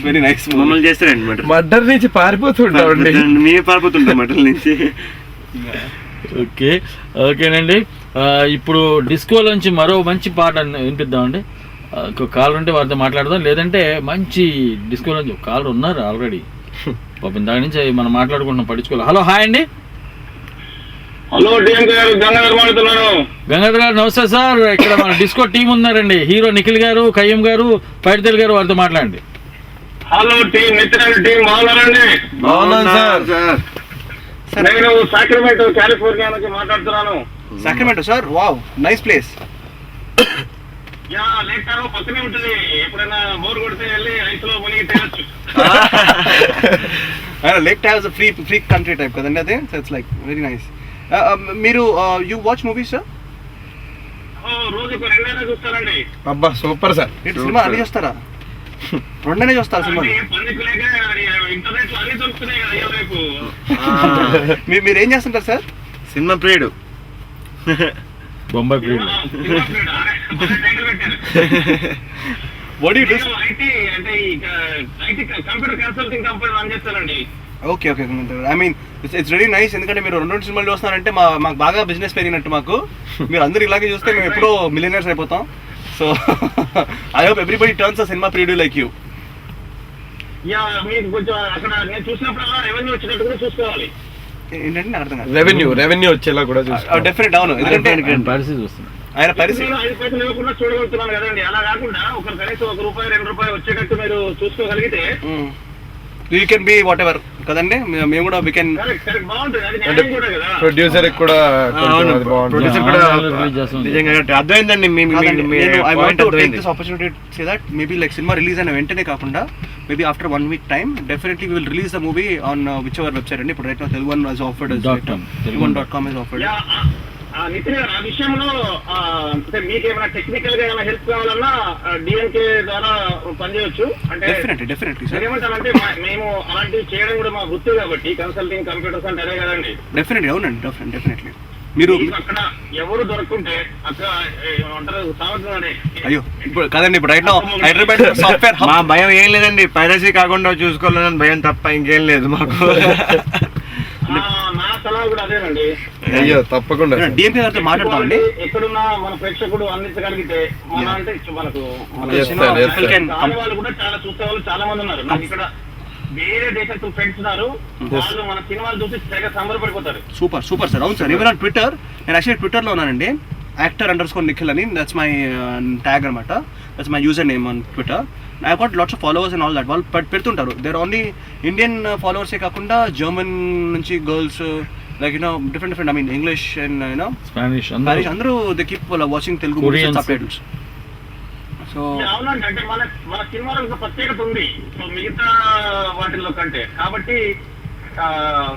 Very nice. మమ్మల్ని చేస్తారండి మర్డర్ నుంచి పారిపోతుంటామండి, మేము పారిపోతుంటాం మర్డర్ నుంచి. ఓకేనండి. ఇప్పుడు డిస్కోలోంచి మరో మంచి పాట వినిపిద్దామండి. కాలర్ ఉంటే వారితో మాట్లాడదాం, లేదంటే మంచి డిస్కోలోంచి కాలర్ ఉన్నారు ఆల్రెడీ పాపం, దాని నుంచి మనం మాట్లాడుకుంటున్నాం, పట్టించుకోవాలి. హలో, హాయ్ అండి. హలో, గంగాధర్ మాట్లాడుతున్నాను. గంగాధర్ గారు నమస్తే సార్. ఇక్కడ మన డిస్కో టీం ఉన్నారండి, హీరో నిఖిల్ గారు, కయ్యం గారు, పైడితేల్ గారు, వారితో మాట్లాడండి. హలో టీం, మిత్రుల టీం బాగున్నారండి? నేను సాక్రమెంటో కాలిఫోర్నియా నుంచి మాట్లాడుతున్నాను. Sacramento sir, wow nice place. Yeah, lake Tahoe పక్కనే ఉంటుంది. ఎప్పుడైనా బోర్ కొడితే వెళ్ళి ఐస్ లో మునిగి తేలొచ్చు. Lake Tahoe is free country type కదండి అదే. So it's like very nice. మీరు యూ వాచ్ మూవీస్ సార్? రోజుకు 2 అయినా చూస్తారండి. అబ్బా సూపర్ సార్. సినిమా అన్ని చూస్తారా? 2 చూస్తారు సినిమా. ఇంటర్నెట్ లో అన్ని దొరుకుతున్నాయి కదా రేపు. మీరు ఏం చేస్తుంటారు సార్? సినిమా ప్రియుడు, బొంబాయి ప్రియుడు. What do you do? IT computer consulting company run చేస్తానండి. Okay. I mean it's very nice. ఎందుకంటే మీరు 2 సినిమాలు చూస్తున్నారంటే మాకు బాగా బిజినెస్ పెరిగినట్టు మాకు. మీరు అందరూ ఇలాగే చూస్తే మేము ఎప్పుడో మిలియనర్స్ అయిపోతాం. So I hope everybody turns a cinema ప్రియుడు లైక్ యూ. యా, మీకు కొంచెం అక్కడ నేను చూసినప్పుడల్లా రెవెన్యూ వచ్చినట్టు కూడా చూసుకోవాలి. ఏంటంటే అర్థం కాదు. రెవెన్యూ వచ్చేలా కూడా డెఫినెట్. అవును, ఎందుకంటే పరిస్థితి చూస్తున్నాను, ఆయన పరిస్థితి 5 పైసలు ఇవ్వకుండా చూడగలుగుతున్నాను కదండి. అలా కాకుండా ఒకరు కనీసం ₹1, ₹2 వచ్చేటట్టు మీరు చూసుకోగలిగితే you can be whatever కదండి. మేము కూడా వీ కెన్. బాగుంటుంది, అది న్యాయం కూడా కదా. ప్రొడ్యూసర్ కూడా అర్థమైందండి. I want to take this opportunity to say that maybe like సినిమా రిలీజ్ అయిన వెంటనే కాకుండా maybe after 1 week time definitely we will release the movie on whichever website అండి. ఇప్పుడు right now Telugu one has offered telugu1.com has offered. Nithin garu, ఆ విషయంలో అంటే మీకు ఏమైనా టెక్నికల్ గా ఏమైనా హెల్ప్ కావాలన్నా డిఎన్కే ద్వారా పనిచేయొచ్చు. అంటే డెఫినెట్లీ ఏమంటారంటే మేము అలాంటివి చేయడం కూడా మా వృత్తి కాబట్టి, కన్సల్టింగ్ కంప్యూటర్స్ అంటే అదే కదండి. డెఫినెట్లీ. అవునండి, డెఫినెట్లీ. మీరు అక్కడ ఎవరు దొరకుంటే అక్కడ ఏమంటారు సాగుతున్నాడే. అయ్యో ఇప్పుడు కదండి, ఇప్పుడు రైట్ నౌ హైదరాబాద్ సాఫ్ట్వేర్ మా భయం ఏం లేదండి, పైరసీ కాకుండా చూసుకోవాలని భయం తప్ప ఇంకేం లేదు మాకు. నా సలహా కూడా అదేనండి. అయ్యో తప్పకుండా డిఎంకే గారితో మాట్లాడతామండి. ఎక్కడున్నా మన ప్రేక్షకుడు అందించగలిగితే మన అంటే మనకు వాళ్ళు కూడా చాలా చూసే వాళ్ళు చాలా మంది ఉన్నారు. నాకు ఇక్కడ వేరే దేశం ఫ్రెండ్స్ ఉన్నారు, వాళ్ళు మన సినిమాలు చూసి తెగ సంబరపడిపోతారు. Super super sir. అవును సార్, ఈవెన్ ఆన్ ట్విట్టర్, నేను యాక్చువల్లీ ట్విట్టర్లో ఉన్నానండి, actor_Nikhil అని, దట్స్ మై ట్యాగ్ అనమాట, that's my user name on Twitter. I got lots of followers and all that. వాళ్ళు పెడుతుంటారు, దేర్ ఓన్లీ ఇండియన్ ఫాలోవర్సే కాకుండా జర్మన్ నుంచి girls, like you know different I mean English and you know Spanish అందరూ they keep watching Telugu subtitles. So అవునండి, అంటే మన సినిమాలో ఒక ప్రత్యేకత ఉంది సో మిగతా వాటిల్లో కంటే. కాబట్టి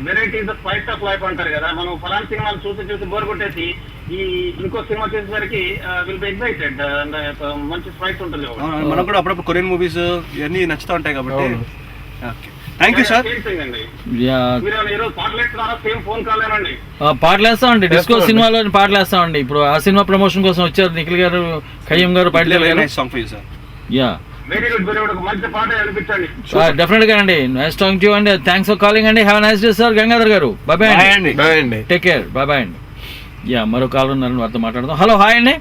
varieties of spice of life అంటారు కదా, మనం ఫలానా సినిమాలు చూసి బోర్ కొట్టేసి ఈ ఇంకో సినిమా చేసేసరికి విల్ బి ఎక్సైటెడ్, మంచి స్పైస్ ఉంటుంది. మనకు కూడా అప్పుడప్పుడు కొరియన్ మూవీస్ ఇవన్నీ నచ్చుతూ ఉంటాయి కాబట్టి. Okay, thank you sir. పాటలు వేస్తామండి, డిస్కో సినిమాలో పాటలు వేస్తామండి. ఇప్పుడు ఆ సినిమా ప్రమోషన్ కోసం వచ్చారు నిఖిల్ గారు, ఖయ్యం గారు, యా డెఫినెట్ గా అండి. నైస్ టాకింగ్ టు యు అండి, థ్యాంక్స్ ఫర్ కాలింగ్ అండి. Have a nice day sir. Gangadhar గారు బై బై అండి, టేక్ కేర్, బై బై అండి. యా మరో కాల్ ఉన్నారని వారితో మాట్లాడదాం. హలో, హాయ్ అండి.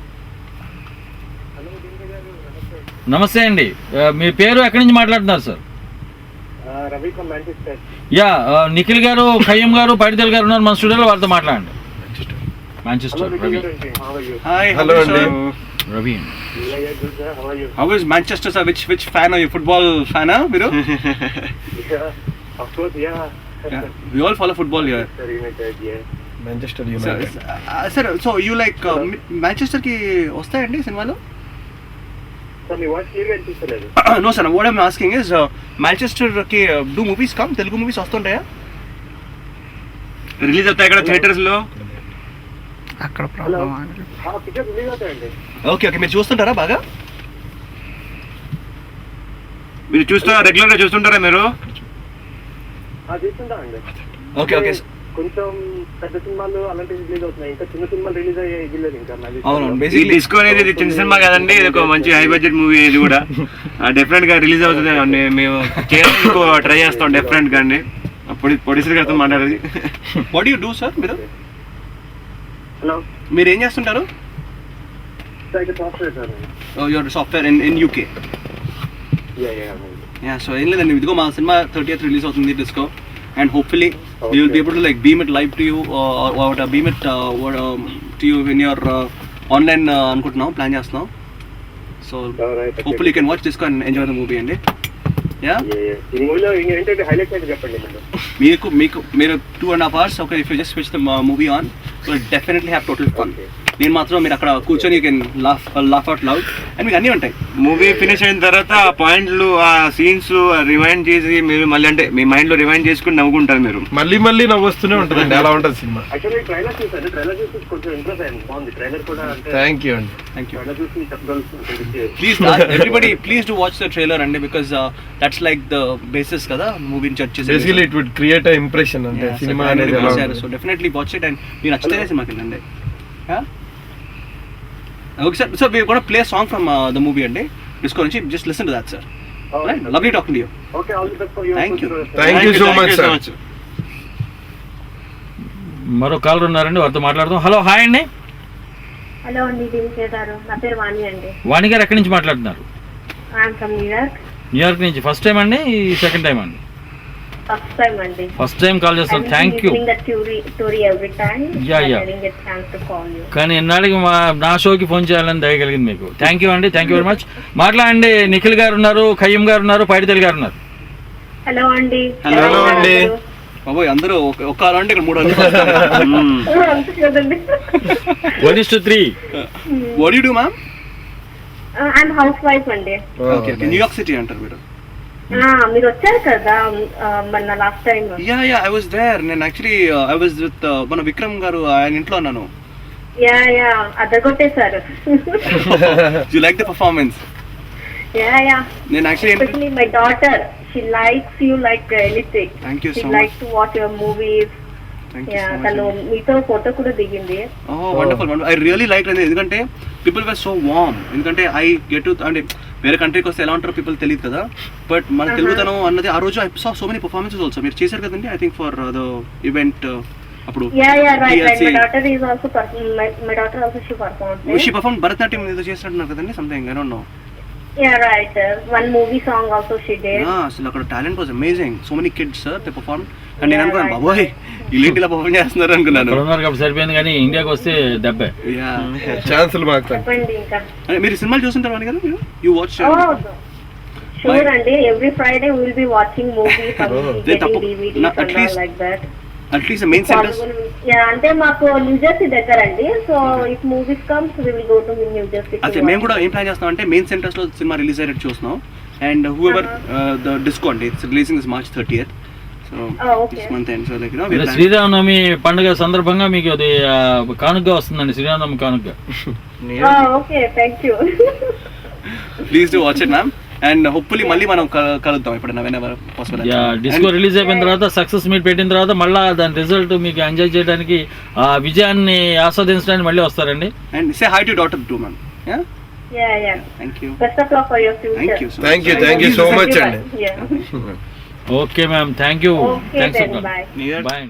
నమస్తే అండి, మీ పేరు ఎక్కడి నుంచి మాట్లాడుతున్నారు సార్? యా నిఖిల్ గారు, ఖయ్యం గారు, పైడితల్ గారు ఉన్నారు మన స్టూడియోలో, వారితో మాట్లాడండి. మాంచెస్టర్ రవి. హలో అండి. Ravi, how is Manchester sir? Which fan are you? Football ఫ్యానా మీరు? We all follow football here. Manchester United. Sir, so you like Manchester ki వస్తాయండి సినిమాలు? No sir, what I'm asking is Manchester ki do movies come? Telugu movies వస్తుంటాయా? Release అవుతాయి ఇక్కడ theatres లో. అక్కడ problem. Okay okay, మీరు చూస్తుంటారా బాగా? మీరు చూస్తారా, రెగ్యులర్ గా చూస్తుంటారా మీరు? ఓకే ఓకే, కొంచెం పెద్ద సినిమాలు అలాంటివి రిలీజ్ అవుతున్నాయి, ఇంకా చిన్న సినిమాలు రిలీజ్ అయ్యేది ఇంకా. అవును, బేసిక్లీ డిస్కో అనేది ఇది చిన్న సినిమా కాదండి, ఇది ఒక మంచి హై బడ్జెట్ మూవీ. ఇది కూడా డెఫినెట్ గా రిలీజ్ అవుతుంది. మేము చేయడానికి ట్రై చేస్తాం డెఫినెట్ గా అండి. ప్రొడ్యూసర్ గారితో మాట్లాడేది. వాట్ యు డూ సార్ మీరు? హలో, మీరు ఏం చేస్తుంటారు? Your software in UK. Yeah, so ఏం లేదండి, ఇదిగో మా సినిమా 30th రిలీజ్ అవుతుంది, disco, and hopefully we will be able to like beam it live to you or beam it to you in your online అనుకుంటున్నాం, plan చేస్తున్నాం. So hopefully you can watch disco and enjoy the movie అండి. Yeah, ఈ మూవీలో ఏంటంటే highlights అయితే చెప్పండి. మీకు మీరు 2.5 hours, okay, if you just switch the movie on, you will definitely have total fun. నేను మాత్రం మీరు అక్కడ కూర్చొని you can laugh out loud and మీకు అన్నీ ఉంటాయి. మూవీ ఫినిష్ అయిన తర్వాత ఆ పాయింట్లు, ఆ సీన్స్ రివైండ్ చేసి మీరు మళ్ళీ అంటే మీ మైండ్ లో రివైండ్ చేసుకుని నవ్వుకుంటారు మీరు. మళ్ళీ నవ్వు వస్తూనే ఉంటుందండి, అలా ఉంటుంది సినిమా. యాక్చువల్లీ ట్రైలర్ చూసాను, ట్రైలర్ చూసి కొంచెం ఇంప్రెస్ అయ్యాను, బాగుంది ట్రైలర్ కూడా. థ్యాంక్ యూ అండి. ట్రైలర్ చూసి చెప్పగలుగుతుంది. Please everybody please do watch the trailer అండి, because that's like the basis కదా మూవీని జడ్జ్ చేసే. Basically it would create a impression అంటే సినిమా అనేది. So definitely watch it and మీరు నచ్చితేనే సినిమాకి వెళ్ళండి. Okay sir, so we're going to play a song from the movie and disco nunchi, just listen to that sir. Right, lovely talking to you. Okay, all the best for you. Thank you so much sir. మరో call ఉన్నారండి, వారితో మాట్లాడదాం. Hello, hi అండి. Hello అండి, గారు, నా పేరు వాణి అండి. వాణి గారు ఎక్కడి నుంచి మాట్లాడుతున్నారు? ఐఎమ్ ఫ్రమ్ న్యూయార్క్ నుంచి. ఫస్ట్ టైం అండి, సెకండ్ టైం అండి? ఫస్ట్ టైం అండి. ఫస్ట్ టైం కాల్ చేస్తాను. Thank you. కానీ ఎన్నాళ్ళకి నా షోకి ఫోన్ చేయాలని దయగలిగింది మీకు. థ్యాంక్ యూ అండి, థ్యాంక్ యూ వెరీ మచ్. మాట్లాడండి. నిఖిల్ గారు ఉన్నారు, ఖయ్యం గారు ఉన్నారు, పైడితల్ గారు ఉన్నారు. హలో అండి. హలో అండి. బాబోయ్, అందరూ ఒక అంటే ఇక్కడ 3 1:3. What you do ma'am? I'm housewife అండి. ఓకే, న్యూయార్క్ సిటీ అంటారు మీరు. మీరు వచ్చారు కదా మన last time. Yeah I was there. నేను యాక్చువల్లీ ఐ వాస్ విత్ మన విక్రమ్ గారు, ఆయన ఇంట్లో ఉన్నాను. యా అదగొట్టేశారు. You like the performance? Yeah నేను actually especially my daughter, she likes you like anything. Thank you so much. She likes to watch your movies. తను మీతో ఫోటో కూడా దిగింది. వండర్ఫుల్. ఐ రియలీ లైక్ అనేది, ఎందుకంటే పీపుల్ వర్ సో వార్మ్. ఎందుకంటే I get to, అంటే వేరే కంట్రీకి వస్తే ఎలా ఉంటారో పీపుల్ తెలియదు కదా, బట్ మన తెలుగుతనం అన్నది ఆ రోజు I saw so many performances also. మీరు చేశారు కదండి I think for the event అప్పుడు. షీ పర్ఫార్మ్ భరతనాట్యం ఏదో చేసినట్టున్నారు కదండి, something I don't no. Yeah, right. One movie song also she did. అసలు అక్కడ talent was amazing. So many kids they perform. And నేను అనుకున్నాను బాబోయ్ వీళ్ళు ఇలా పర్ఫార్మ్ చేస్తున్నారు అనుకున్నాను. సరిపోయింది కానీ ఇండియాకి వస్తే దెబ్బే. ఛాన్సులు మాకు. చెప్పండి ఇంకా. మీరు సినిమాలు చూస్తుంటారు అని కదా, యూ వాచ్? Sure అండి, every Friday we will be watching movies, getting DVDs and all like that. At least the main centers. Yeah, అంటే మాకు న్యూ జెర్సీ దగ్గర అండి. So if movies comes we will go to New Jersey. అదే మేము కూడా ఏం plan చేస్తాం అంటే మెయిన్ సెంటర్స్ లో సినిమా రిలీజ్ అయ్యేట్టు చూస్తున్నాం. అండ్ హూఎవర్ ద డిస్కో అండి, it's releasing this March 30th. So this month end. So like you know Sri Rama Navami పండుగ సందర్భంగా మీకు అది కానుకగా వస్తుందండి, శ్రీరామనవమి కానుక. Okay, thank you. Please do watch it ma'am. And hopefully మళ్ళీ మనం కలుద్దాం ఎప్పుడైనా, వెనెవర్ పాసిబుల్. డిస్కో రిలీజ్ అయిపోయిన తర్వాత, సక్సెస్ మీట్ పెట్టిన తర్వాత మళ్ళీ దాని రిజల్ట్ మీకు ఎంజాయ్ చేయడానికి, ఆ విజయాన్ని ఆస్వాదించడానికి మళ్ళీ వస్తారండి. And say high to daughter to ma'am. Yeah. Thank you. Best of luck for your future. Thank you so much అండి. Okay ma'am, thank you. Okay then, bye. Bye.